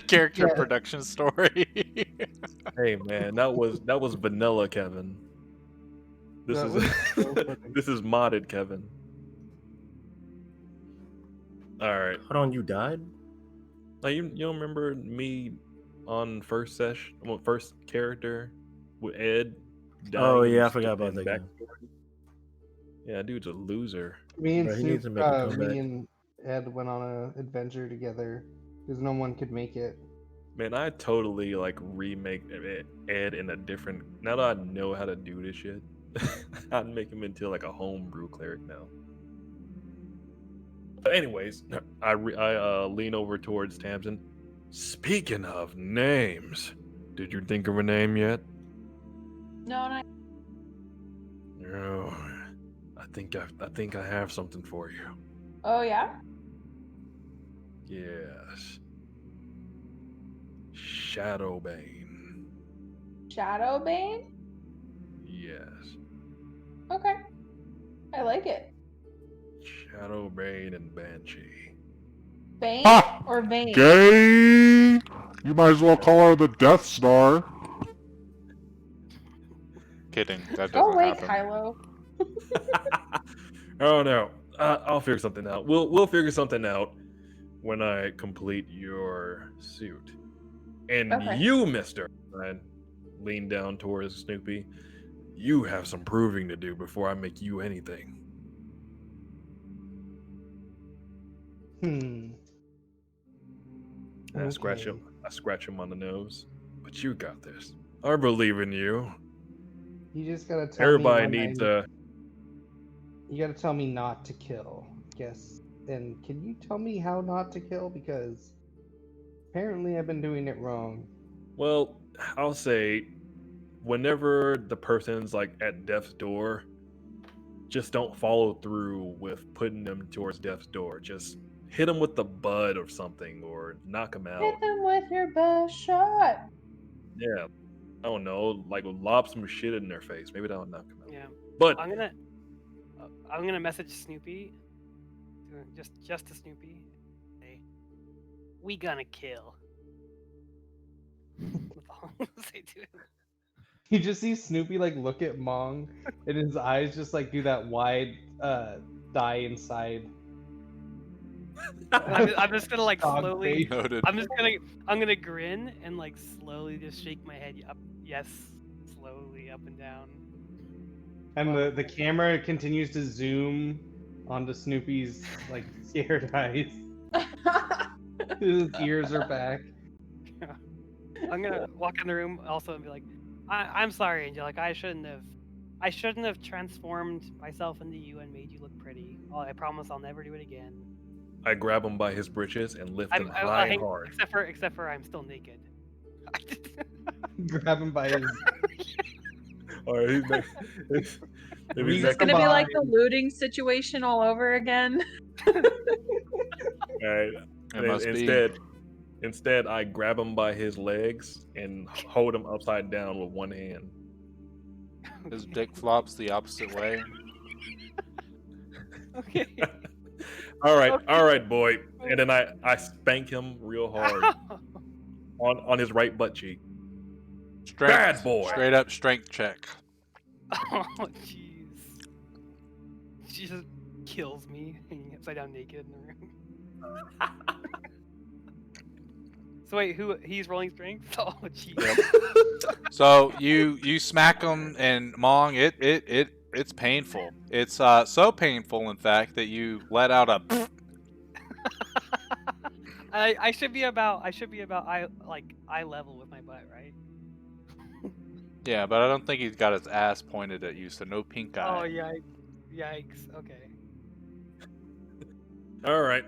Speaker 1: character
Speaker 3: Yeah.
Speaker 1: production story?
Speaker 2: Hey man, that was vanilla Kevin. This
Speaker 3: That
Speaker 2: is
Speaker 3: was so funny.
Speaker 2: this is modded Kevin. Alright.
Speaker 5: Hold on, you died?
Speaker 2: Like you don't remember me on first character with Ed?
Speaker 5: Oh,
Speaker 2: dying
Speaker 5: yeah, I
Speaker 2: in
Speaker 5: forgot about that guy.
Speaker 2: backstory? Yeah, dude's a loser.
Speaker 3: Me and
Speaker 5: Bro, he needs
Speaker 3: Soup,
Speaker 5: to make a comeback.
Speaker 3: me and Ed went on an adventure together because no one could make it.
Speaker 2: Man, I totally like remake Ed in a different. Now that I know how to do this shit, I'd make him into like a homebrew cleric now. Anyways, I lean over towards Tamsin. Speaking of names, did you think of a name yet?
Speaker 6: No, no.
Speaker 2: No. I think I have something for you.
Speaker 6: Oh yeah.
Speaker 2: Yes. Shadowbane.
Speaker 6: Shadowbane.
Speaker 2: Yes.
Speaker 6: Okay. I like it.
Speaker 2: Shadowbane and Banshee.
Speaker 6: Bane
Speaker 8: Ha!
Speaker 6: or Vane?
Speaker 8: Gay! You might as well call her the Death Star.
Speaker 1: Kidding. That
Speaker 6: Go
Speaker 1: doesn't
Speaker 6: away,
Speaker 1: happen.
Speaker 6: Kylo.
Speaker 2: Oh no. I'll figure something out. We'll figure something out when I complete your suit. And
Speaker 6: Okay.
Speaker 2: you, Mister, I lean down towards Snoopy. You have some proving to do before I make you anything.
Speaker 3: Hmm.
Speaker 2: And I scratch
Speaker 3: Okay.
Speaker 2: him. I scratch him on the nose. But you got this. I believe in you.
Speaker 3: You just gotta tell
Speaker 2: Everybody
Speaker 3: me
Speaker 2: needs
Speaker 3: when
Speaker 2: a.
Speaker 3: You gotta tell me not to kill. Yes. And can you tell me how not to kill? Because apparently I've been doing it wrong.
Speaker 2: Well, I'll say, whenever the person's like at death's door, just don't follow through with putting them towards death's door. Just hit them with the bud or something, or knock them out.
Speaker 6: Hit them with your best shot.
Speaker 2: Yeah, I don't know, like lob some shit in their face. Maybe that'll knock them out.
Speaker 4: Yeah.
Speaker 2: But
Speaker 4: I'm gonna message Snoopy. Just to Snoopy. Hey, we gonna kill. That's all I'm gonna say to him.
Speaker 3: You just see Snoopy like look at Mong, and his eyes just like do that wide die inside.
Speaker 4: I'm just gonna like
Speaker 3: Dog
Speaker 4: slowly.
Speaker 3: face.
Speaker 1: Noted.
Speaker 4: I'm gonna grin and like slowly just shake my head up. Yes, slowly up and down.
Speaker 3: And the camera continues to zoom onto Snoopy's like scared eyes. His ears are back.
Speaker 4: I'm gonna walk in the room also and be like, I'm sorry, Angel. Like I shouldn't have transformed myself into you and made you look pretty. Oh, I promise I'll never do it again.
Speaker 2: I grab him by his britches and lift him
Speaker 4: I
Speaker 2: high and
Speaker 4: hang-
Speaker 2: hard.
Speaker 4: except for I'm still naked.
Speaker 3: Grab him by his.
Speaker 2: All right, if
Speaker 3: Read
Speaker 2: he's
Speaker 6: It's
Speaker 2: that
Speaker 6: gonna be like the
Speaker 3: Combined.
Speaker 6: looting situation all over again.
Speaker 2: all right,
Speaker 1: It must
Speaker 2: instead, I grab him by his legs and hold him upside down with one hand.
Speaker 1: be. His dick flops the opposite way.
Speaker 4: Okay.
Speaker 2: All
Speaker 4: Okay.
Speaker 2: right, boy. And then I spank him real hard on his right butt cheek.
Speaker 1: Strength.
Speaker 2: Bad boy.
Speaker 1: Straight up strength check.
Speaker 4: Oh jeez. She just kills me hanging upside down naked in the room. So wait, he's rolling strength? Oh jeez.
Speaker 1: So you smack him, and Mong, it's painful. It's so painful, in fact, that you let out a.
Speaker 4: I should be about eye level with my butt, right?
Speaker 1: Yeah, but I don't think he's got his ass pointed at you, so no pink eye.
Speaker 4: Oh yikes. Okay.
Speaker 2: All right,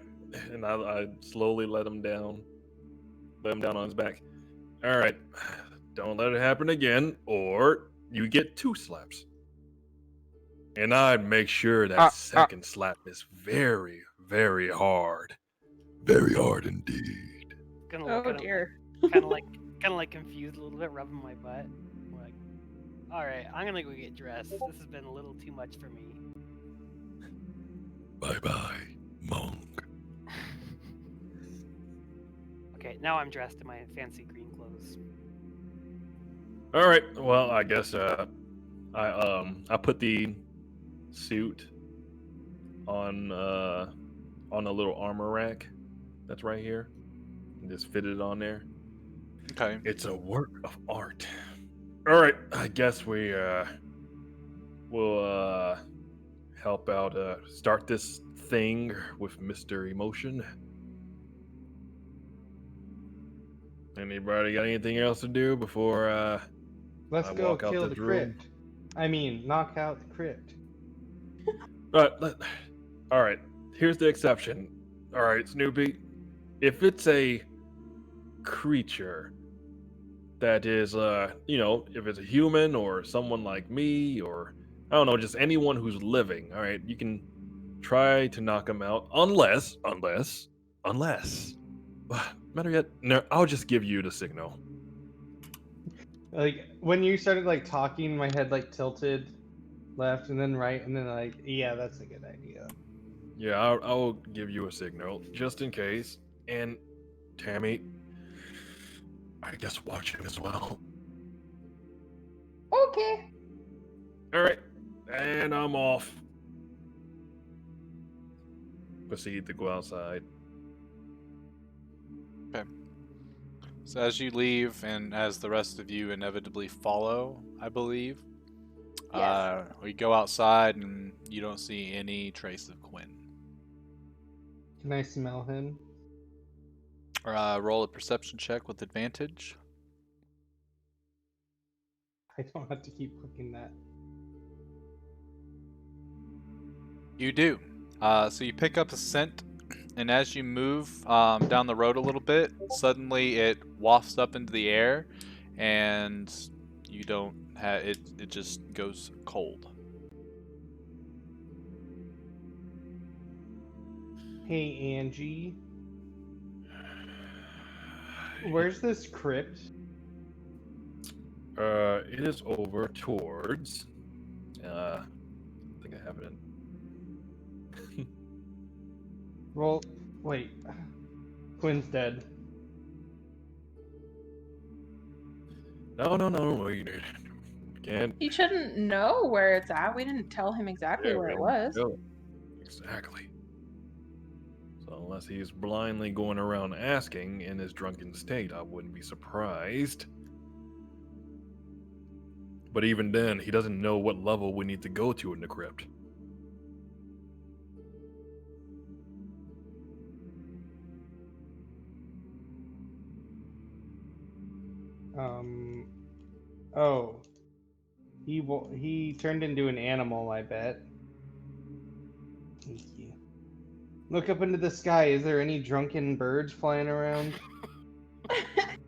Speaker 2: and I slowly let him down on his back. All right, don't let it happen again, or you get 2 slaps. And I'd make sure that second slap is very, very hard.
Speaker 7: Very hard indeed.
Speaker 4: Gonna
Speaker 6: Oh
Speaker 4: look at him,
Speaker 6: dear.
Speaker 4: kind of like confused a little bit, rubbing my butt. I'm like, all right, I'm gonna go get dressed. This has been a little too much for me.
Speaker 7: Bye bye, monk.
Speaker 4: Okay, now I'm dressed in my fancy green clothes.
Speaker 2: All right, well, I guess I put the suit on a little armor rack that's right here, and just fit it on there.
Speaker 1: Okay.
Speaker 2: It's a work of art. All right, I guess we will help out start this thing with Mr. Emotion. Anybody got anything else to do before
Speaker 3: Let's
Speaker 2: I
Speaker 3: go
Speaker 2: walk out
Speaker 3: kill
Speaker 2: this
Speaker 3: the
Speaker 2: room?
Speaker 3: crypt. I mean, knock out the crypt.
Speaker 2: All right, here's the exception. All right, Snoopy. If it's a creature that is, if it's a human or someone like me or I don't know, just anyone who's living, all right, you can try to knock them out, unless, matter yet, no, I'll just give you the signal.
Speaker 3: Like when you started like talking, my head like tilted left and then right, and then like, yeah, that's a good idea.
Speaker 2: Yeah, I'll give you a signal just in case. And Tammy,
Speaker 7: I guess watch him as well.
Speaker 6: Okay.
Speaker 2: all right, and I'm off. Proceed to go outside.
Speaker 1: Okay. So as you leave, and as the rest of you inevitably follow, I believe,
Speaker 6: Yes.
Speaker 1: we go outside, and you don't see any trace of Quinn.
Speaker 3: Can I smell him?
Speaker 1: Roll a perception check with advantage.
Speaker 3: I don't have to keep clicking that.
Speaker 1: You do. So you pick up a scent, and as you move down the road a little bit, suddenly it wafts up into the air, and you don't have it. It just goes cold.
Speaker 3: Hey Angie, where's this crypt?
Speaker 2: It is over towards. I think I have it.
Speaker 3: Well, wait. Quinn's dead.
Speaker 2: No, wait. Can't.
Speaker 6: He shouldn't know where it's at. We didn't tell him exactly where it was.
Speaker 2: Exactly. So unless he's blindly going around asking in his drunken state, I wouldn't be surprised. But even then, he doesn't know what level we need to go to in the crypt.
Speaker 3: Oh. He turned into an animal, I bet. Thank you. Look up into the sky. Is there any drunken birds flying around?
Speaker 2: Alright.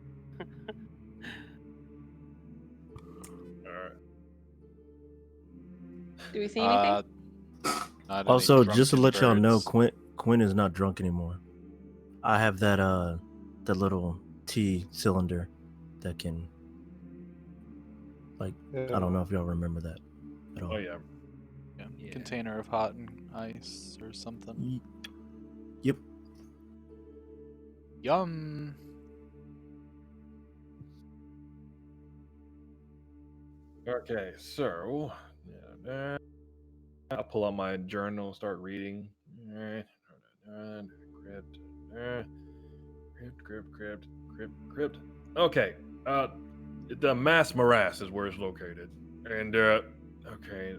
Speaker 6: Do we see anything?
Speaker 1: Not any
Speaker 5: Also, just to
Speaker 1: drunken
Speaker 5: let y'all know,
Speaker 1: birds.
Speaker 5: Quinn is not drunk anymore. I have that little T cylinder that can, like, I don't know if y'all remember that at all.
Speaker 2: Oh yeah.
Speaker 1: Yeah. Container of hot and ice or something.
Speaker 5: Yep.
Speaker 1: Yum.
Speaker 2: Okay, so I'll pull out my journal and start reading. Crypt. Okay, the mass morass is where it's located, and okay,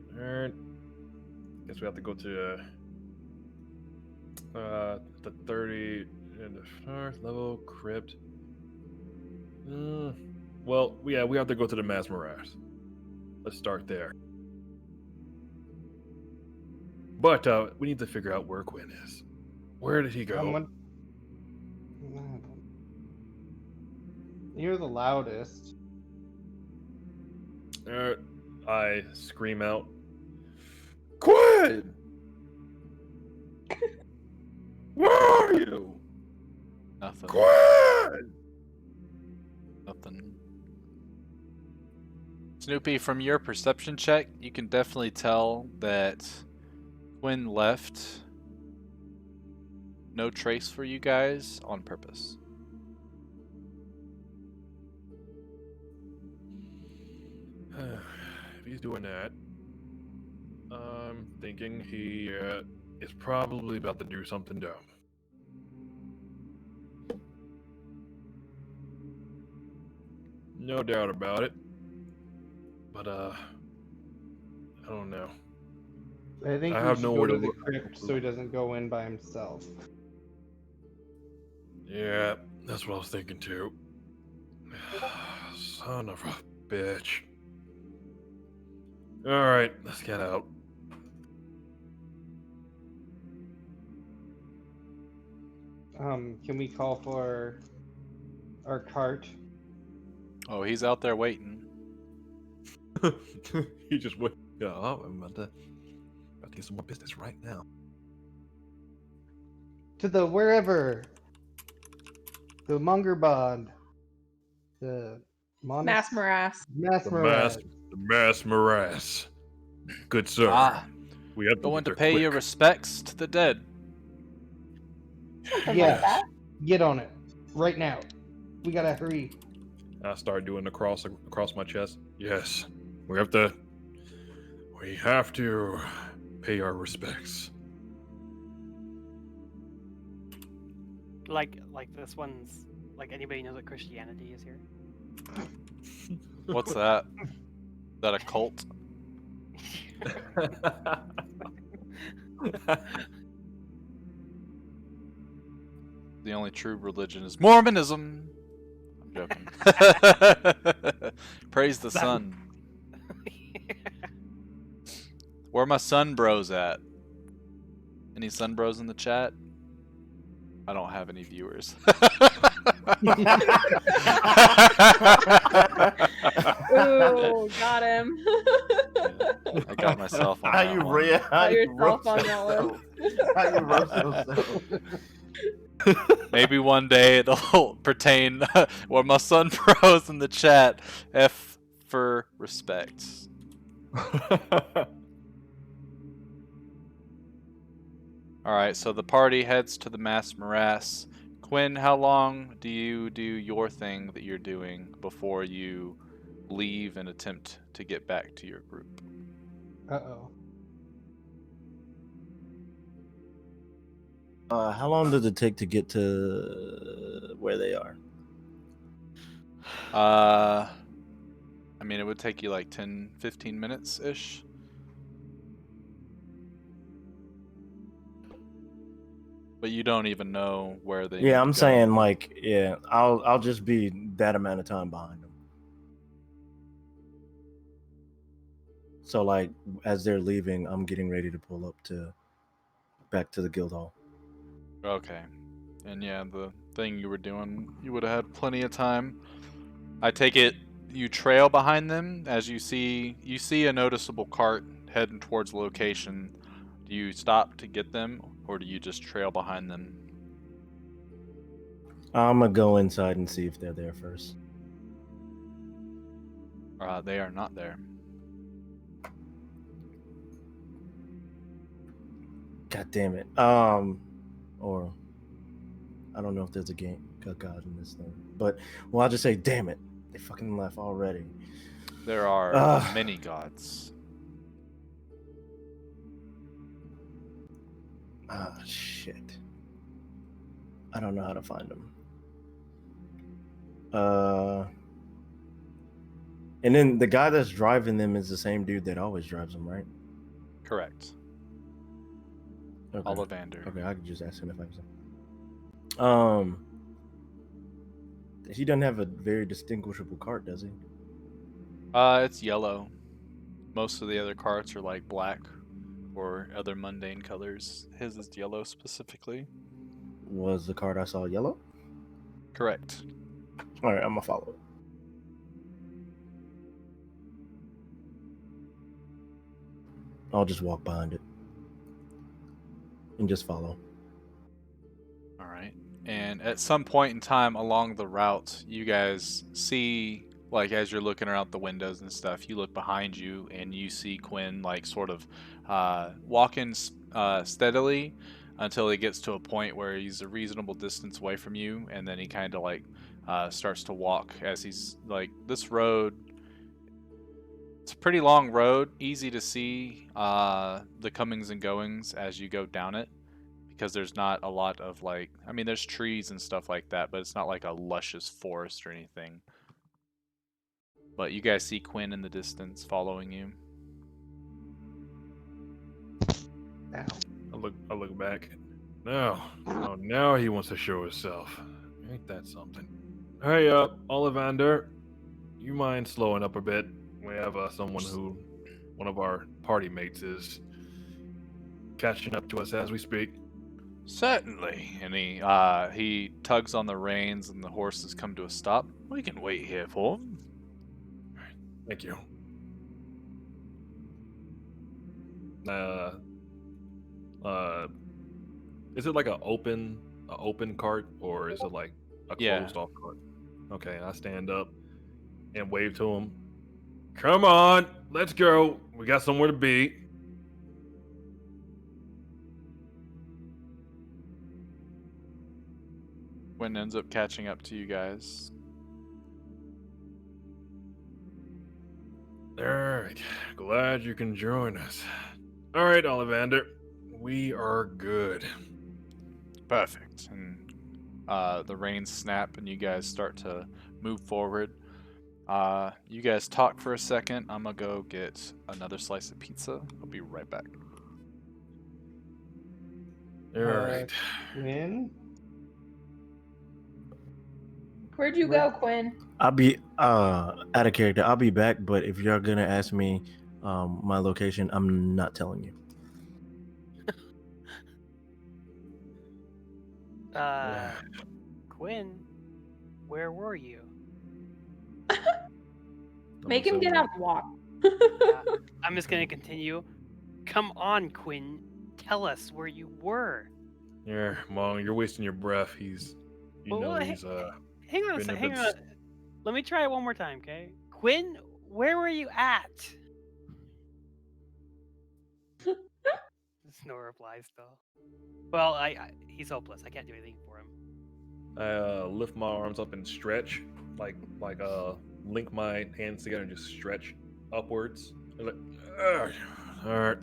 Speaker 2: guess we have to go to the 30 and the first level crypt. Well, yeah, we have to go to the mass morass. Let's start there. But we need to figure out where Quinn is. Where did he go?
Speaker 3: You're the loudest.
Speaker 2: I scream out, Quinn! Where are you?
Speaker 1: Nothing.
Speaker 2: Quinn!
Speaker 1: Nothing. Snoopy, from your perception check, you can definitely tell that Quinn left no trace for you guys on purpose.
Speaker 2: If he's doing that, I'm thinking he is probably about to do something dumb. No doubt about it. But I don't know.
Speaker 3: I think
Speaker 2: I
Speaker 3: we
Speaker 2: have
Speaker 3: should
Speaker 2: nowhere
Speaker 3: go
Speaker 2: to
Speaker 3: to the
Speaker 2: look.
Speaker 3: crypt so he doesn't go in by himself.
Speaker 2: Yeah, that's what I was thinking too. Son of a bitch. Alright, let's get out.
Speaker 3: Can we call for our cart?
Speaker 1: Oh, he's out there waiting.
Speaker 2: You just wait. Yeah, I'm about to do some more business right now.
Speaker 3: To the wherever. The Munger Bond. The
Speaker 6: Mass morass.
Speaker 3: Masmoraz.
Speaker 2: The mass morass. Good sir.
Speaker 1: Ah,
Speaker 2: We have to
Speaker 1: going
Speaker 2: get
Speaker 1: to
Speaker 2: there
Speaker 1: pay
Speaker 2: quick.
Speaker 1: your respects to the dead.
Speaker 6: Something
Speaker 3: Yes.
Speaker 6: like that.
Speaker 3: Get on it. Right now. We gotta hurry.
Speaker 2: I start doing the cross across my chest. Yes, we have to pay our respects.
Speaker 4: Like this one's like anybody knows what Christianity is here.
Speaker 1: What's that? Is that a cult? The only true religion is Mormonism. I'm joking. Praise the sun. Where are my sun bros at? Any sun bros in the chat? I don't have any viewers.
Speaker 6: Ooh, got him.
Speaker 1: I got myself on
Speaker 5: How
Speaker 1: that
Speaker 5: you
Speaker 1: one.
Speaker 5: re- how
Speaker 6: Got
Speaker 5: you
Speaker 6: yourself
Speaker 5: roast
Speaker 6: on that one.
Speaker 5: yourself. How you roast yourself.
Speaker 1: Maybe one day it'll pertain where my sun bros in the chat. F for respect. Alright, so the party heads to the mass morass. Quinn, how long do you do your thing that you're doing before you leave and attempt to get back to your group?
Speaker 3: Uh-oh.
Speaker 5: How long does it take to get to where they are?
Speaker 1: I mean, it would take you like 10, 15 minutes-ish. But you don't even know where they need
Speaker 5: Yeah,
Speaker 1: to
Speaker 5: I'm
Speaker 1: go.
Speaker 5: saying like, yeah, I'll just be that amount of time behind them. So like, as they're leaving, I'm getting ready to pull up back to the guild hall. Okay.
Speaker 1: And yeah, the thing you were doing, you would have had plenty of time. I take it you trail behind them as you see a noticeable cart heading towards the location. Do you stop to get them, or do you just trail behind them?
Speaker 5: I'm gonna go inside and see if they're there first.
Speaker 1: They are not there.
Speaker 5: God damn it. Or I don't know if there's a god in this thing, but well, I'll just say, damn it, they fucking left already.
Speaker 1: There are many gods.
Speaker 5: Ah, shit. I don't know how to find them. And then the guy that's driving them is the same dude that always drives them, right?
Speaker 1: Correct.
Speaker 5: Okay.
Speaker 1: Ollivander.
Speaker 5: Okay, I could just ask him if I can. He doesn't have a very distinguishable cart, does he?
Speaker 1: It's yellow. Most of the other carts are like black or other mundane colors. His is yellow specifically.
Speaker 5: Was the cart I saw yellow?
Speaker 1: Correct.
Speaker 5: All right, I'm gonna follow it. I'll just walk behind it and just follow.
Speaker 1: All right. And at some point in time along the route, you guys see, like, as you're looking around the windows and stuff, you look behind you and you see Quinn, like, sort of walking steadily until he gets to a point where he's a reasonable distance away from you, and then he kind of, like, starts to walk as he's, like, this road. It's a pretty long road, easy to see the comings and goings as you go down it, because there's not a lot of, like, I mean, there's trees and stuff like that, but it's not like a luscious forest or anything. But you guys see Quinn in the distance following you.
Speaker 2: I look back. Now he wants to show himself. Ain't that something? Hey, Ollivander, you mind slowing up a bit? We have one of our party mates is catching up to us as we speak.
Speaker 1: Certainly. And he tugs on the reins, and the horses come to a stop. We can wait here for him.
Speaker 2: Thank you. Uh, is it like a open cart, or is it like a
Speaker 1: Yeah.
Speaker 2: closed off cart? Okay, I stand up and wave to him. Come on, let's go. We got somewhere to be.
Speaker 1: Quinn ends up catching up to you guys.
Speaker 2: All right, glad you can join us. All right, Ollivander, we are good.
Speaker 1: Perfect. And the reins snap, and you guys start to move forward. You guys talk for a second. I'm gonna go get another slice of pizza. I'll be right back.
Speaker 2: All right.
Speaker 3: Quinn?
Speaker 6: Where'd you go, Quinn?
Speaker 5: I'll be out of character. I'll be back, but if you're gonna ask me my location, I'm not telling you.
Speaker 4: Quinn, where were you?
Speaker 6: Make him get out and walk.
Speaker 4: I'm just gonna continue. Come on, Quinn. Tell us where you were.
Speaker 2: Yeah, Mong, you're wasting your breath. He's
Speaker 4: Hang on a
Speaker 2: been a
Speaker 4: second. Hang
Speaker 2: bit
Speaker 4: on. Let me try it one more time, okay? Quinn, where were you at? There's no reply still. Well, he's hopeless. I can't do anything for him.
Speaker 2: I lift my arms up and stretch, like link my hands together and just stretch upwards. Like, all right.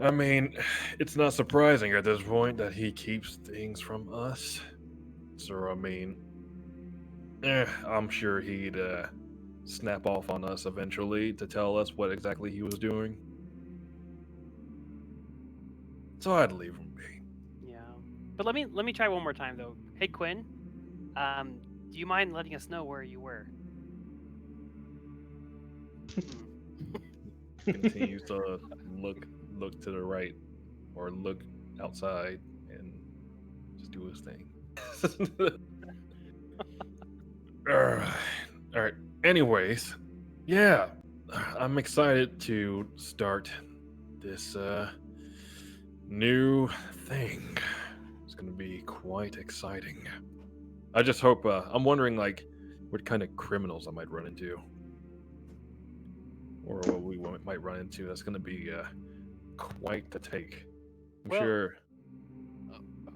Speaker 2: I mean, it's not surprising at this point that he keeps things from us. So I mean, I'm sure he'd snap off on us eventually to tell us what exactly he was doing. So I'd leave him be.
Speaker 4: Yeah, but let me try one more time though. Hey Quinn, do you mind letting us know where you were?
Speaker 2: Continues to look to the right or look outside and just do his thing. All right. Anyways, yeah, I'm excited to start this new thing. It's gonna be quite exciting. I just hope. I'm wondering, like, what kind of criminals I might run into, or what we might run into. That's gonna be quite the take. I'm sure.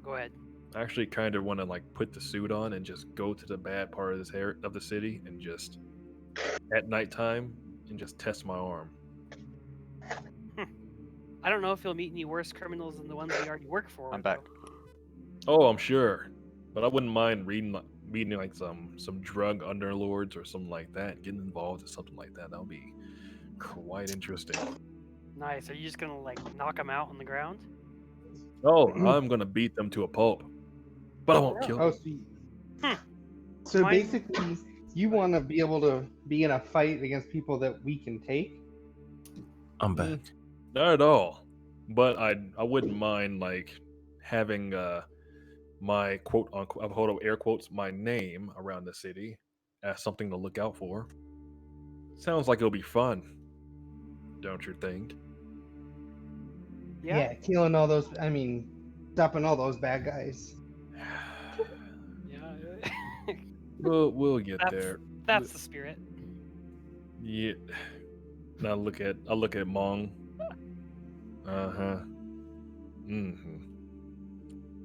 Speaker 4: Go ahead.
Speaker 2: I actually kind of want to like put the suit on and just go to the bad part of the city and just at nighttime and just test my arm.
Speaker 4: I don't know if you'll meet any worse criminals than the ones we already work for.
Speaker 1: I'm back.
Speaker 2: Oh, I'm sure, but I wouldn't mind meeting like some drug underlords or something like that. Getting involved in something like that would be quite interesting.
Speaker 4: Nice. Are you just gonna like knock them out on the ground?
Speaker 2: Oh, I'm gonna beat them to a pulp, but I won't kill them.
Speaker 3: So basically, you want to be able to be in a fight against people that we can take?
Speaker 5: I'm back.
Speaker 2: Not at all, but I wouldn't mind like having my quote unquote, hold up, air quotes, my name around the city as something to look out for. Sounds like it'll be fun, don't you think?
Speaker 3: Yeah, killing all those. I mean, stopping all those bad guys.
Speaker 4: Yeah.
Speaker 2: We'll get there.
Speaker 4: That's the spirit.
Speaker 2: Yeah. Now I look at Mong. Uh-huh. Mm-hmm.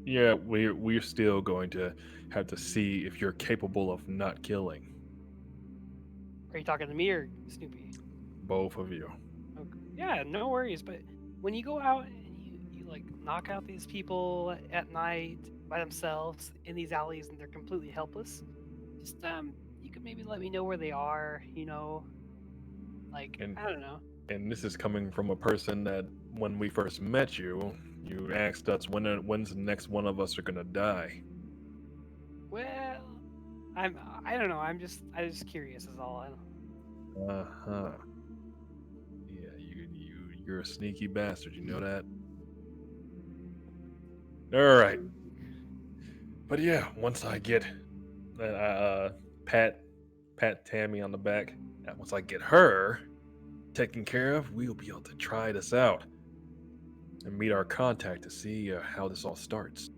Speaker 2: Yeah, we're still going to have to see if you're capable of not killing.
Speaker 4: Are you talking to me or Snoopy?
Speaker 2: Both of you.
Speaker 4: Okay. Yeah, no worries. But when you go out and you like knock out these people at night by themselves in these alleys and they're completely helpless, just you could maybe let me know where they are. You know, like I don't know.
Speaker 2: And this is coming from a person that, when we first met you, you asked us when's the next one of us are gonna die.
Speaker 4: Well, I don't know. I'm just curious is all.
Speaker 2: Uh-huh. Yeah, you're a sneaky bastard. You know that? All right. But yeah, once I get pat Tammy on the back, and once I get her taken care of, we'll be able to try this out and meet our contact to see how this all starts.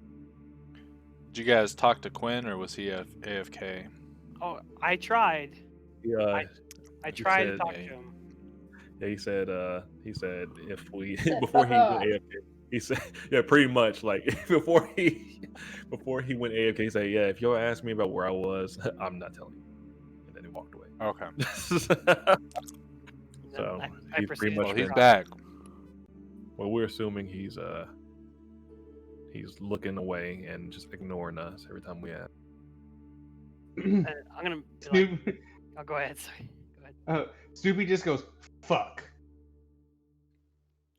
Speaker 1: Did you guys talk to Quinn, or was he AFK?
Speaker 4: Oh, I tried.
Speaker 2: Yeah,
Speaker 4: I
Speaker 2: he
Speaker 4: tried to
Speaker 2: said-
Speaker 4: talk
Speaker 1: Yeah,
Speaker 4: to him.
Speaker 2: yeah, he said if we
Speaker 6: Said,
Speaker 2: before he
Speaker 6: "Fuck
Speaker 2: went
Speaker 6: off."
Speaker 2: AFK, he said yeah, pretty much like before he went AFK, he said yeah, if y'all ask me about where I was, I'm not telling you, and then he walked away.
Speaker 1: Okay.
Speaker 4: And then
Speaker 2: So
Speaker 4: I
Speaker 2: he's pretty
Speaker 4: proceeded
Speaker 2: much
Speaker 1: Well,
Speaker 4: to
Speaker 1: he's
Speaker 4: cry.
Speaker 1: back.
Speaker 2: Well, we're assuming he's looking away and just ignoring us every time we ask.
Speaker 4: And I'm gonna be like,
Speaker 3: Snoop,
Speaker 4: oh, go ahead. Sorry. Go ahead.
Speaker 3: Snoopy just goes, "Fuck."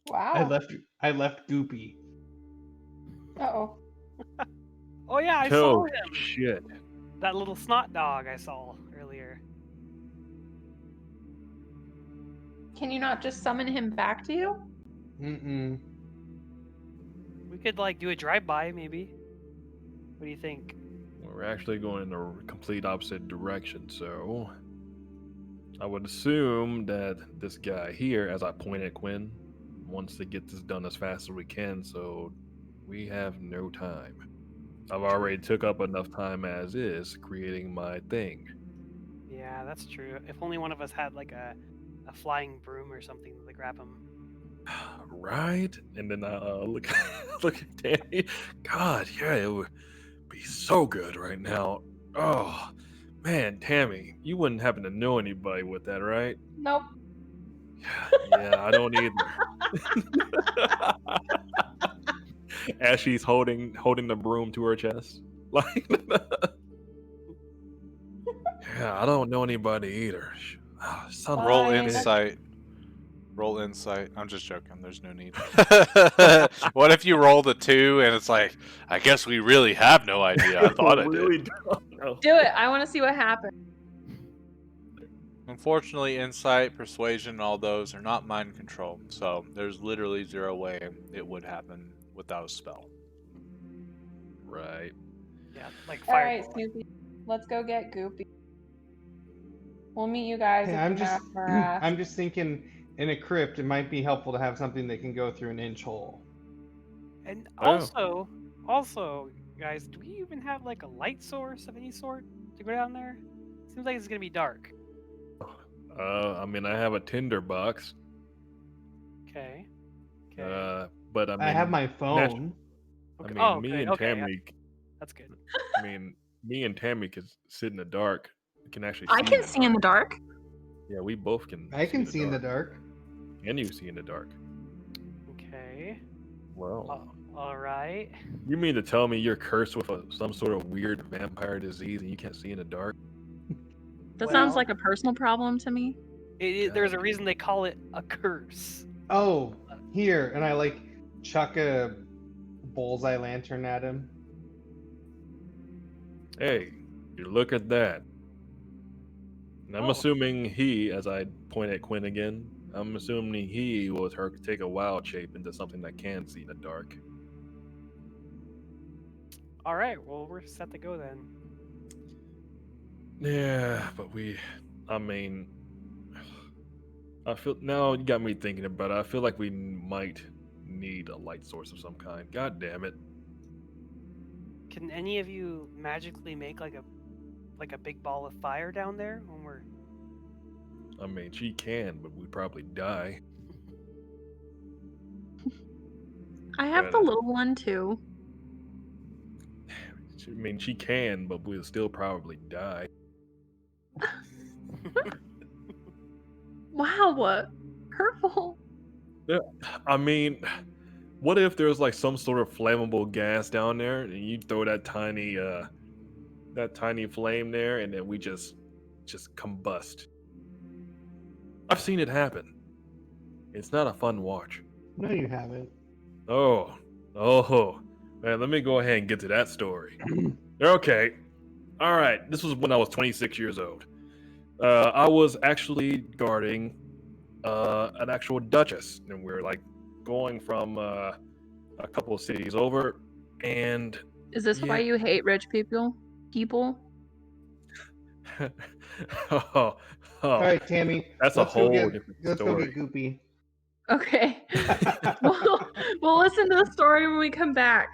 Speaker 6: Wow.
Speaker 3: I left Goopy.
Speaker 6: Uh-oh.
Speaker 4: Oh yeah, I saw
Speaker 2: Oh
Speaker 4: him.
Speaker 2: shit!
Speaker 4: That little snot dog I saw earlier.
Speaker 6: Can you not just summon him back to you?
Speaker 3: Mm-mm.
Speaker 4: We could like do a drive-by maybe. What do you think?
Speaker 2: We're actually going in a complete opposite direction, so I would assume that this guy here, as I point at Quinn, wants to get this done as fast as we can, so we have no time. I've already took up enough time as is creating my thing.
Speaker 4: Yeah, that's true. If only one of us had like a flying broom or something to grab him.
Speaker 2: Right? And then I look look at Danny. God, yeah, it would be so good right now. Oh man, Tammy, you wouldn't happen to know anybody with that, right?
Speaker 6: Nope.
Speaker 2: Yeah, I don't either. As she's holding the broom to her chest, like, yeah, I don't know anybody either. Son of a-
Speaker 1: Roll
Speaker 6: Fine.
Speaker 1: insight. Roll insight. I'm just joking. There's no need. What if you roll the 2 and it's like, I guess we really have no idea. I thought I
Speaker 2: really
Speaker 1: did.
Speaker 2: don't know.
Speaker 6: Do it. I want to see what happens.
Speaker 1: Unfortunately, insight, persuasion, all those are not mind control. So there's literally 0 way it would happen without a spell.
Speaker 2: Right.
Speaker 4: Yeah, like
Speaker 6: All right,
Speaker 4: fireball.
Speaker 6: Snoopy. Let's go get Goopy. We'll meet you guys
Speaker 3: Hey,
Speaker 6: at
Speaker 3: I'm
Speaker 6: the
Speaker 3: just,
Speaker 6: mouth of our ass.
Speaker 3: I'm just thinking, in a crypt, it might be helpful to have something that can go through an inch hole.
Speaker 4: And
Speaker 2: Oh.
Speaker 4: also, guys, do we even have like a light source of any sort to go down there? Seems like it's gonna be dark.
Speaker 2: I mean, I have a tinder box.
Speaker 4: Okay. Okay.
Speaker 2: But I mean,
Speaker 3: I have my phone.
Speaker 2: I
Speaker 4: Okay.
Speaker 2: mean,
Speaker 4: Oh,
Speaker 2: me
Speaker 4: okay,
Speaker 2: and
Speaker 4: okay,
Speaker 2: Tammy.
Speaker 4: That's good.
Speaker 2: I mean, me and Tammy could sit in the dark. We can actually.
Speaker 6: I can see in the dark.
Speaker 2: Yeah, we both can.
Speaker 3: I can see in the dark.
Speaker 2: And you see in the dark.
Speaker 4: Okay.
Speaker 2: Well,
Speaker 4: All right.
Speaker 2: you mean to tell me you're cursed with some sort of weird vampire disease and you can't see in the dark?
Speaker 6: That sounds
Speaker 4: Well-
Speaker 6: like a personal problem to me.
Speaker 4: There's a reason they call it a curse.
Speaker 3: Oh, here, and I like chuck a bullseye lantern at him.
Speaker 2: Hey, you look at that. And I'm
Speaker 4: Oh.
Speaker 2: assuming he, as I point at Quinn again, I'm assuming he will take a wild shape into something that can see in the dark.
Speaker 4: All right. Well, we're set to go then.
Speaker 2: Yeah, but I mean, I feel now you got me thinking about it. I feel like we might need a light source of some kind. God damn it.
Speaker 4: Can any of you magically make like a big ball of fire down there when we're?
Speaker 2: I mean, she can, but we'd probably die.
Speaker 6: I have the
Speaker 2: But,
Speaker 6: little one too.
Speaker 2: I mean, she can, but we'll still probably die.
Speaker 6: Wow, what hurtful.
Speaker 2: I mean, what if there's like some sort of flammable gas down there, and you throw that tiny flame there, and then we just combust? I've seen it happen. It's not a fun watch.
Speaker 3: No, you haven't.
Speaker 2: Oh, man, let me go ahead and get to that story. Okay. All right. This was when I was 26 years old. I was actually guarding an actual duchess, and we were like going from a couple of cities over, And
Speaker 6: Is this why you hate rich people?
Speaker 2: oh,
Speaker 3: All right, Tammy.
Speaker 2: that's a whole different
Speaker 3: Let's go
Speaker 2: story.
Speaker 3: get Goopy.
Speaker 6: Okay. we'll listen to the story when we come back.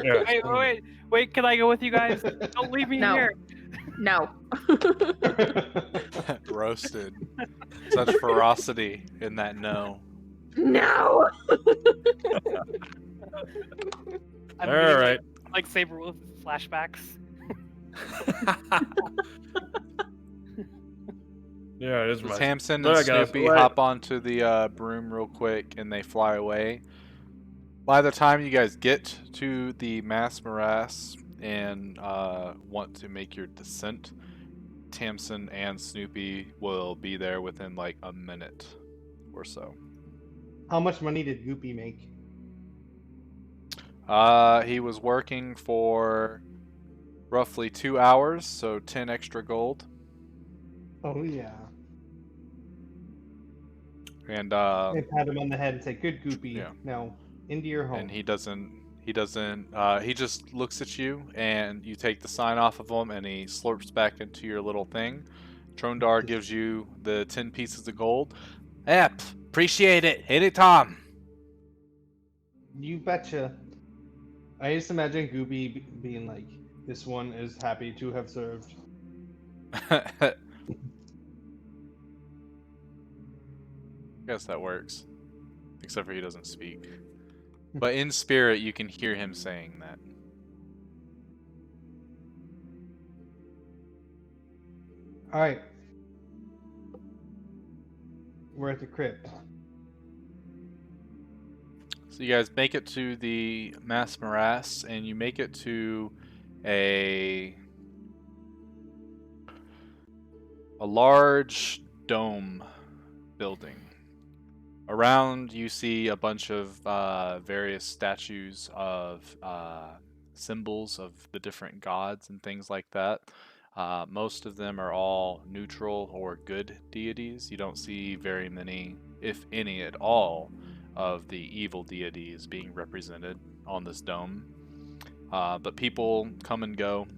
Speaker 2: Yeah.
Speaker 4: Wait, can I go with you guys? Don't leave me
Speaker 6: No.
Speaker 4: here.
Speaker 6: No.
Speaker 1: Roasted. Such ferocity in that no.
Speaker 6: No.
Speaker 4: I'm
Speaker 2: All
Speaker 4: getting
Speaker 2: right.
Speaker 4: like Saber Wolf flashbacks.
Speaker 2: Yeah, it is
Speaker 1: So
Speaker 2: my.
Speaker 1: Tamsin
Speaker 2: All
Speaker 1: and
Speaker 2: right, guys,
Speaker 1: Snoopy hop onto the broom real quick, and they fly away. By the time you guys get to the mass morass and want to make your descent, Tamsin and Snoopy will be there within like a minute or so.
Speaker 3: How much money did Goopy make?
Speaker 1: He was working for roughly 2 hours, so 10 extra gold.
Speaker 3: Oh yeah.
Speaker 1: And
Speaker 3: They pat him on the head and say, "Good Goopy.
Speaker 1: Yeah.
Speaker 3: Now into your home."
Speaker 1: and he just looks at you, and you take the sign off of him, and he slurps back into your little thing. Trondar gives you the 10 pieces of gold. Yep, appreciate it. Anytime.
Speaker 3: You betcha. I just imagine Goopy being like, "This one is happy to have served."
Speaker 1: Guess that works. Except for he doesn't speak. But in spirit, you can hear him saying that.
Speaker 3: All right. We're at the crypt.
Speaker 1: So you guys make it to the mass morass, and you make it to a large dome building. Around, you see a bunch of various statues of symbols of the different gods and things like that. Most of them are all neutral or good deities. You don't see very many, if any at all, of the evil deities being represented on this dome. But people come and go,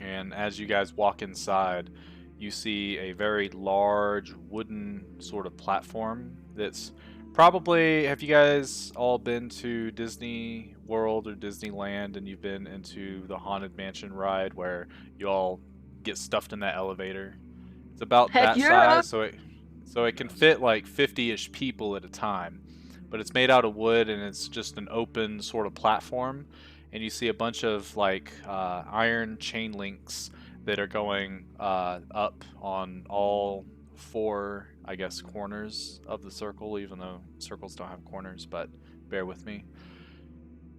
Speaker 1: and as you guys walk inside, you see a very large wooden sort of platform that's probably... Have you guys all been to Disney World or Disneyland, and you've been into the Haunted Mansion ride where you all get stuffed in that elevator? It's about
Speaker 6: Heck
Speaker 1: that
Speaker 6: yeah.
Speaker 1: size, so it can fit like 50-ish people at a time. But it's made out of wood, and it's just an open sort of platform. And you see a bunch of like iron chain links that are going up on all 4, I guess, corners of the circle, even though circles don't have corners, but bear with me.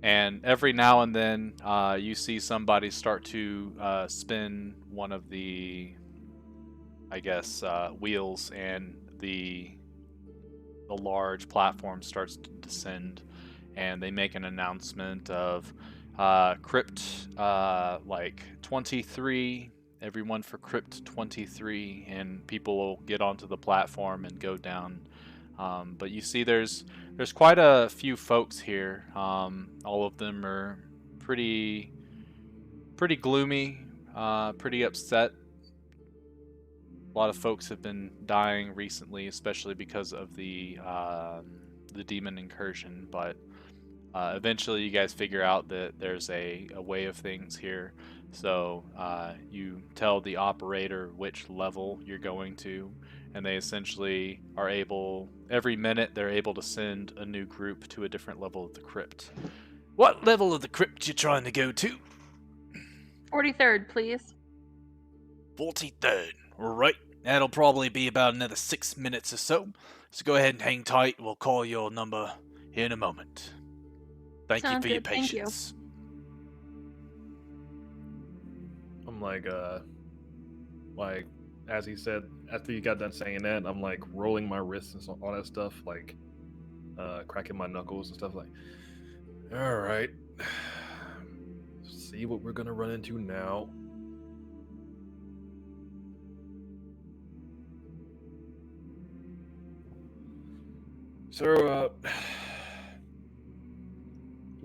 Speaker 1: And every now and then, you see somebody start to spin one of the, I guess, wheels, and the large platform starts to descend, and they make an announcement of Crypt like 23, everyone for Crypt 23, and people will get onto the platform and go down. But you see there's quite a few folks here. All of them are pretty gloomy, pretty upset. A lot of folks have been dying recently, especially because of the demon incursion. But eventually, you guys figure out that there's a way of things here. So you tell the operator which level you're going to, and they essentially are able... Every minute, they're able to send a new group to a different level of the crypt. What level of the crypt you trying to go to?
Speaker 6: 43rd, please.
Speaker 1: 43rd. Alright, that'll probably be about another 6 minutes or so. So go ahead and hang tight. We'll call your number here in a moment. Thank you
Speaker 6: Sounds
Speaker 1: for your
Speaker 6: good, thank you.
Speaker 1: patience.
Speaker 2: I'm like, as he said, after you got done saying that, I'm like rolling my wrists and all that stuff, like cracking my knuckles and stuff. Like, all right, see what we're gonna run into now. So,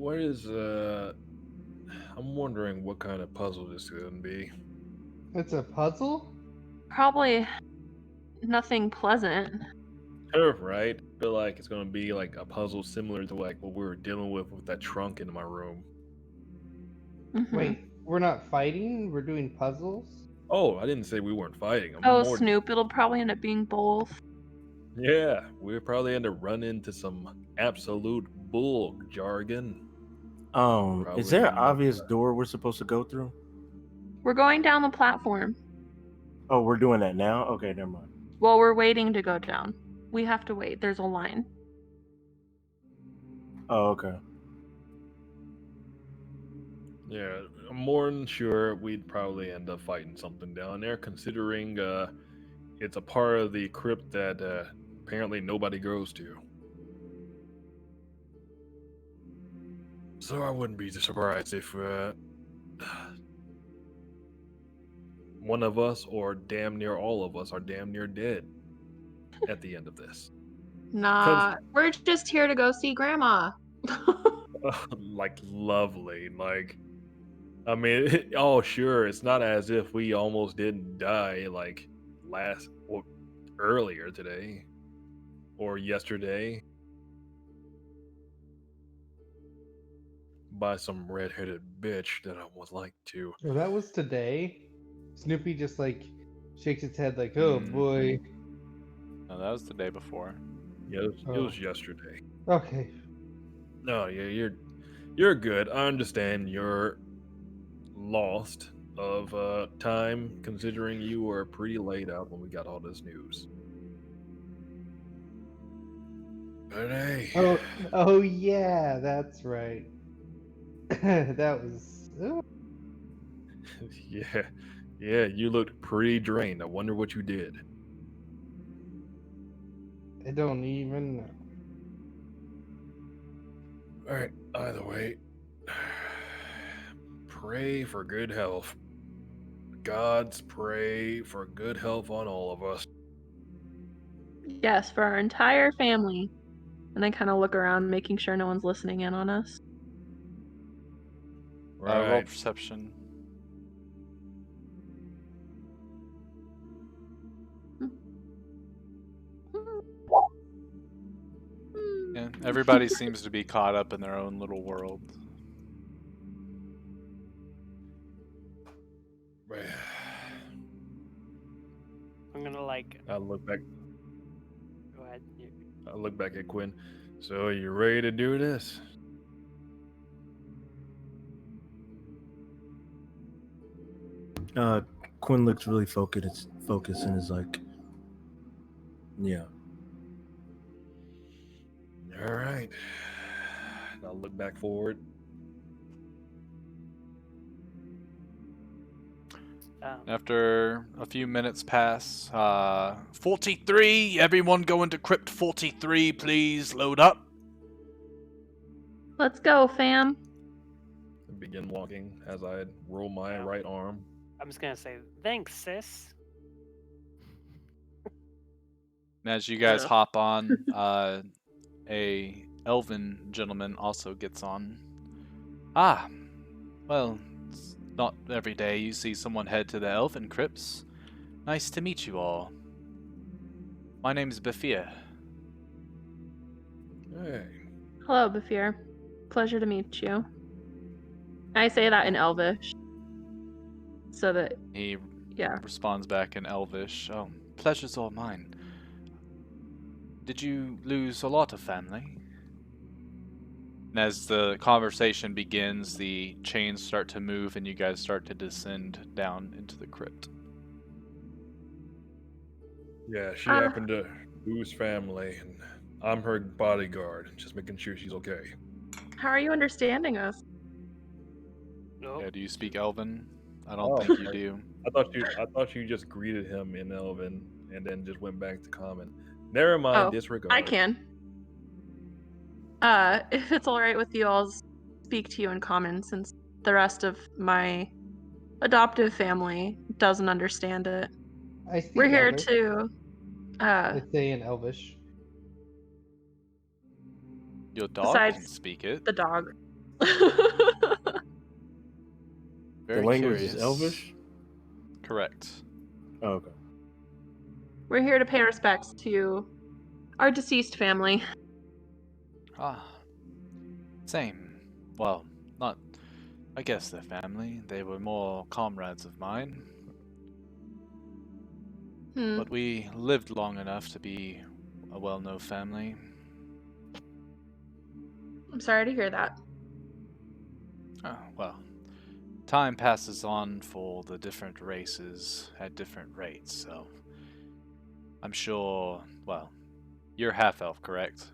Speaker 2: what is I'm wondering what kind of puzzle this is gonna be.
Speaker 3: It's a puzzle?
Speaker 6: Probably nothing pleasant.
Speaker 2: Right? I feel like it's gonna be like a puzzle similar to like what we were dealing with that trunk in my room.
Speaker 6: Mhm.
Speaker 3: Wait, we're not fighting? We're doing puzzles?
Speaker 2: Oh, I didn't say we weren't fighting. I'm
Speaker 6: Oh,
Speaker 2: more.
Speaker 6: Snoop, it'll probably end up being both.
Speaker 2: Yeah, we'll probably end up running into some absolute bull jargon.
Speaker 5: Is
Speaker 2: Probably
Speaker 5: there an
Speaker 2: end up-
Speaker 5: obvious door we're supposed to go through?
Speaker 6: We're going down the platform.
Speaker 5: Oh, we're doing that now? Okay, never mind.
Speaker 6: Well, we're waiting to go down. We have to wait. There's a line.
Speaker 5: Oh, okay.
Speaker 2: Yeah, I'm more than sure we'd probably end up fighting something down there, considering it's a part of the crypt that apparently nobody goes to. So I wouldn't be surprised if one of us, or damn near all of us, are damn near dead at the end of this.
Speaker 6: Nah, we're just here to go see Grandma.
Speaker 2: Like, lovely. Like, I mean, oh, sure, it's not as if we almost didn't die, like, earlier today. Or yesterday. By some redheaded bitch that I would like to.
Speaker 3: Oh, that was today? Snoopy just like shakes its head like, oh boy.
Speaker 1: No, that was the day before.
Speaker 2: Yeah, it was yesterday.
Speaker 3: Okay.
Speaker 2: No, yeah, you're good. I understand you're lost of time, considering you were pretty laid out when we got all this news. But hey.
Speaker 3: Oh yeah, that's right. That was.
Speaker 2: Yeah, you looked pretty drained. I wonder what you did.
Speaker 3: I don't even know.
Speaker 2: Alright, either way, pray for good health. Gods, pray for good health on all of us.
Speaker 6: Yes, for our entire family. And then kind of look around, making sure no one's listening in on us.
Speaker 2: Right.
Speaker 1: Roll perception. Yeah, everybody seems to be caught up in their own little world.
Speaker 4: I'm gonna like.
Speaker 2: I look back.
Speaker 4: Go ahead.
Speaker 2: I look back at Quinn. So you ready to do this?
Speaker 5: Quinn looks really focused and is like, yeah.
Speaker 2: All right. I'll look back forward.
Speaker 1: After a few minutes pass, 43, everyone go into crypt 43, please, load up.
Speaker 6: Let's go, fam.
Speaker 2: I begin walking as I roll my right arm.
Speaker 4: I'm just gonna say, thanks, sis.
Speaker 1: And as you guys hop on, a elven gentleman also gets on. Ah, well, it's not every day you see someone head to the elven crypts. Nice to meet you all. My name's Bafir.
Speaker 2: Hey.
Speaker 6: Hello, Bafir. Pleasure to meet you. I say that in Elvish. So that
Speaker 1: He responds back in Elvish. Oh, pleasure's all mine. Did you lose a lot of family? And as the conversation begins, the chains start to move and you guys start to descend down into the crypt.
Speaker 2: Yeah, she happened to lose family, and I'm her bodyguard, just making sure she's okay.
Speaker 6: How are you understanding us?
Speaker 4: No.
Speaker 1: Yeah, do you speak Elven? I don't think you do.
Speaker 2: I thought you just greeted him in Elven and then just went back to Common. Never mind, disregard.
Speaker 6: I can. If it's all right with you, I'll speak to you in Common, since the rest of my adoptive family doesn't understand it.
Speaker 3: I speak
Speaker 6: We're here
Speaker 3: Elvish.
Speaker 6: to.
Speaker 3: I say in Elvish.
Speaker 1: Your dog
Speaker 6: Besides
Speaker 1: can speak it.
Speaker 6: the dog.
Speaker 1: Very
Speaker 5: the language
Speaker 1: curious.
Speaker 5: is Elvish?
Speaker 1: Correct.
Speaker 5: Oh, okay.
Speaker 6: We're here to pay respects to our deceased family.
Speaker 1: Ah, same. Well, not. I guess they're family. They were more comrades of mine. But we lived long enough to be a well-known family.
Speaker 6: I'm sorry to hear that.
Speaker 1: Oh, well. Time passes on for the different races at different rates, so I'm sure, well, you're half-elf, correct?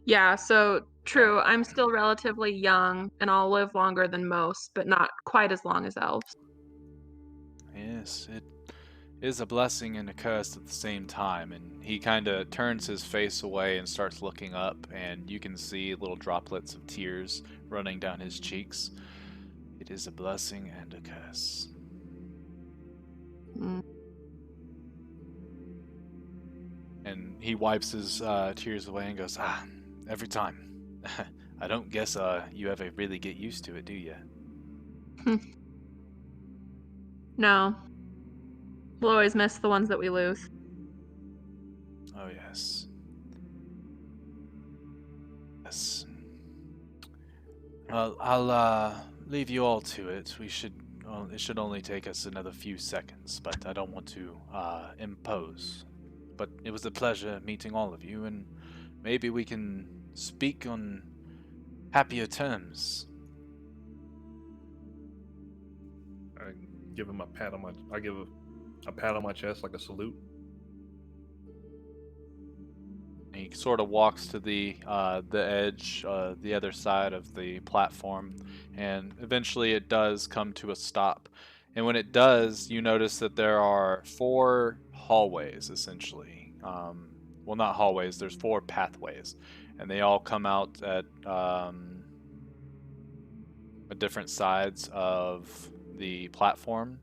Speaker 6: Yeah, so true. I'm still relatively young, and I'll live longer than most, but not quite as long as elves.
Speaker 1: Yes, it is a blessing and a curse at the same time, and he kind of turns his face away and starts looking up, and you can see little droplets of tears running down his cheeks. It is a blessing and a curse.
Speaker 6: Mm.
Speaker 1: And he wipes his tears away and goes, every time. I don't guess you ever really get used to it, do you?
Speaker 6: No. We'll always miss the ones that we lose.
Speaker 1: Oh, yes. Yes. Well, I'll leave you all to it. It should only take us another few seconds, but I don't want to impose. But it was a pleasure meeting all of you, and maybe we can speak on happier terms.
Speaker 2: I give him a pat on my. I give a pat on my chest, like a salute.
Speaker 1: He sort of walks to the edge, the other side of the platform, and eventually it does come to a stop. And when it does, you notice that there are 4 hallways, essentially. Well, not hallways. There's 4 pathways, and they all come out at different sides of the platform.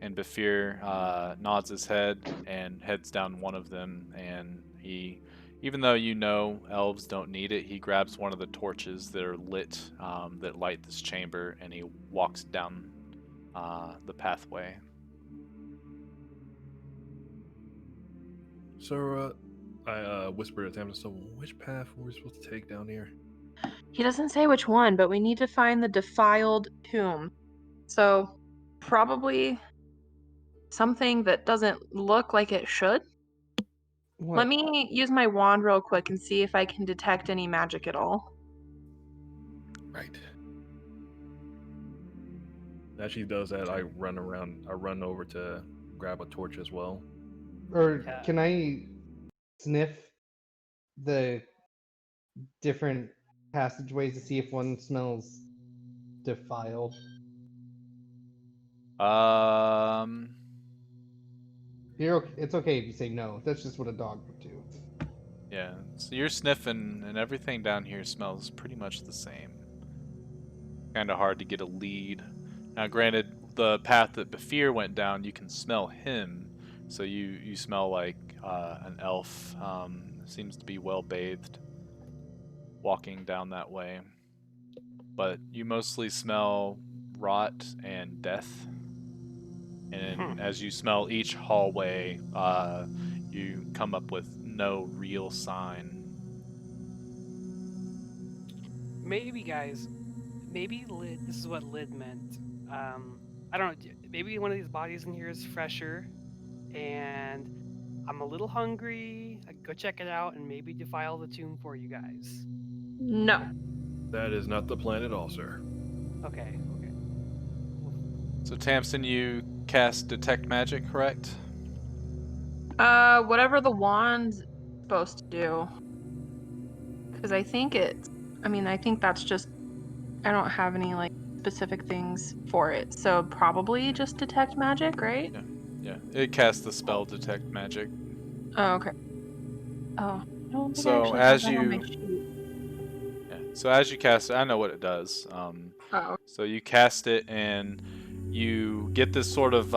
Speaker 1: And Bafir nods his head and heads down one of them, and he. Even though you know elves don't need it, he grabs one of the torches that are lit that light this chamber, and he walks down the pathway.
Speaker 2: So, I whispered to him, so which path were we supposed to take down here?
Speaker 6: He doesn't say which one, but we need to find the defiled tomb. So, probably something that doesn't look like it should.
Speaker 3: What?
Speaker 6: Let me use my wand real quick and see if I can detect any magic at all.
Speaker 2: Right. As she does that, I run over to grab a torch as well.
Speaker 3: Or
Speaker 4: Yeah.
Speaker 3: can I sniff the different passageways to see if one smells defiled? It's okay if you say no. That's just what a dog would do.
Speaker 1: Yeah, so you're sniffing, and everything down here smells pretty much the same. Kind of hard to get a lead. Now, granted, the path that Bafir went down, you can smell him, so you smell like an elf. Seems to be well bathed, walking down that way. But you mostly smell rot and death. And as you smell each hallway, you come up with no real sign.
Speaker 4: Maybe, guys, maybe Lid. This is what Lid meant. I don't know. Maybe one of these bodies in here is fresher, and I'm a little hungry. I go check it out and maybe defile the tomb for you guys.
Speaker 6: No.
Speaker 2: That is not the plan at all, sir.
Speaker 4: Okay. Okay.
Speaker 1: So Tamsin, you cast Detect Magic, correct?
Speaker 6: Whatever the wand's supposed to do. Because I think I think that's just, I don't have any, like, specific things for it. So probably just detect magic, right?
Speaker 1: Yeah. It casts the spell Detect Magic.
Speaker 6: Oh, okay. Oh, I don't think I
Speaker 1: So
Speaker 6: actually have
Speaker 1: as
Speaker 6: that on my
Speaker 1: you,
Speaker 6: sheet.
Speaker 1: yeah, so as you cast it, I know what it does.
Speaker 6: Oh,
Speaker 1: So you cast it, and you get this sort of.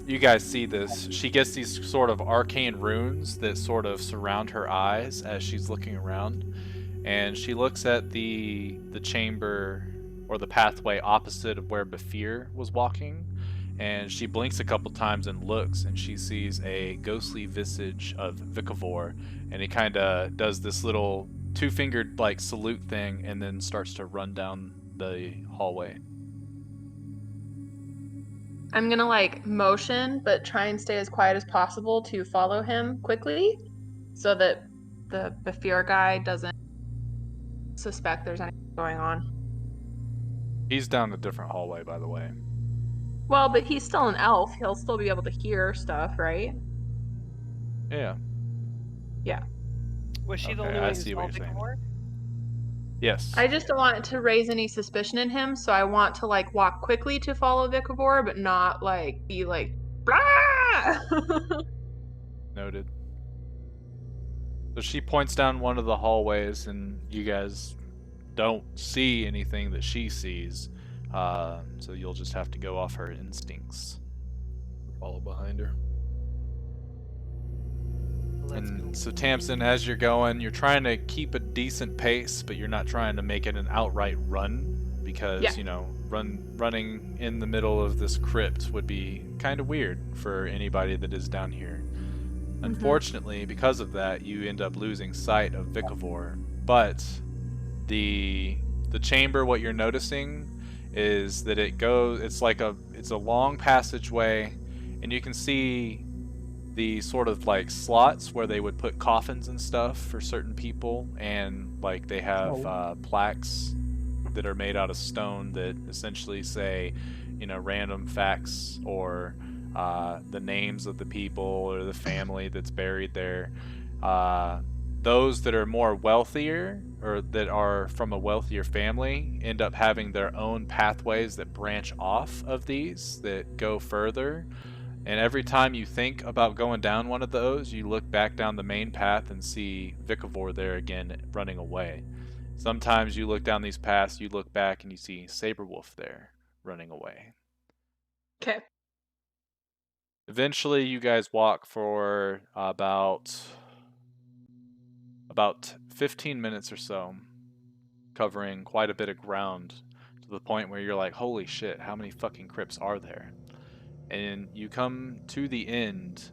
Speaker 1: You guys see this. She gets these sort of arcane runes that sort of surround her eyes as she's looking around. and she looks at the chamber or the pathway opposite of where Bafir was walking, and she blinks a couple times and looks, and she sees a ghostly visage of Vikavor, and he kind of does this little two-fingered like salute thing, and then starts to run down the hallway.
Speaker 6: I'm gonna like motion, but try and stay as quiet as possible to follow him quickly, so that the Bafir guy doesn't suspect there's anything going on.
Speaker 1: He's down a different hallway, by the way.
Speaker 6: Well, but he's still an elf. He'll still be able to hear stuff, right?
Speaker 1: Yeah.
Speaker 6: Yeah.
Speaker 4: Was she the
Speaker 1: Okay,
Speaker 4: only
Speaker 1: I
Speaker 4: one who
Speaker 1: see
Speaker 4: saw
Speaker 1: what you're saying.
Speaker 4: Vikavor?
Speaker 1: Yes.
Speaker 6: I just don't want it to raise any suspicion in him, so I want to like walk quickly to follow Vikavor, but not like be like blah.
Speaker 1: Noted. So she points down one of the hallways, and you guys don't see anything that she sees. So you'll just have to go off her instincts.
Speaker 2: Follow behind her.
Speaker 4: Let's go.
Speaker 1: And so Tamsin, as you're going, you're trying to keep a decent pace, but you're not trying to make it an outright run, because
Speaker 6: Yeah.
Speaker 1: you know, running in the middle of this crypt would be kind of weird for anybody that is down here. Unfortunately, because of that, you end up losing sight of Vikavor. But the chamber, what you're noticing is that it's a long passageway, and you can see the sort of like slots where they would put coffins and stuff for certain people, and like they have plaques that are made out of stone that essentially say, you know, random facts or the names of the people or the family that's buried there. Those that are more wealthier or that are from a wealthier family end up having their own pathways that branch off of these that go further. And every time you think about going down one of those, you look back down the main path and see Vikavor there again running away. Sometimes you look down these paths, you look back and you see Saberwolf there running away.
Speaker 6: Okay.
Speaker 1: Eventually, you guys walk for about 15 minutes or so, covering quite a bit of ground to the point where you're like, holy shit, how many fucking crypts are there? And you come to the end,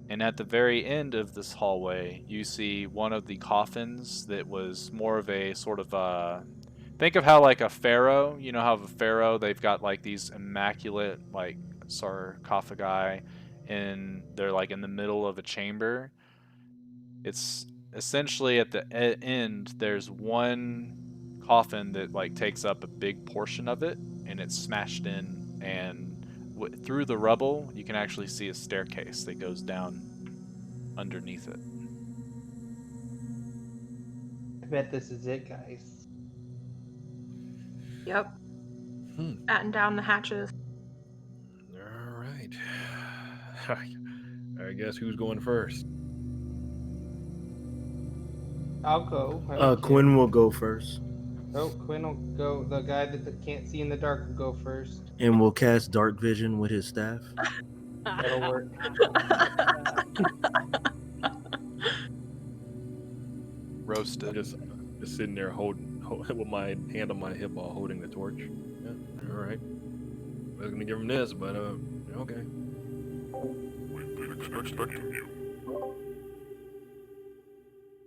Speaker 1: and at the very end of this hallway, you see one of the coffins that was more of a sort of think of how like a pharaoh, you know how a pharaoh, they've got like these immaculate like sarcophagi, and they're like in the middle of a chamber. It's essentially at the end, there's one coffin that like takes up a big portion of it, and it's smashed in, and through the rubble, you can actually see a staircase that goes down underneath it.
Speaker 3: I bet this is it, guys.
Speaker 6: Yep. Batten down the hatches.
Speaker 2: All right. I guess who's going first?
Speaker 3: I'll go. I don't care.
Speaker 5: Quinn will go first,
Speaker 3: Oh, Quinn will go. The guy that can't see in the dark will go first.
Speaker 5: and will cast dark vision with his staff.
Speaker 3: That'll work.
Speaker 1: Roasted.
Speaker 2: Just sitting there holding with my hand on my hip while holding the torch. Yeah. All right. I was gonna give him this, but okay.
Speaker 7: We didn't expect you.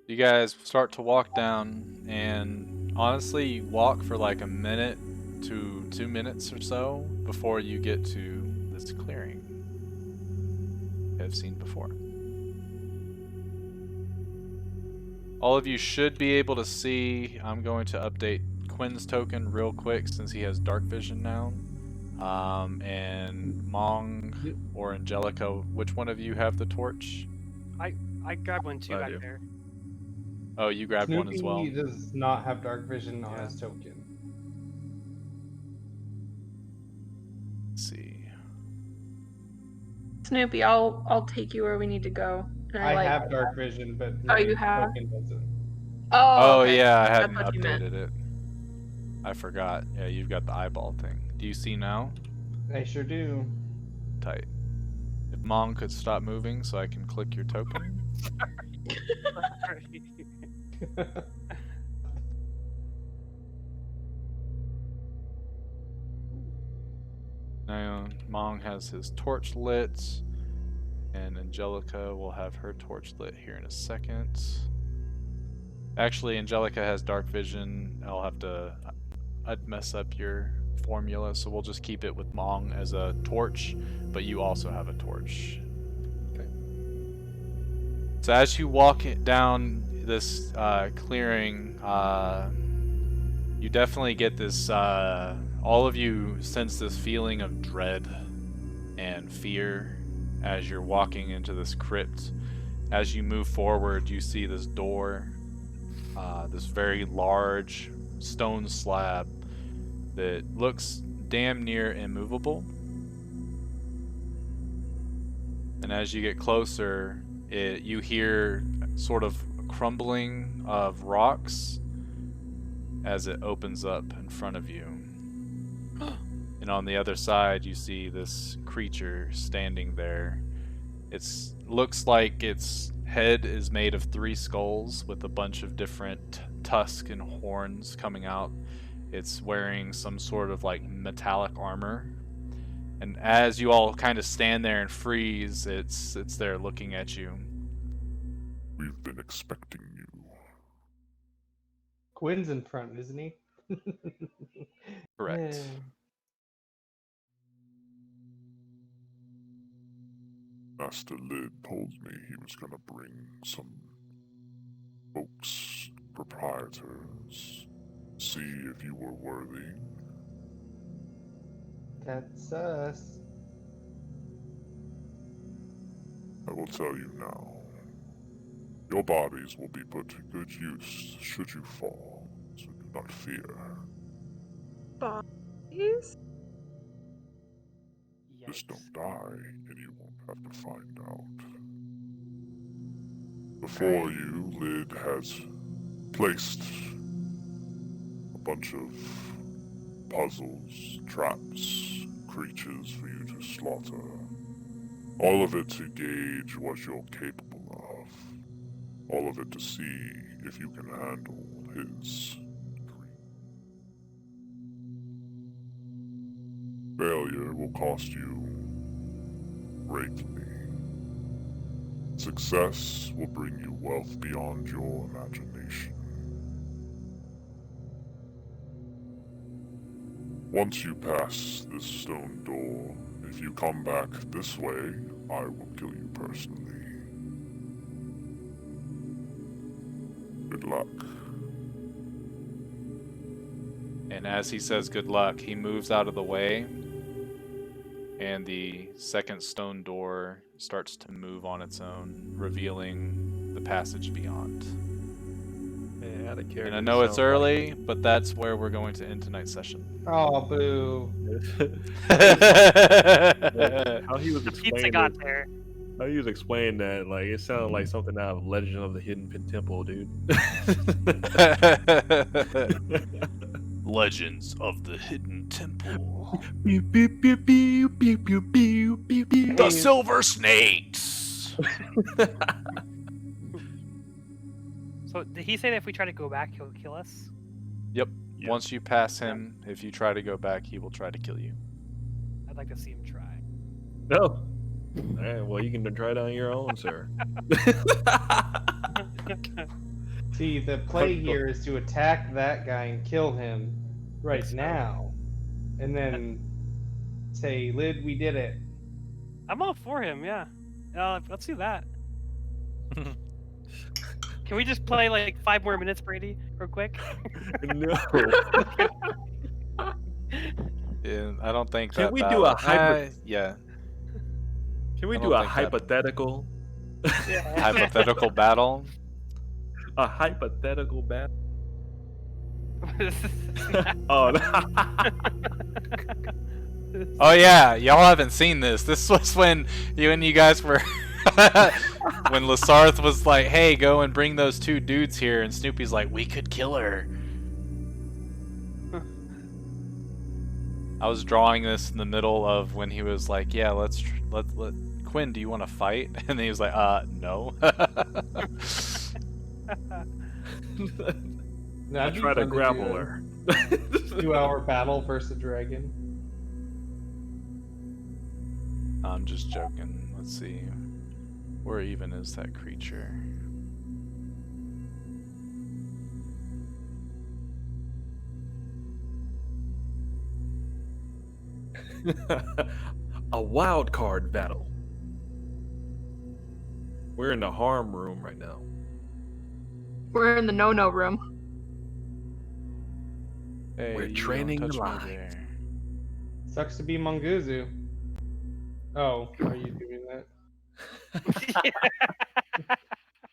Speaker 1: You guys start to walk down, and honestly, you walk for like a minute to 2 minutes or so before you get to this clearing you have seen before. All of you should be able to see. I'm going to update Quinn's token real quick since he has dark vision now. And Mong or Angelica, which one of you have the torch?
Speaker 4: I grabbed one too
Speaker 2: I
Speaker 4: back
Speaker 2: do.
Speaker 4: there.
Speaker 1: Oh, you grabbed one as well?
Speaker 3: Snoopy does not have dark vision on his token.
Speaker 1: Let's see.
Speaker 6: Snoopy, I'll take you where we need to go. And
Speaker 3: I
Speaker 6: like,
Speaker 3: have dark vision, but
Speaker 6: Oh,
Speaker 3: my
Speaker 6: you have?
Speaker 3: token doesn't.
Speaker 6: Oh,
Speaker 1: Oh
Speaker 6: okay.
Speaker 1: yeah, I
Speaker 6: That's
Speaker 1: hadn't
Speaker 6: what you meant.
Speaker 1: updated it. I forgot. Yeah, you've got the eyeball thing. Do you see now?
Speaker 3: I sure do.
Speaker 1: Tight. If Mong could stop moving so I can click your token. Mong has his torch lit, and Angelica will have her torch lit here in a second. Actually, Angelica has dark vision. I'd mess up your formula, so we'll just keep it with Mong as a torch, but you also have a torch.
Speaker 2: Okay.
Speaker 1: So as you walk down this clearing, you definitely get this, all of you sense this feeling of dread and fear as you're walking into this crypt. As you move forward, you see this door, this very large stone slab that looks damn near immovable. And as you get closer, you hear sort of crumbling of rocks as it opens up in front of you. And on the other side, you see this creature standing there. It looks like its head is made of 3 skulls with a bunch of different tusks and horns coming out. It's wearing some sort of like metallic armor. And as you all kind of stand there and freeze, it's there looking at you.
Speaker 8: We've been expecting you.
Speaker 3: Quinn's in front, isn't he?
Speaker 1: Correct.
Speaker 3: Yeah.
Speaker 8: Master Lid told me he was gonna bring some folks, proprietors, see if you were worthy.
Speaker 3: That's us.
Speaker 8: I will tell you now. Your bodies will be put to good use should you fall, so do not fear.
Speaker 6: Bodies?
Speaker 8: Just don't die, and you won't have to find out. Before you, Lid has placed a bunch of puzzles, traps, creatures for you to slaughter. All of it to gauge what you're capable of. All of it to see if you can handle his greed. Failure will cost you greatly. Success will bring you wealth beyond your imagination. Once you pass this stone door, if you come back this way, I will kill you personally. Good luck.
Speaker 1: And as he says good luck, he moves out of the way, and the second stone door starts to move on its own, revealing the passage beyond.
Speaker 2: Yeah, the character.
Speaker 1: And I know it's early, but that's where we're going to end tonight's session.
Speaker 3: Oh, boo.
Speaker 2: How he was
Speaker 4: The pizza
Speaker 2: explaining
Speaker 4: got
Speaker 2: it,
Speaker 4: there.
Speaker 2: how he was explaining that, like it sounded like something out of Legend of the Hidden Pin Temple, dude.
Speaker 1: Legends of the Hidden Temple.
Speaker 2: Pew, pew, pew, pew, pew, pew, pew, pew, pew.
Speaker 1: The Silver Snakes.
Speaker 4: So did he say that if we try to go back, he'll kill us?
Speaker 1: Yep.
Speaker 2: Yeah.
Speaker 1: Once you pass him, if you try to go back, he will try to kill you.
Speaker 4: I'd like to see him try.
Speaker 2: No. Alright, well you can try it on your own, sir.
Speaker 3: See, the play here is to attack that guy and kill him right now. And then say, Lid, we did it.
Speaker 4: I'm all for him, yeah. Let's do that. Can we just play like 5 more minutes, Brady, real quick?
Speaker 2: No.
Speaker 1: Yeah, I don't think
Speaker 2: Can
Speaker 1: that.
Speaker 2: we do a hybrid?
Speaker 1: Yeah.
Speaker 2: Can we
Speaker 1: I
Speaker 2: do
Speaker 1: don't
Speaker 2: a
Speaker 1: think that-
Speaker 2: hypothetical?
Speaker 1: Hypothetical battle.
Speaker 2: A hypothetical battle? Oh, no.
Speaker 1: Oh yeah, y'all haven't seen this. This was when you guys were when Lasarth was like, "Hey, go and bring those 2 dudes here," and Snoopy's like, "We could kill her." I was drawing this in the middle of when he was like, "Yeah, let Quinn, do you want to fight?" And he was like, no."
Speaker 2: I try to grapple her.
Speaker 3: 2-hour battle versus a dragon.
Speaker 1: I'm just joking. Let's see. Where even is that creature?
Speaker 2: A wild card battle. We're in the harm room right now.
Speaker 6: We're in the no-no room.
Speaker 1: Hey,
Speaker 2: We're
Speaker 1: you
Speaker 2: training
Speaker 1: don't
Speaker 2: the
Speaker 1: touch me
Speaker 2: lines.
Speaker 1: there.
Speaker 3: Sucks to be Monguzu. Oh, are you doing that?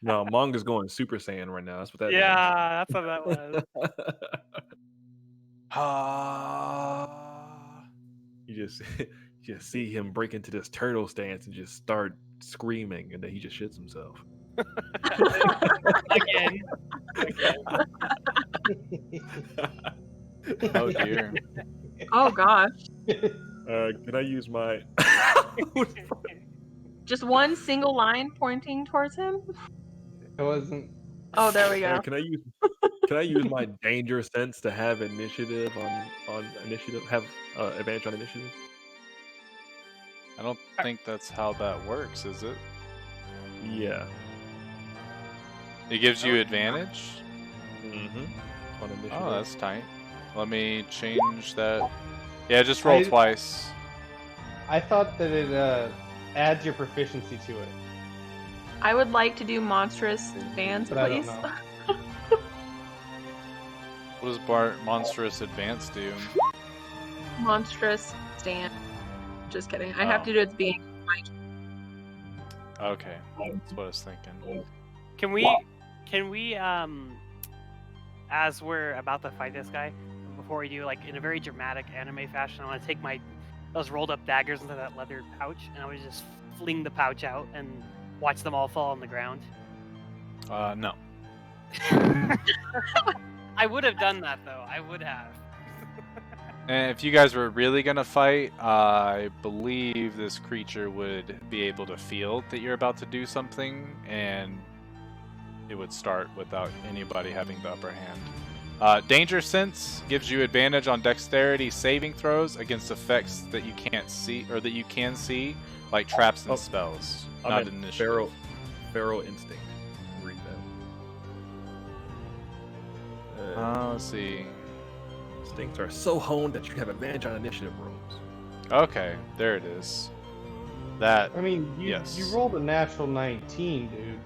Speaker 2: No, Manga's going Super Saiyan right now. That's what that means.
Speaker 4: Yeah, that's what that was.
Speaker 2: You just see him break into this turtle stance and just start screaming, and then he just shits himself.
Speaker 4: Again.
Speaker 1: Oh dear.
Speaker 6: Oh gosh.
Speaker 2: Can I use my?
Speaker 6: Just one single line pointing towards him?
Speaker 3: It wasn't.
Speaker 6: Oh, there we go.
Speaker 2: Can I use my danger sense to have initiative on initiative? Have advantage on initiative?
Speaker 1: I don't think that's how that works, is it?
Speaker 2: Yeah.
Speaker 1: It gives you advantage?
Speaker 2: Mm-hmm. On initiative.
Speaker 1: Oh, that's tight. Let me change that. Yeah, just roll
Speaker 3: I-
Speaker 1: twice.
Speaker 3: I thought that it adds your proficiency to it.
Speaker 6: I would like to do monstrous advance,
Speaker 3: But I don't
Speaker 6: please.
Speaker 3: know.
Speaker 1: What does Monstrous Advance do?
Speaker 6: Monstrous stand. Just kidding. I have
Speaker 1: Oh.
Speaker 6: to do its being.
Speaker 1: Okay, that's what I was thinking.
Speaker 4: Can we as we're about to fight this guy, before we do, like in a very dramatic anime fashion, I want to take those rolled up daggers into that leather pouch, and I would just fling the pouch out and watch them all fall on the ground.
Speaker 1: No.
Speaker 4: I would have done that though. I would have.
Speaker 1: And if you guys were really gonna fight, I believe this creature would be able to feel that you're about to do something, and it would start without anybody having the upper hand. Danger Sense gives you advantage on dexterity saving throws against effects that you can't see, or that you can see, like traps and
Speaker 2: Oh,
Speaker 1: spells.
Speaker 2: I
Speaker 1: Not
Speaker 2: meant
Speaker 1: initiative.
Speaker 2: Feral Instinct. Read that.
Speaker 1: Let's see.
Speaker 2: Instincts are so honed that you have advantage on initiative rolls.
Speaker 1: Okay, there it is. That.
Speaker 3: I mean, you
Speaker 1: Yes.
Speaker 3: rolled a natural 19, dude.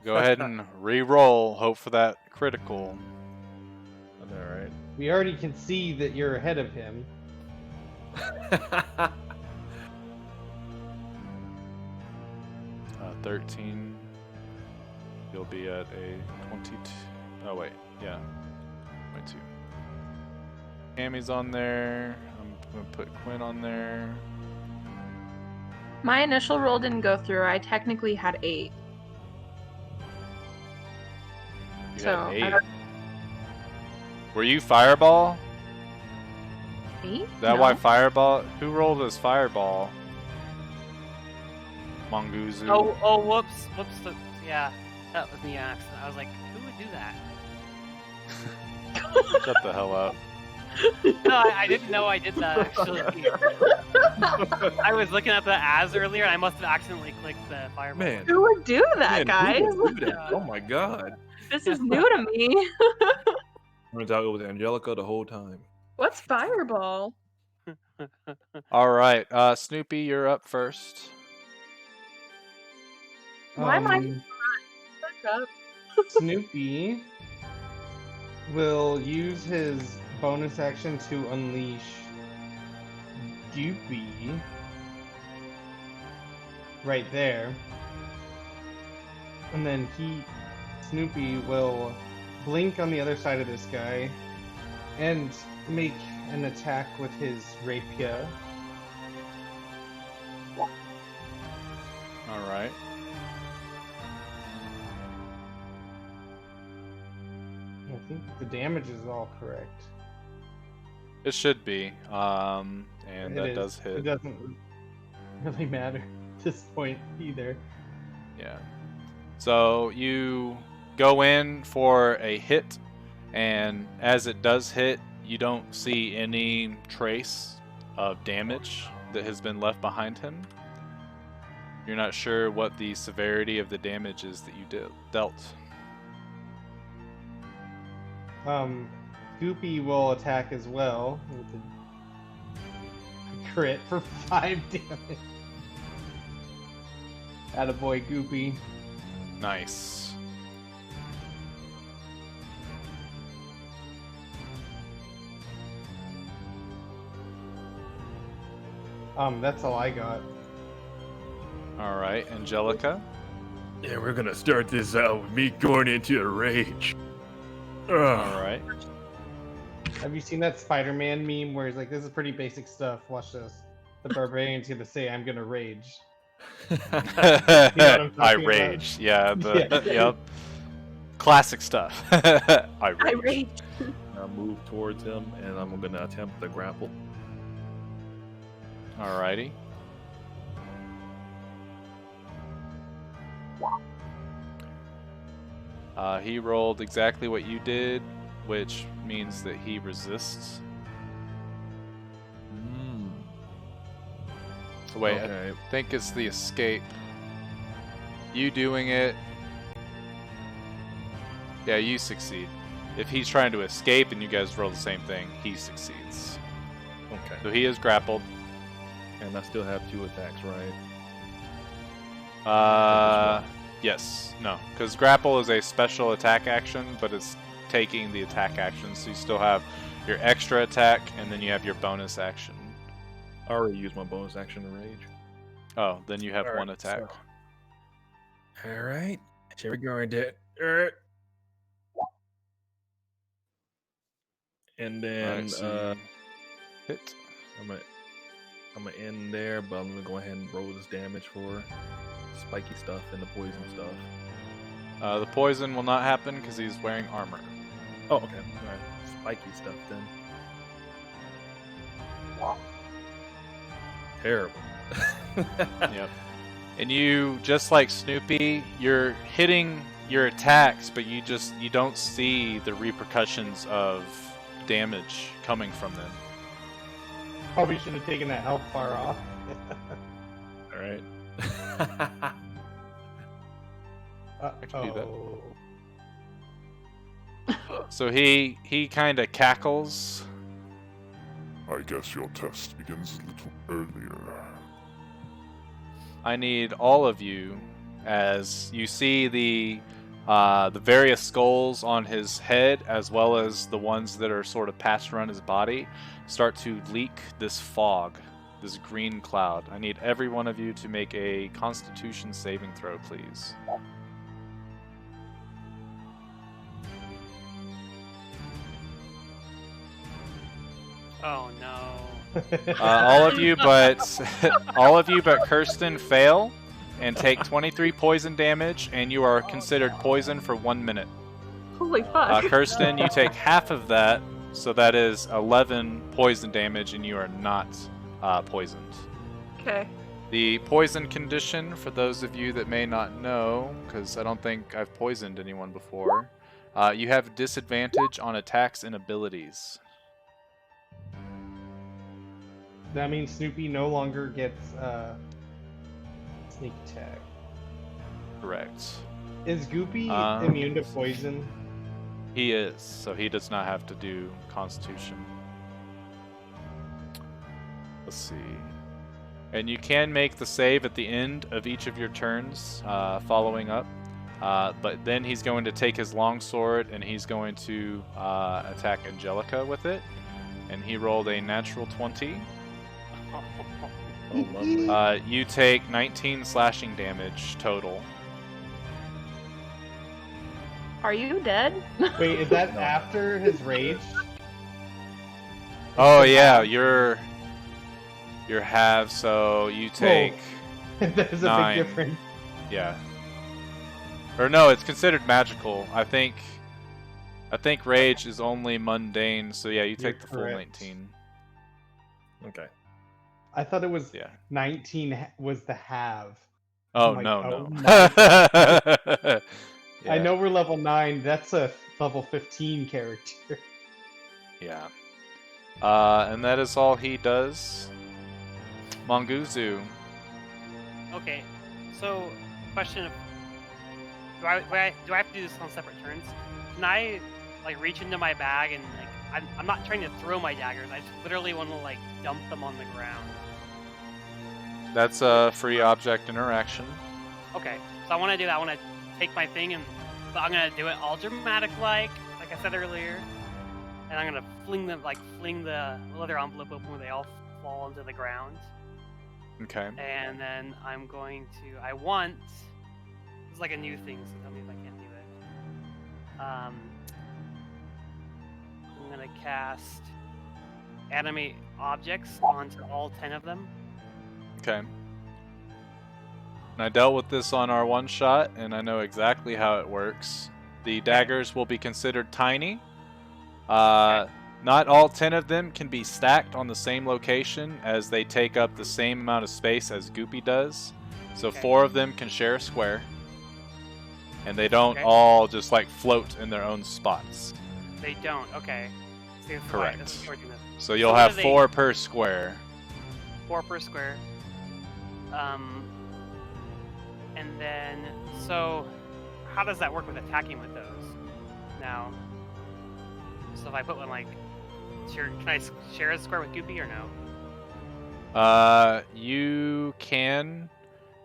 Speaker 1: Go ahead and re-roll. Hope for that critical.
Speaker 2: I know, right?
Speaker 3: We already can see that you're ahead of him.
Speaker 1: 13. You'll be at a 22. Oh wait, yeah, 22. Tammy's on there. I'm gonna put Quinn on there.
Speaker 6: My initial roll didn't go through. I technically had 8.
Speaker 1: You
Speaker 6: So,
Speaker 1: had
Speaker 6: I
Speaker 1: 8.
Speaker 6: don't-
Speaker 1: Were you Fireball?
Speaker 6: 8?
Speaker 1: Is that why Fireball? Who rolled as Fireball? Monguzu.
Speaker 4: Oh, whoops. Yeah, that was me on accident. I was like, who would do that?
Speaker 1: Shut the hell up.
Speaker 4: No, I didn't know I did that actually. I was looking at the as earlier, and I must have accidentally clicked the fireball.
Speaker 2: Man,
Speaker 6: Who would do that,
Speaker 2: man,
Speaker 6: guys?
Speaker 2: who would do that? Oh my god.
Speaker 6: This is new to me.
Speaker 2: Turns out it was Angelica the whole time.
Speaker 6: What's fireball?
Speaker 1: All right, Snoopy, you're up first.
Speaker 6: Why am I
Speaker 3: Um,
Speaker 6: stuck up?
Speaker 3: Snoopy will use his bonus action to unleash Goopy right there. And then Snoopy will blink on the other side of this guy and make an attack with his rapier.
Speaker 1: All right.
Speaker 3: I think the damage is all correct.
Speaker 1: It should be. And
Speaker 3: It
Speaker 1: that
Speaker 3: is.
Speaker 1: does hit.
Speaker 3: It doesn't really matter at this point either.
Speaker 1: Yeah. So you go in for a hit, and as it does hit, you don't see any trace of damage that has been left behind him. You're not sure what the severity of the damage is that you dealt.
Speaker 3: Goopy will attack as well with a crit for 5 damage. Attaboy, Goopy.
Speaker 1: Nice.
Speaker 3: That's all I got.
Speaker 1: All right, Angelica.
Speaker 5: Yeah, we're gonna start this out with me going into a rage.
Speaker 1: All right.
Speaker 3: Have you seen that Spider-Man meme where he's like, "This is pretty basic stuff. Watch this." The barbarian's gonna say, "I'm gonna rage."
Speaker 1: I
Speaker 3: talking about?
Speaker 1: rage. Yeah.
Speaker 3: Yeah.
Speaker 1: Yep. Classic stuff. I rage.
Speaker 6: I rage.
Speaker 2: I move towards him, and I'm gonna attempt the grapple.
Speaker 1: Alrighty. He rolled exactly what you did, which means that he resists. So wait,
Speaker 2: Okay.
Speaker 1: I think it's the escape. You doing it. Yeah, you succeed. If he's trying to escape and you guys roll the same thing, he succeeds.
Speaker 2: Okay.
Speaker 1: So he is grappled.
Speaker 2: And I still have 2 attacks, right?
Speaker 1: Yes. No. Because grapple is a special attack action, but it's taking the attack action. So you still have your extra attack, and then you have your bonus action.
Speaker 2: I already used my bonus action to rage.
Speaker 1: Oh, then you have
Speaker 2: Alright,
Speaker 1: one attack.
Speaker 2: All right. Here we go. And then
Speaker 1: Alright, so you hit.
Speaker 2: I'm gonna end there, but I'm gonna go ahead and roll this damage for spiky stuff and the poison stuff.
Speaker 1: The poison will not happen because he's wearing armor.
Speaker 2: Oh, okay. All right. Spiky stuff then. Terrible.
Speaker 1: Yep. And you, just like Snoopy, you're hitting your attacks, but you don't see the repercussions of damage coming from them.
Speaker 3: Probably should have taken that health bar off.
Speaker 2: All right.
Speaker 1: can do that.
Speaker 3: Uh-oh.
Speaker 1: So he kind of cackles.
Speaker 8: I guess your test begins a little earlier.
Speaker 1: I need all of you, as you see the various skulls on his head, as well as the ones that are sort of passed around his body, start to leak this fog, this green cloud. I need every one of you to make a Constitution saving throw, please.
Speaker 4: Oh no.
Speaker 1: All of you but Kirsten fail and take 23 poison damage, and you are considered poisoned for 1 minute.
Speaker 6: Holy fuck.
Speaker 1: Kirsten, you take half of that, so that is 11 poison damage, and you are not poisoned.
Speaker 6: Okay.
Speaker 1: The poison condition, for those of you that may not know, because I don't think I've poisoned anyone before, you have disadvantage on attacks and abilities.
Speaker 3: That means Snoopy no longer gets sneak attack.
Speaker 1: Correct.
Speaker 3: Is Goopy
Speaker 1: Um,
Speaker 3: immune to poison?
Speaker 1: He is, so he does not have to do Constitution. Let's see. And you can make the save at the end of each of your turns, following up. But then he's going to take his longsword and he's going to attack Angelica with it. And he rolled a natural 20.
Speaker 2: Oh, lovely.
Speaker 1: You take 19 slashing damage total.
Speaker 6: Are you dead?
Speaker 3: Wait, is that
Speaker 2: No.
Speaker 3: after his rage?
Speaker 1: Oh yeah, you're half, so you take
Speaker 3: There's a
Speaker 1: 9.
Speaker 3: big difference.
Speaker 1: Yeah. Or no, it's considered magical. I think rage is only mundane, so yeah, you
Speaker 3: You're
Speaker 1: take the full
Speaker 3: correct.
Speaker 1: 19.
Speaker 2: Okay.
Speaker 3: I thought it was
Speaker 1: Yeah.
Speaker 3: 19 was the have.
Speaker 1: Oh
Speaker 3: my-
Speaker 1: no,
Speaker 3: oh
Speaker 1: no.
Speaker 3: my I
Speaker 1: Yeah,
Speaker 3: know we're level 9. That's a level 15 character.
Speaker 1: Yeah. And that is all he does. Monguzu.
Speaker 4: Okay, so question: do I have to do this on separate turns? Can I like reach into my bag and like I'm not trying to throw my daggers. I just literally want to like dump them on the ground.
Speaker 1: That's a free object interaction.
Speaker 4: Okay, so I want to do that. I want to take my thing but I'm gonna do it all dramatic like I said earlier, and I'm gonna fling the leather envelope open where they all fall into the ground.
Speaker 1: Okay.
Speaker 4: And then I'm going to. It's like a new thing, so tell me if I can't do it. I'm gonna cast animate objects onto all 10 of them.
Speaker 1: Okay. And I dealt with this on our one shot, and I know exactly how it works. The daggers will be considered tiny. Not all 10 of them can be stacked on the same location, as they take up the same amount of space as Goopy does. So 4 of them can share a square. And they don't all just like float in their own spots.
Speaker 4: They don't, okay. See,
Speaker 1: correct. So you'll have 4 per square.
Speaker 4: 4 per square. And then, so how does that work with attacking with those? Now, so if I put one like, can I share a square with Goopy or
Speaker 1: no? You can,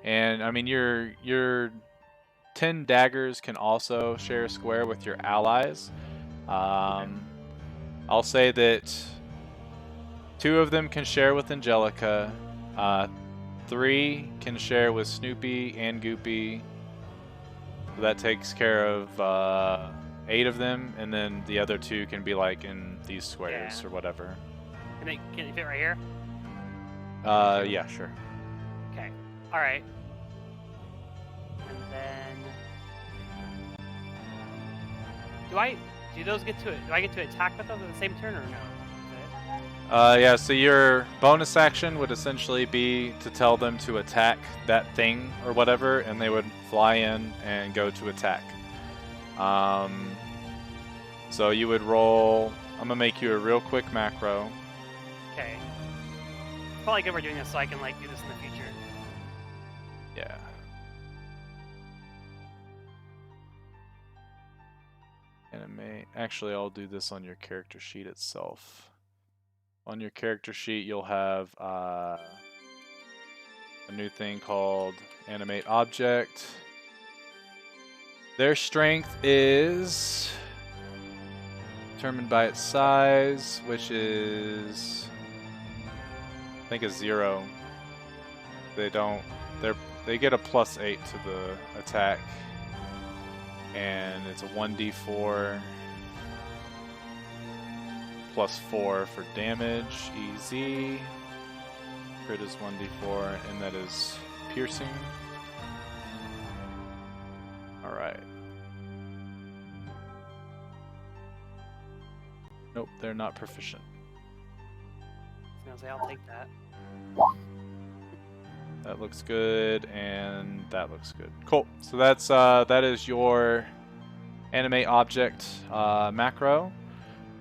Speaker 1: and I mean your 10 daggers can also share a square with your allies. I'll say that 2 of them can share with Angelica. 3 can share with Snoopy and Goopy. So that takes care of 8 of them, and then the other 2 can be like in these squares or whatever.
Speaker 4: Can it fit right here?
Speaker 1: Yeah, sure.
Speaker 4: Okay. All right. And then, do I get to attack with them at the same turn or no?
Speaker 1: Yeah, so your bonus action would essentially be to tell them to attack that thing or whatever, and they would fly in and go to attack. So you would roll. I'm gonna make you a real quick macro.
Speaker 4: Okay. It's probably good we're doing this so I can like do this in the future.
Speaker 1: Yeah. Animate. Actually, I'll do this on your character sheet itself. On your character sheet, you'll have a new thing called Animate Object. Their strength is determined by its size, which is, I think, is 0. They get a +8 to the attack, and it's a 1d4. +4 for damage, EZ. Crit is 1d4, and that is piercing. Alright. Nope, they're not proficient.
Speaker 4: I was gonna say, I'll take that.
Speaker 1: That looks good, and that looks good. Cool. So that is your animate object macro.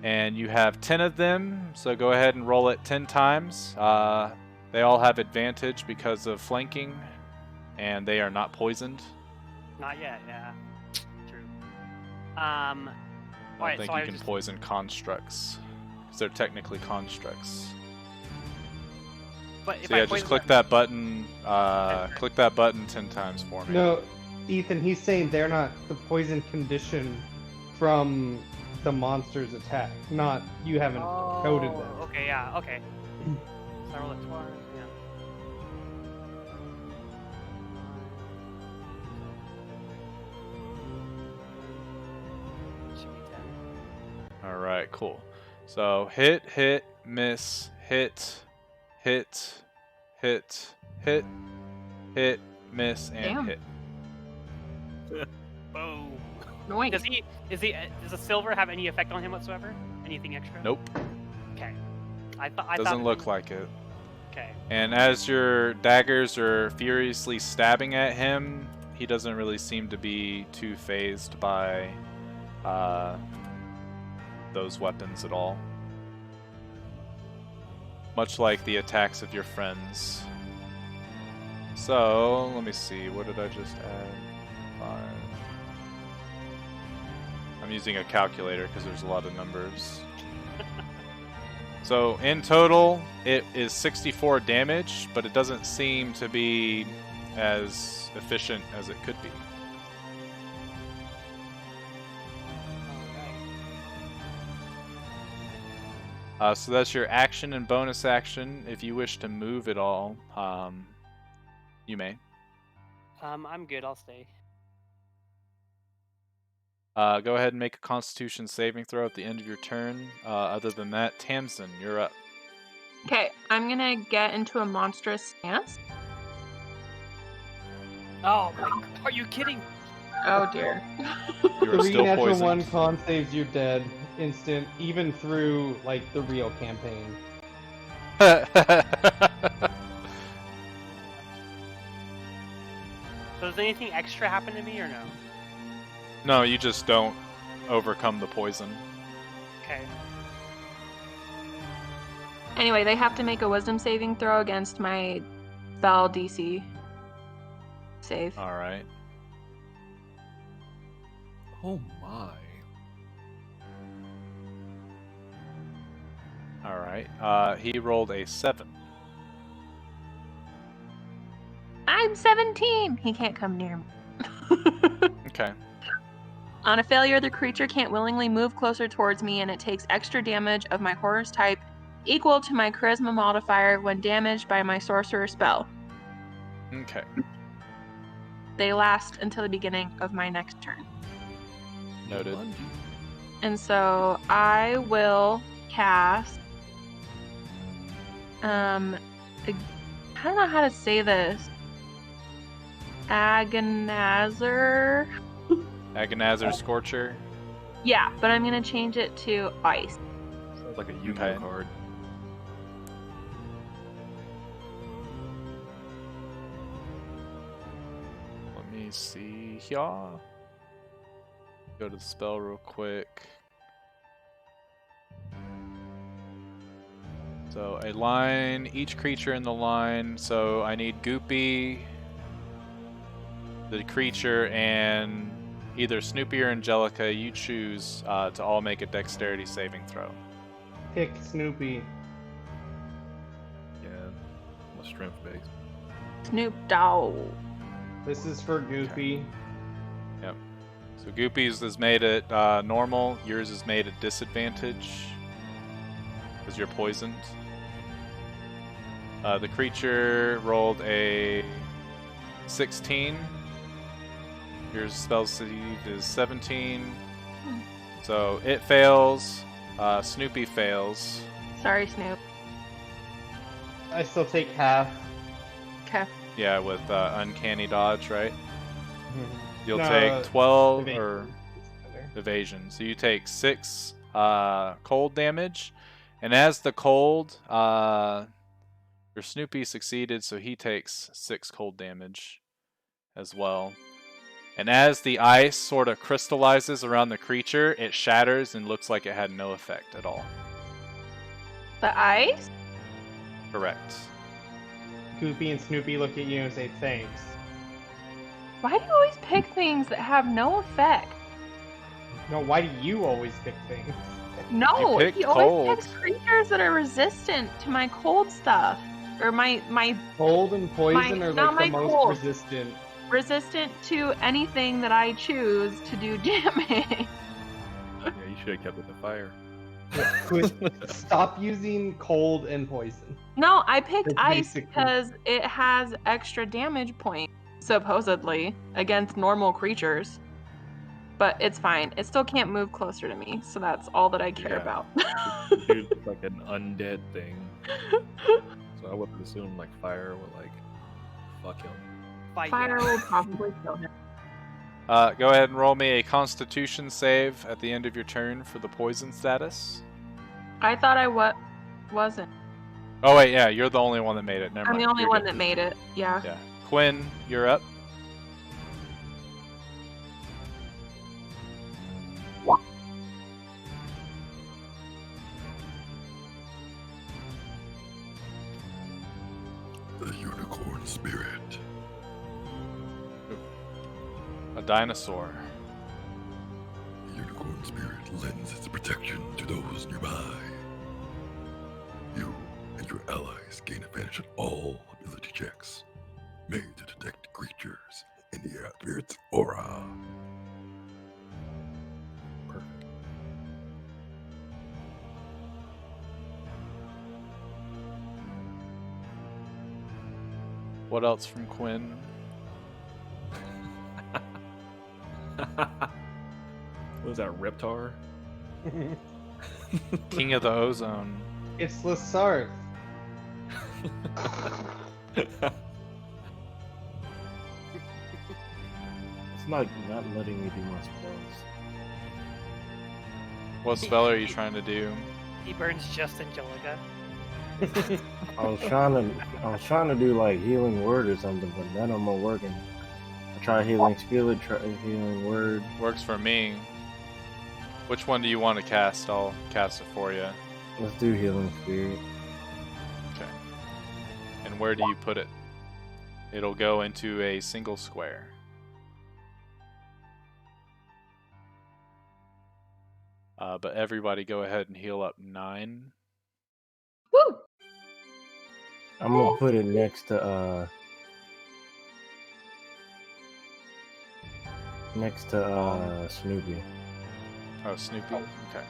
Speaker 1: And you have 10 of them, so go ahead and roll it 10 times. They all have advantage because of flanking, and they are not poisoned.
Speaker 4: Not yet, yeah. True.
Speaker 1: I don't think you can poison constructs, because they're technically constructs.
Speaker 4: But if
Speaker 1: so yeah, just click that button. Click that button 10 times for me.
Speaker 3: No, Ethan, he's saying they're not the poison condition from the monster's attack, not you haven't coded them.
Speaker 4: Okay, yeah, okay. So I roll it twice, yeah. Should be 10.
Speaker 1: Alright, cool. So hit, miss, hit, miss, and hit.
Speaker 4: Boom.
Speaker 6: Noise.
Speaker 4: Does the silver have any effect on him whatsoever? Anything extra?
Speaker 1: Nope.
Speaker 4: Okay.
Speaker 1: Doesn't look like it.
Speaker 4: Okay.
Speaker 1: And as your daggers are furiously stabbing at him, he doesn't really seem to be too fazed by those weapons at all. much like the attacks of your friends. So, let me see, what did I just add? 5. I'm using a calculator because there's a lot of numbers. So, in total, it is 64 damage, but it doesn't seem to be as efficient as it could be. So that's your action and bonus action. If you wish to move at all, you may.
Speaker 9: I'm good. I'll stay.
Speaker 1: Go ahead and make a Constitution saving throw at the end of your turn. Other than that, Tamsin, you're up.
Speaker 6: Okay, I'm gonna get into a monstrous stance.
Speaker 9: Oh my! Are you kidding?
Speaker 6: Oh dear.
Speaker 1: You are
Speaker 3: 3
Speaker 1: still
Speaker 3: natural
Speaker 1: poisoned.
Speaker 3: 1 con saves, you're dead. Instant, even through, like, the real campaign.
Speaker 9: So does anything extra happen to me or no?
Speaker 1: No, you just don't overcome the poison.
Speaker 9: Okay.
Speaker 6: Anyway, they have to make a wisdom saving throw against my spell DC save.
Speaker 1: Alright.
Speaker 2: Oh my.
Speaker 1: Alright. He rolled a 7.
Speaker 6: I'm 17! He can't come near me.
Speaker 1: Okay.
Speaker 6: On a failure, the creature can't willingly move closer towards me, and it takes extra damage of my horror's type equal to my charisma modifier when damaged by my sorcerer spell.
Speaker 1: Okay.
Speaker 6: They last until the beginning of my next turn.
Speaker 1: Noted.
Speaker 6: And so I will cast I don't know how to say this. Agonazar.
Speaker 1: Agonazar Scorcher.
Speaker 6: Yeah, but I'm gonna change it to ice.
Speaker 2: Sounds like a Yu-Gi-Oh
Speaker 1: Okay.
Speaker 2: card.
Speaker 1: Let me see here. Go to the spell real quick. So a line, each creature in the line. So I need Goopy, the creature, and either Snoopy or Angelica. You choose to all make a dexterity saving throw.
Speaker 3: Pick Snoopy.
Speaker 2: Yeah, I'm a strength based.
Speaker 6: Snoop Dogg.
Speaker 3: This is for Goofy.
Speaker 1: Yep. So Goopy's is made at normal. Yours is made at disadvantage because you're poisoned. The creature rolled a 16. Your spell save is 17. So it fails. Snoopy fails.
Speaker 6: Sorry, Snoop.
Speaker 3: I still take half.
Speaker 6: Okay.
Speaker 1: Yeah, with uncanny dodge, right? You'll
Speaker 3: No,
Speaker 1: take 12
Speaker 3: evasion.
Speaker 1: or evasion. So you take 6 cold damage. And as the cold, your Snoopy succeeded, so he takes 6 cold damage as well. And as the ice sort of crystallizes around the creature, it shatters and looks like it had no effect at all.
Speaker 6: The ice?
Speaker 1: Correct.
Speaker 3: Goofy and Snoopy look at you and say thanks.
Speaker 6: Why do you always pick things that have no effect?
Speaker 3: No, why do you always pick things?
Speaker 6: No,
Speaker 1: picked
Speaker 6: he always
Speaker 1: cold.
Speaker 6: picks creatures that are resistant to my cold stuff. Or my
Speaker 3: Cold and poison
Speaker 6: My-
Speaker 3: are
Speaker 6: not
Speaker 3: like the
Speaker 6: my
Speaker 3: most
Speaker 6: cold.
Speaker 3: resistant.
Speaker 6: resistant to anything that I choose to do damage.
Speaker 2: Yeah, you should have kept it the fire.
Speaker 3: Stop using cold and poison.
Speaker 6: No, I picked
Speaker 3: That's
Speaker 6: ice
Speaker 3: basically-
Speaker 6: because it has extra damage points, supposedly, against normal creatures. But it's fine. It still can't move closer to me, so that's all that I care
Speaker 2: Yeah.
Speaker 6: about.
Speaker 2: Dude, it's like an undead thing. So I would assume like fire would like fuck him.
Speaker 6: Fire will probably kill him.
Speaker 1: Go ahead and roll me a Constitution save at the end of your turn for the poison status.
Speaker 6: I thought I wasn't.
Speaker 1: Oh wait, yeah, you're the only one that made it. Never
Speaker 6: I'm
Speaker 1: mind.
Speaker 6: the only
Speaker 1: You're
Speaker 6: one
Speaker 1: good.
Speaker 6: that made it. Yeah.
Speaker 1: Yeah. Quinn, you're up.
Speaker 7: The unicorn spirit.
Speaker 1: A dinosaur.
Speaker 7: The unicorn spirit lends its protection to those nearby. You and your allies gain advantage on all ability checks made to detect creatures in the spirit's aura.
Speaker 2: Perfect.
Speaker 1: What else from Quinn?
Speaker 2: What is that, Reptar?
Speaker 1: King of the Ozone.
Speaker 3: It's Lasarth.
Speaker 5: It's not letting me do my spells.
Speaker 1: What spell are you trying to do?
Speaker 9: He burns just Angelica.
Speaker 5: I was trying to do like healing word or something, but none of them are working. I tried healing spirit, tried healing word.
Speaker 1: Works for me. Which one do you want to cast? I'll cast it for you.
Speaker 5: Let's do healing spirit.
Speaker 1: Okay. And where do you put it? It'll go into a single square. But everybody go ahead and heal up 9.
Speaker 6: Woo!
Speaker 5: I'm gonna put it next to Snoopy.
Speaker 1: Oh, Snoopy? Okay.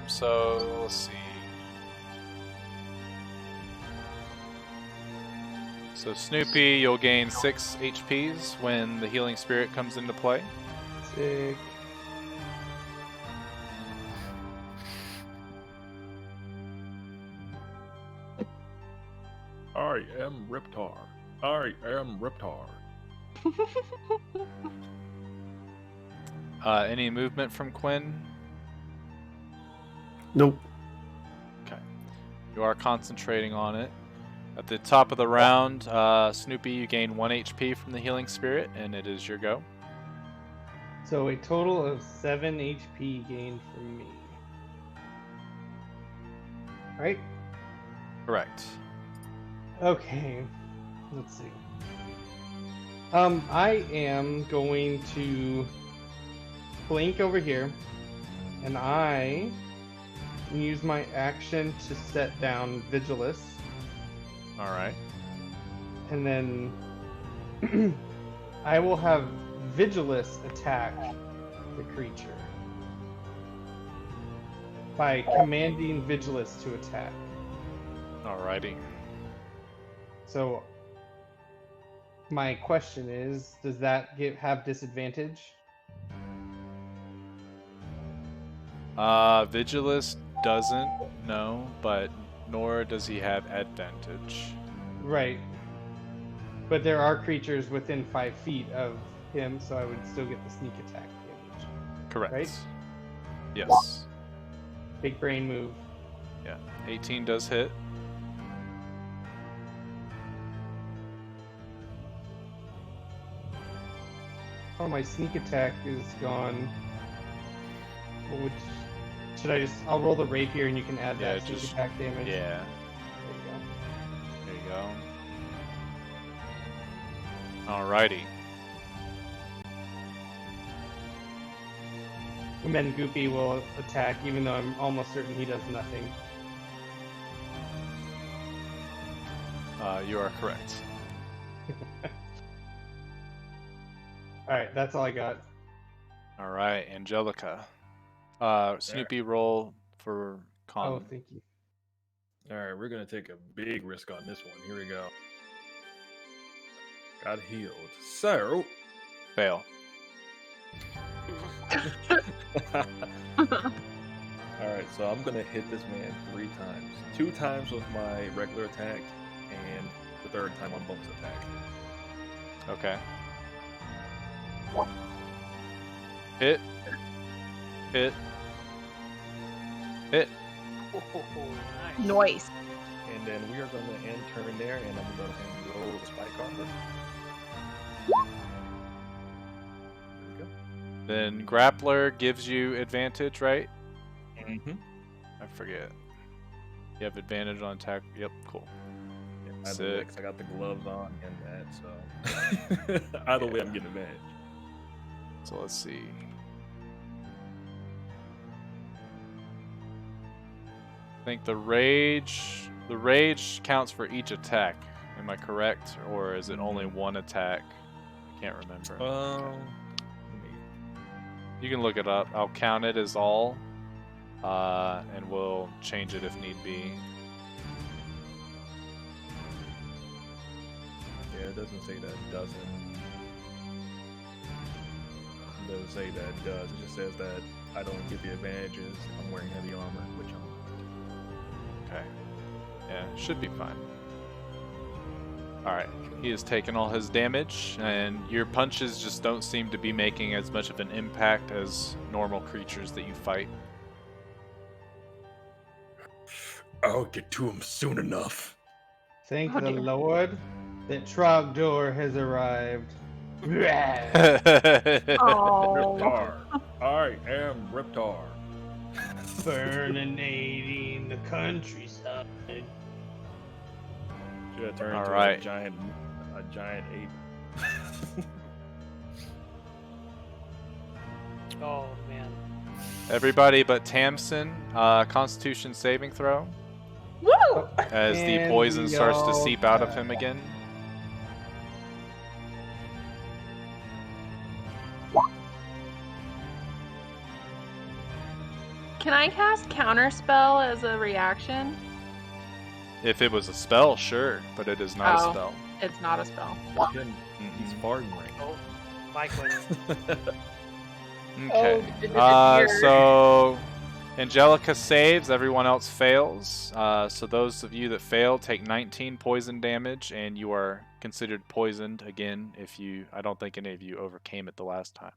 Speaker 1: So let's see. So Snoopy, you'll gain 6 HPs when the healing spirit comes into play.
Speaker 3: Sick.
Speaker 2: I am Reptar. I am Reptar.
Speaker 1: Any movement from Quinn?
Speaker 5: Nope.
Speaker 1: Okay. You are concentrating on it. At the top of the round, Snoopy, you gain 1 HP from the healing spirit, and it is your go.
Speaker 3: So a total of 7 HP gained from me. Right?
Speaker 1: Correct.
Speaker 3: Okay. Let's see. I am going to blink over here, and I can use my action to set down Vigilus,
Speaker 1: All right.
Speaker 3: and then I will have Vigilus attack the creature by commanding Vigilus to attack.
Speaker 1: Alrighty.
Speaker 3: So my question is, does that have disadvantage?
Speaker 1: Vigilus doesn't, no, but nor does he have advantage.
Speaker 3: Right. But there are creatures within 5 feet of him, so I would still get the sneak attack damage.
Speaker 1: Correct.
Speaker 3: Right?
Speaker 1: Yes.
Speaker 3: Big brain move.
Speaker 1: Yeah. 18 does hit.
Speaker 3: Oh, my sneak attack is gone. Which should I just? I'll roll the rapier, and you can add
Speaker 1: Yeah,
Speaker 3: that sneak
Speaker 1: just-
Speaker 3: attack damage.
Speaker 1: Yeah.
Speaker 3: There you go.
Speaker 1: There you go. Alrighty.
Speaker 3: And then Goopy will attack, even though I'm almost certain he does nothing.
Speaker 1: You are correct.
Speaker 3: Alright, that's all I got.
Speaker 1: Alright, Angelica. Snoopy, roll for con.
Speaker 3: Oh, thank you.
Speaker 2: All right, we're gonna take a big risk on this one. Here we go. Got healed. So,
Speaker 1: Fail.
Speaker 2: all right, so I'm gonna hit this man 3 times. 2 times with my regular attack, and the 3rd time on bonus attack.
Speaker 1: Okay. Hit. Hit. Hit.
Speaker 9: Oh, nice.
Speaker 6: Noise.
Speaker 2: And then we are gonna end turn there, and I'm gonna roll the spike armor. There we go.
Speaker 1: Then grappler gives you advantage, right?
Speaker 2: Mm-hmm.
Speaker 1: I forget. You have advantage on attack. Yep, cool.
Speaker 2: Sick. I got the gloves on and that, so either way, I'm getting advantage.
Speaker 1: So let's see. I think the rage counts for each attack. Am I correct, or is it only one attack? I can't remember. You can look it up. I'll count it as all, and we'll change it if need be.
Speaker 2: Yeah, it doesn't say that it doesn't. It doesn't say that it does. It just says that I don't get the advantages if I'm wearing heavy armor, which I'm not.
Speaker 1: Okay. Yeah, should be fine. Alright, he has taken all his damage, and your punches just don't seem to be making as much of an impact as normal creatures that you fight.
Speaker 7: I'll get to him soon enough.
Speaker 3: Thank
Speaker 6: Oh,
Speaker 3: the
Speaker 6: dear.
Speaker 3: Lord that Trogdor has arrived.
Speaker 6: Oh.
Speaker 2: Riptar. I am Riptar.
Speaker 3: Burninating the countryside.
Speaker 2: Should have turned
Speaker 1: All
Speaker 2: into
Speaker 1: right.
Speaker 2: a giant ape.
Speaker 4: Oh man.
Speaker 1: Everybody but Tamsin, Constitution saving throw,
Speaker 6: Woo!
Speaker 1: as the
Speaker 3: And
Speaker 1: poison
Speaker 3: we
Speaker 1: starts to
Speaker 3: all
Speaker 1: seep out of
Speaker 3: pass.
Speaker 1: him again.
Speaker 6: Can I cast Counterspell as a reaction?
Speaker 1: If it was a spell, sure, but it is not a
Speaker 6: Oh.
Speaker 1: spell.
Speaker 6: It's not a spell.
Speaker 2: Again, he's
Speaker 1: Mhm.
Speaker 2: farting right
Speaker 4: Oh, Mike wins.
Speaker 1: Okay.
Speaker 6: Oh,
Speaker 1: So Angelica saves, everyone else fails. So those of you that fail take 19 poison damage, and you are considered poisoned again if you. I don't think any of you overcame it the last time.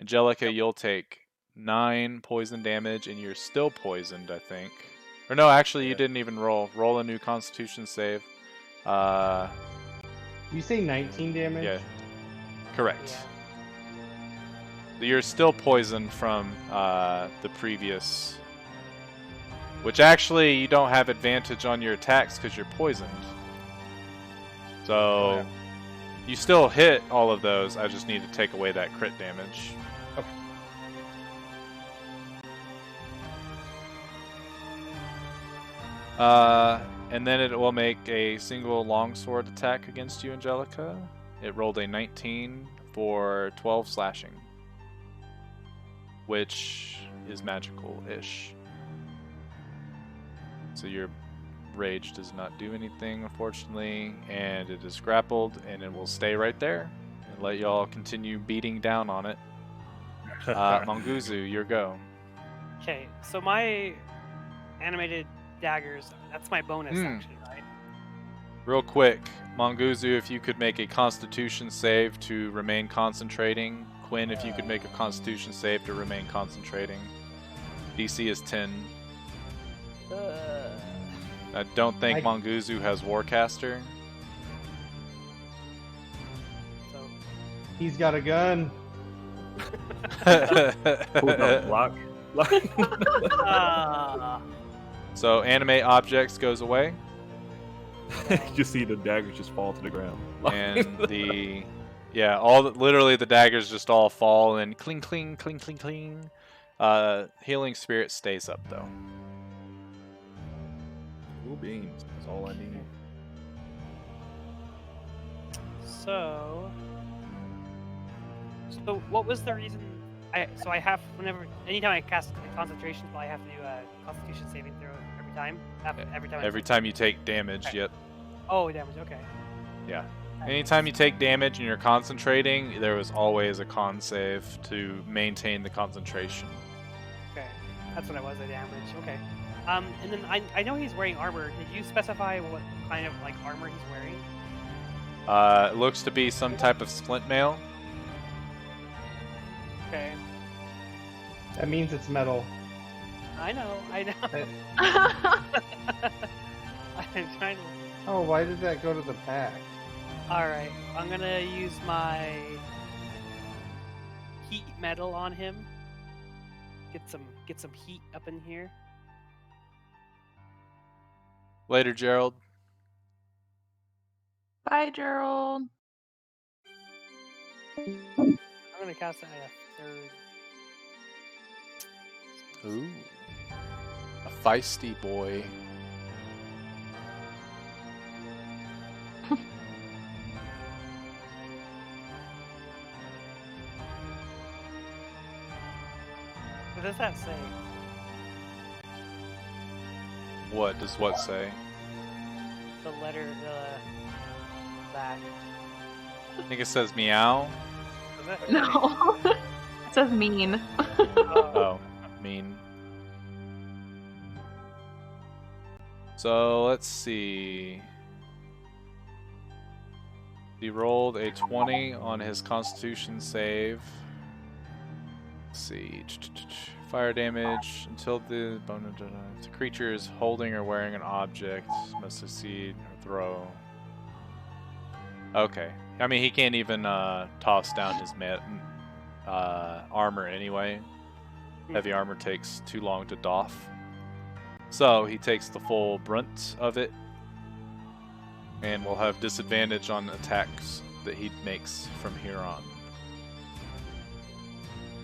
Speaker 1: Angelica, you'll take 9 poison damage, and you're still poisoned, I think. Or no, actually, you
Speaker 2: Yeah.
Speaker 1: didn't even roll. Roll a new Constitution save.
Speaker 3: You say 19 damage?
Speaker 1: Yeah. Correct. You're still poisoned from the previous, which actually you don't have advantage on your attacks because you're poisoned. So you still hit all of those. I just need to take away that crit damage. And then it will make a single longsword attack against you, Angelica. It rolled a 19 for 12 slashing, which is magical-ish. So your rage does not do anything, unfortunately, and it is grappled, and it will stay right there and let y'all continue beating down on it. Monguzu, your go.
Speaker 4: Okay, so my animated daggers, that's my bonus action, right?
Speaker 1: Real quick, Monguzu, if you could make a Constitution save to remain concentrating. Quinn, if you could make a Constitution save to remain concentrating. DC is 10. I don't think Monguzu has Warcaster.
Speaker 4: So
Speaker 3: He's got a gun.
Speaker 2: Lock.
Speaker 1: So animate objects goes away,
Speaker 2: You see the daggers just fall to the ground.
Speaker 1: and literally the daggers just all fall and cling, cling, cling, cling, cling. Healing Spirit stays up though.
Speaker 2: Cool beans. That's all I need.
Speaker 4: So what was the reason? Anytime I cast a concentration spell, I have to do a Constitution saving throw every time.
Speaker 1: Every time you take damage,
Speaker 4: Okay.
Speaker 1: yep.
Speaker 4: Oh, damage. Okay.
Speaker 1: Yeah. Anytime you take damage and you're concentrating, there was always a con save to maintain the concentration.
Speaker 4: Okay, that's what it was. The damage. Okay. And then I know he's wearing armor. Did you specify what kind of like armor he's wearing?
Speaker 1: It looks to be some type of splint mail.
Speaker 4: Okay.
Speaker 3: That means it's metal.
Speaker 4: I know. I'm trying to.
Speaker 3: Oh, why did that go to the pack?
Speaker 4: All right. I'm gonna use my heat metal on him. Get some heat up in here.
Speaker 1: Later, Gerald.
Speaker 6: Bye, Gerald.
Speaker 4: I'm gonna cast that at a third.
Speaker 1: Ooh. A feisty boy.
Speaker 4: What does that say?
Speaker 1: What does what say?
Speaker 4: The letter, that.
Speaker 1: I think it says meow.
Speaker 4: Does that?
Speaker 6: No. It says mean.
Speaker 1: Oh, mean. So let's see. He rolled a 20 on his Constitution save. Let's see. Fire damage until the if the creature is holding or wearing an object must succeed or throw. Okay. I mean, he can't even toss down his armor anyway. Heavy armor takes too long to doff. So he takes the full brunt of it and will have disadvantage on attacks that he makes from here on.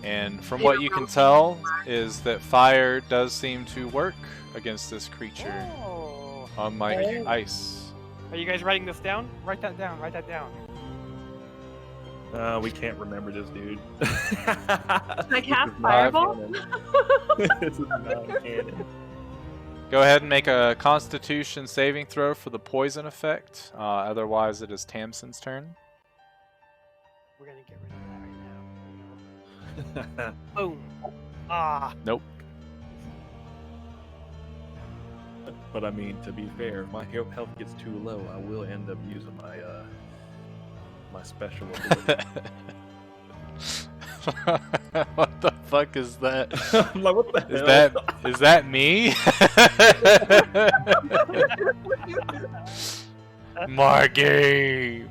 Speaker 1: And from what you can tell is that fire does seem to work against this creature,
Speaker 4: Oh.
Speaker 1: unlike ice.
Speaker 4: Are you guys writing this down? Write that down. Write that down.
Speaker 2: We can't remember this, dude.
Speaker 6: Can I cast
Speaker 2: This is not
Speaker 6: Fireball?
Speaker 2: canon. This is not canon.
Speaker 1: Go ahead and make a Constitution saving throw for the poison effect. Otherwise, it is Tamsin's turn.
Speaker 4: We're gonna get rid of that right now. Boom. Ah.
Speaker 1: Nope.
Speaker 2: But I mean, to be fair, if my health gets too low, I will end up using my my special ability.
Speaker 1: What the fuck is that?
Speaker 2: I'm like, what the hell?
Speaker 1: Is that me? My game.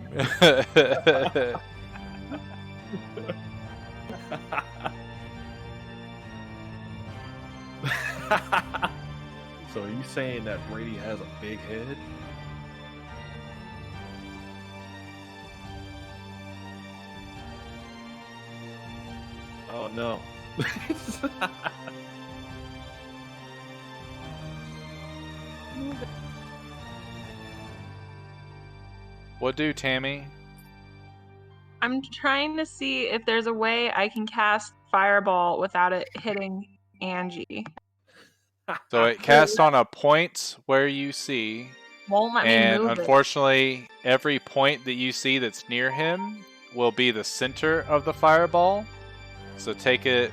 Speaker 2: So are you saying that Brady has a big head? Oh no.
Speaker 1: What do, Tammy?
Speaker 6: I'm trying to see if there's a way I can cast Fireball without it hitting Angie.
Speaker 1: So it casts on a point where you see,
Speaker 6: Won't let me
Speaker 1: and
Speaker 6: move
Speaker 1: unfortunately, every point that you see that's near him will be the center of the fireball. So take it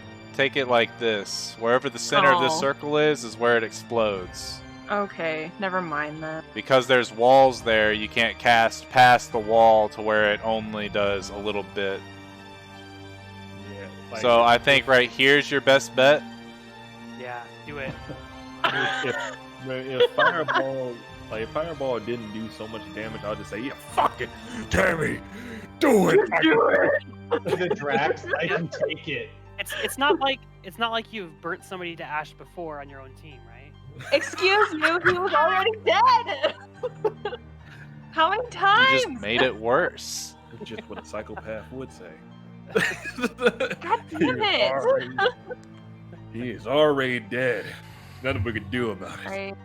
Speaker 1: like this. Wherever the center of this
Speaker 6: Oh.
Speaker 1: circle is where it explodes.
Speaker 6: it. Okay, never mind then.
Speaker 1: Because there's walls there, you can't cast past the wall to where it only does a little bit.
Speaker 2: Yeah. Like,
Speaker 1: So I think right here's your best bet.
Speaker 4: Yeah. Do it.
Speaker 2: if Fireball didn't do so much damage, I'll just say, yeah, fuck it, Tammy, do it.
Speaker 3: The Drax, I can take it.
Speaker 4: It's not like you've burnt somebody to ash before on your own team, right?
Speaker 6: Excuse you, he was already dead! How many times?
Speaker 1: You just made it worse.
Speaker 2: It's just what a psychopath would say.
Speaker 6: God damn it!
Speaker 2: He is already dead. Nothing we can do about it.
Speaker 6: Right.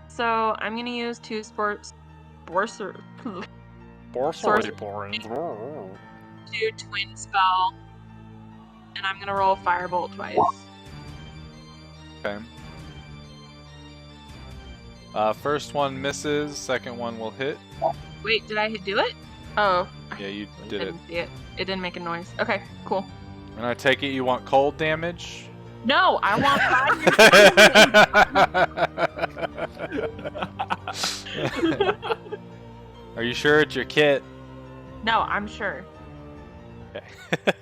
Speaker 6: So I'm gonna use two sorcery do twin spell, and I'm gonna roll Firebolt twice.
Speaker 1: Okay. First one misses, second one will hit.
Speaker 6: Wait, did I do it? Oh,
Speaker 1: Yeah, you
Speaker 6: I
Speaker 1: did it.
Speaker 6: didn't see it. It didn't make a noise. Okay, cool.
Speaker 1: And I take it you want cold damage?
Speaker 6: No, I want fire.
Speaker 1: Are you sure it's your kit?
Speaker 6: No, I'm sure.
Speaker 1: Okay.
Speaker 2: Yeah,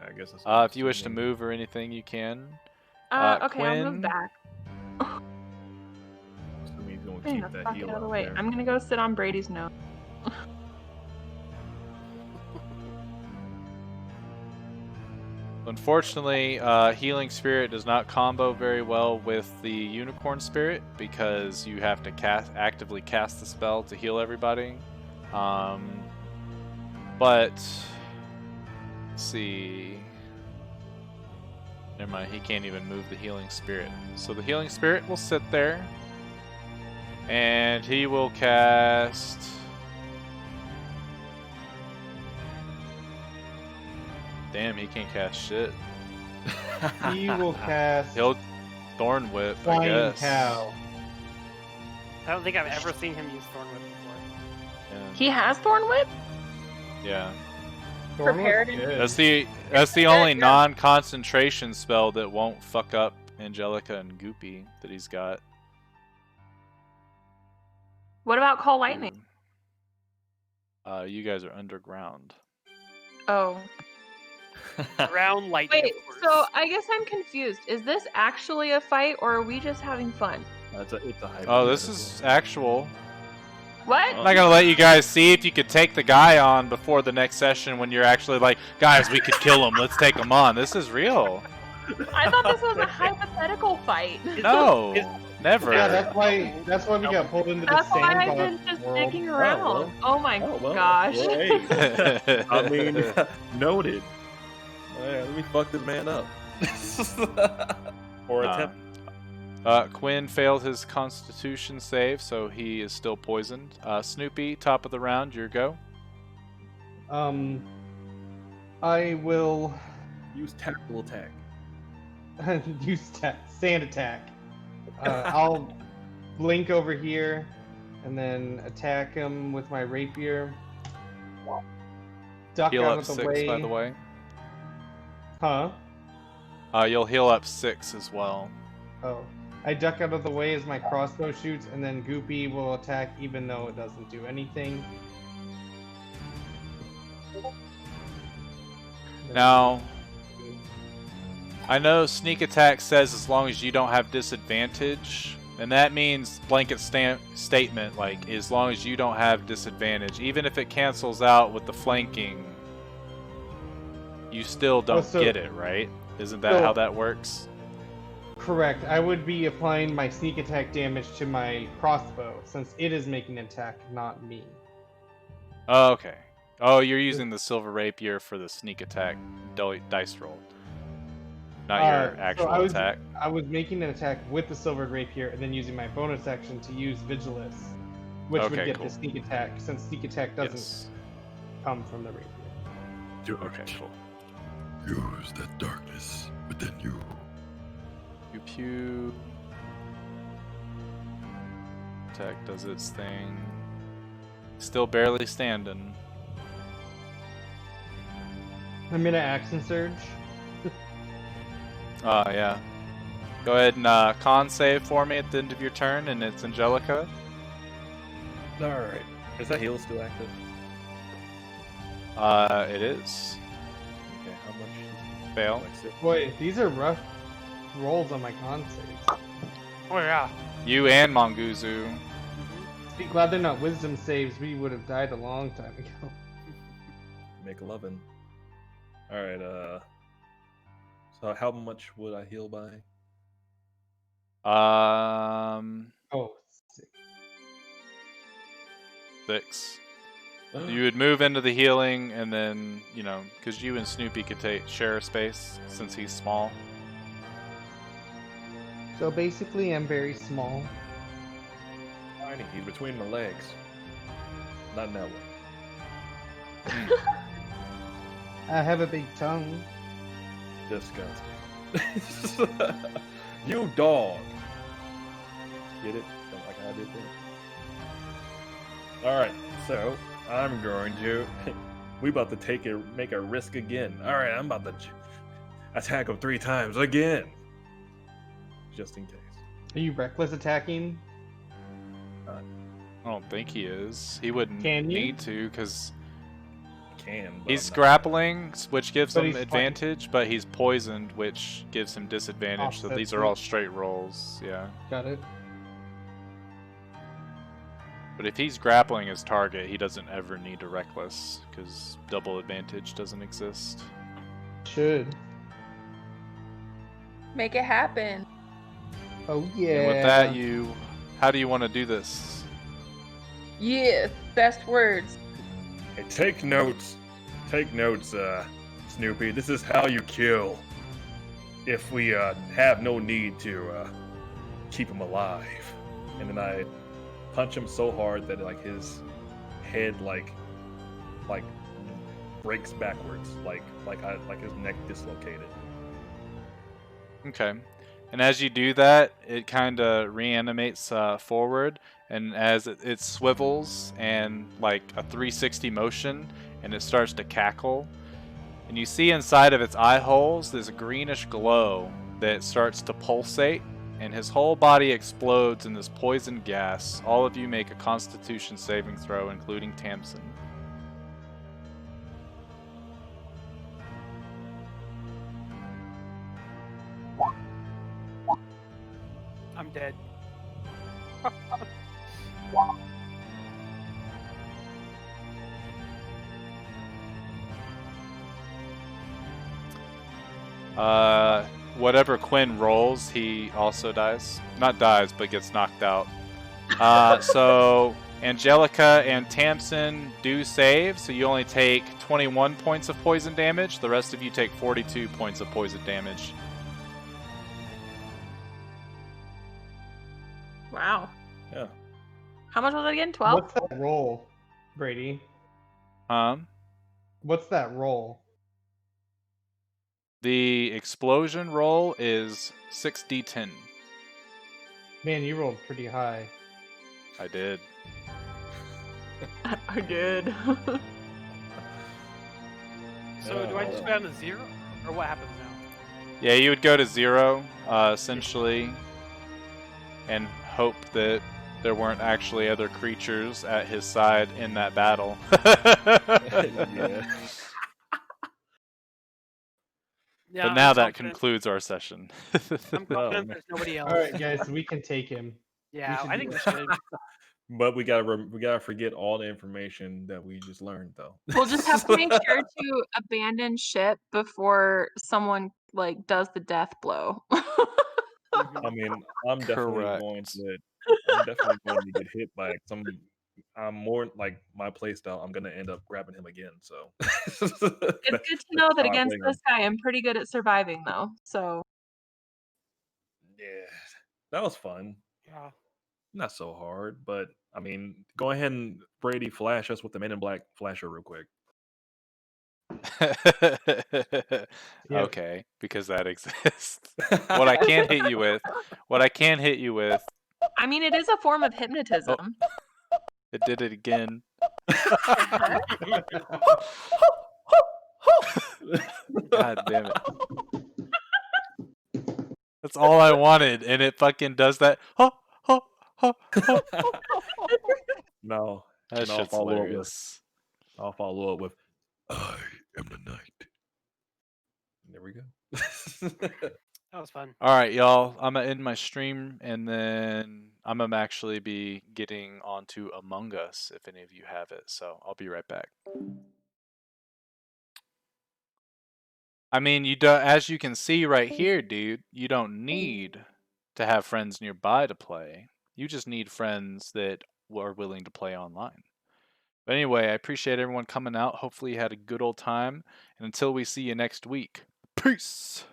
Speaker 2: I guess that's
Speaker 1: If you wish to move or anything, you can.
Speaker 6: Okay, I'll
Speaker 1: Quinn?
Speaker 6: move back.
Speaker 2: Assuming he's gonna
Speaker 6: Getting
Speaker 2: keep
Speaker 6: the
Speaker 2: that
Speaker 6: fuck
Speaker 2: heal
Speaker 6: out of the
Speaker 2: out
Speaker 6: way.
Speaker 2: there.
Speaker 6: I'm gonna go sit on Brady's nose.
Speaker 1: Unfortunately, Healing Spirit does not combo very well with the Unicorn Spirit because you have to actively cast the spell to heal everybody. But let's see. Never mind, he can't even move the Healing Spirit. So the Healing Spirit will sit there, and he will cast. Damn, he can't cast shit.
Speaker 3: He will cast
Speaker 1: He'll Thorn Whip, I
Speaker 3: Flying
Speaker 1: guess.
Speaker 3: Cow.
Speaker 4: I don't think I've ever seen him use Thorn Whip before.
Speaker 1: Yeah.
Speaker 6: He has Thorn Whip?
Speaker 1: Yeah.
Speaker 3: Thorn Whip's
Speaker 6: Prepared.
Speaker 3: good.
Speaker 1: That's the only non-concentration spell that won't fuck up Angelica and Goopy that he's got.
Speaker 6: What about Call Lightning?
Speaker 1: You guys are underground.
Speaker 6: Oh.
Speaker 4: Ground lightning.
Speaker 6: Wait,
Speaker 4: of course.
Speaker 6: so I guess I'm confused. Is this actually a fight or are we just having fun?
Speaker 2: It's a hype.
Speaker 1: Oh, this is actual.
Speaker 6: What?
Speaker 1: I'm not gonna let you guys see if you could take the guy on before the next session when you're actually like, guys, we could kill him. Let's take him on. This is real.
Speaker 6: I thought this was a hypothetical fight.
Speaker 1: No, never.
Speaker 3: Yeah, that's why we got pulled into the
Speaker 6: That's why I've
Speaker 3: sandbox
Speaker 6: been just
Speaker 3: world.
Speaker 6: sticking around.
Speaker 2: well.
Speaker 6: Oh my
Speaker 2: well,
Speaker 6: gosh.
Speaker 2: well, hey. I mean, noted. Let me fuck this man up. Or attempt.
Speaker 1: Quinn failed his Constitution save, so he is still poisoned. Snoopy, top of the round, your go.
Speaker 3: I will
Speaker 2: Use tactical attack.
Speaker 3: use sand attack. I'll blink over here and then attack him with my rapier. Duck
Speaker 1: Heal
Speaker 3: out
Speaker 1: up
Speaker 3: of the
Speaker 1: 6,
Speaker 3: way.
Speaker 1: by the way.
Speaker 3: Huh?
Speaker 1: You'll heal up 6 as well.
Speaker 3: Oh. I duck out of the way as my crossbow shoots, and then Goopy will attack even though it doesn't do anything.
Speaker 1: Now, I know sneak attack says as long as you don't have disadvantage, and that means blanket statement, like as long as you don't have disadvantage, even if it cancels out with the flanking, you still don't get it, right? Isn't that how that works?
Speaker 3: Correct. I would be applying my sneak attack damage to my crossbow, since it is making an attack, not me.
Speaker 1: Oh, okay. Oh, you're using the silver rapier for the sneak attack dice roll, not your actual attack.
Speaker 3: I was making an attack with the silver rapier, and then using my bonus action to use Vigilance, which would get the sneak attack, since sneak attack doesn't come from the rapier.
Speaker 1: Okay, cool.
Speaker 7: Use that darkness within you.
Speaker 1: Pew pew. Attack does its thing. Still barely standing.
Speaker 3: I'm gonna action surge.
Speaker 1: Yeah. Go ahead and con save for me at the end of your turn, and it's Angelica.
Speaker 2: Alright. Is that heal still active?
Speaker 1: It is.
Speaker 2: Okay, how much?
Speaker 1: Fail.
Speaker 3: Boy, these are rough rolls on my con saves.
Speaker 4: Oh yeah.
Speaker 1: You and Monguzu.
Speaker 3: Be glad they're not wisdom saves. We would have died a long time ago.
Speaker 2: Make 11. Alright, so how much would I heal by?
Speaker 3: Oh,
Speaker 1: 6. You would move into the healing, and then, you know, because you and Snoopy could share a space since he's small.
Speaker 3: so basically I'm very small.
Speaker 2: Tiny, he's between my legs. Not in that way.
Speaker 3: I have a big tongue.
Speaker 2: Disgusting. You dog. Get it? Don't like how I did that. Alright, so I'm going to. We about to make a risk again. Alright, I'm about to attack him 3 times again. Just in case.
Speaker 3: Are you reckless attacking?
Speaker 1: I don't think he is. He wouldn't
Speaker 3: Can you?
Speaker 1: need to, because
Speaker 2: Can, but
Speaker 1: he's
Speaker 2: I'm not.
Speaker 1: grappling, which gives
Speaker 3: But
Speaker 1: him
Speaker 3: he's
Speaker 1: advantage, but he's poisoned, which gives him disadvantage. So
Speaker 3: Offsets
Speaker 1: these are
Speaker 3: it.
Speaker 1: all straight rolls, yeah.
Speaker 3: Got it.
Speaker 1: But if he's grappling his target, he doesn't ever need to reckless, because double advantage doesn't exist.
Speaker 3: Should.
Speaker 6: Make it happen.
Speaker 3: Oh yeah.
Speaker 1: And with that, how do you want to do this?
Speaker 6: Yeah, best words.
Speaker 2: Hey, take notes. Take notes, Snoopy. This is how you kill. If we have no need to keep him alive. And then I punch him so hard that like his head like breaks backwards, like his neck dislocated.
Speaker 1: Okay. And as you do that, it kind of reanimates forward, and as it swivels and like a 360 motion, and it starts to cackle, and you see inside of its eye holes there's a greenish glow that starts to pulsate, and his whole body explodes in this poison gas. All of you make a Constitution saving throw, including Tamsin.
Speaker 4: I'm dead.
Speaker 1: Whatever Quinn rolls, he also dies. Not dies, but gets knocked out. So Angelica and Tamsin do save, so you only take 21 points of poison damage. The rest of you take 42 points of poison damage.
Speaker 6: Wow.
Speaker 2: Yeah.
Speaker 6: How much was it again? 12?
Speaker 3: What's that roll, Brady? What's that roll?
Speaker 1: The explosion roll is 6d10.
Speaker 3: Man, you rolled pretty high.
Speaker 1: I did.
Speaker 6: I did.
Speaker 4: So do I just go down to 0? Or what happens now?
Speaker 1: Yeah, you would go to 0, essentially, and hope that there weren't actually other creatures at his side in that battle.
Speaker 2: Yeah.
Speaker 4: Yeah,
Speaker 1: But now
Speaker 4: I'm
Speaker 1: that
Speaker 4: confident-
Speaker 1: concludes our session.
Speaker 4: I'm confident there's nobody else.
Speaker 3: All right, guys, we can take him.
Speaker 4: Yeah,
Speaker 3: should
Speaker 4: I
Speaker 3: do
Speaker 4: think we
Speaker 3: it.
Speaker 4: should.
Speaker 2: But we gotta forget all the information that we just learned, though.
Speaker 6: We'll just have to make sure to abandon ship before someone like does the death blow.
Speaker 2: I mean, I'm definitely going to get hit by some. I'm more like my playstyle. I'm gonna end up grabbing him again. So
Speaker 6: It's good to know that against this guy, I'm pretty good at surviving, though. So
Speaker 2: yeah, that was fun.
Speaker 4: Yeah.
Speaker 2: Not so hard, but I mean, go ahead and Brady flash us with the Men in Black flasher real quick.
Speaker 1: Okay, because that exists. What I can hit you with,
Speaker 6: I mean, it is a form of hypnotism.
Speaker 1: it did it again. God damn it. That's all I wanted, and it fucking does that.
Speaker 2: No,
Speaker 1: That
Speaker 2: and
Speaker 1: shit's hilarious.
Speaker 2: I'll follow up with,
Speaker 7: I am the night.
Speaker 2: there we go.
Speaker 4: That was fun.
Speaker 1: All right, y'all. I'm gonna end my stream, and then I'm gonna actually be getting onto Among Us if any of you have it. So I'll be right back. I mean, as you can see right here, dude. You don't need to have friends nearby to play. You just need friends that are willing to play online. But anyway, I appreciate everyone coming out. Hopefully, you had a good old time. And until we see you next week, peace.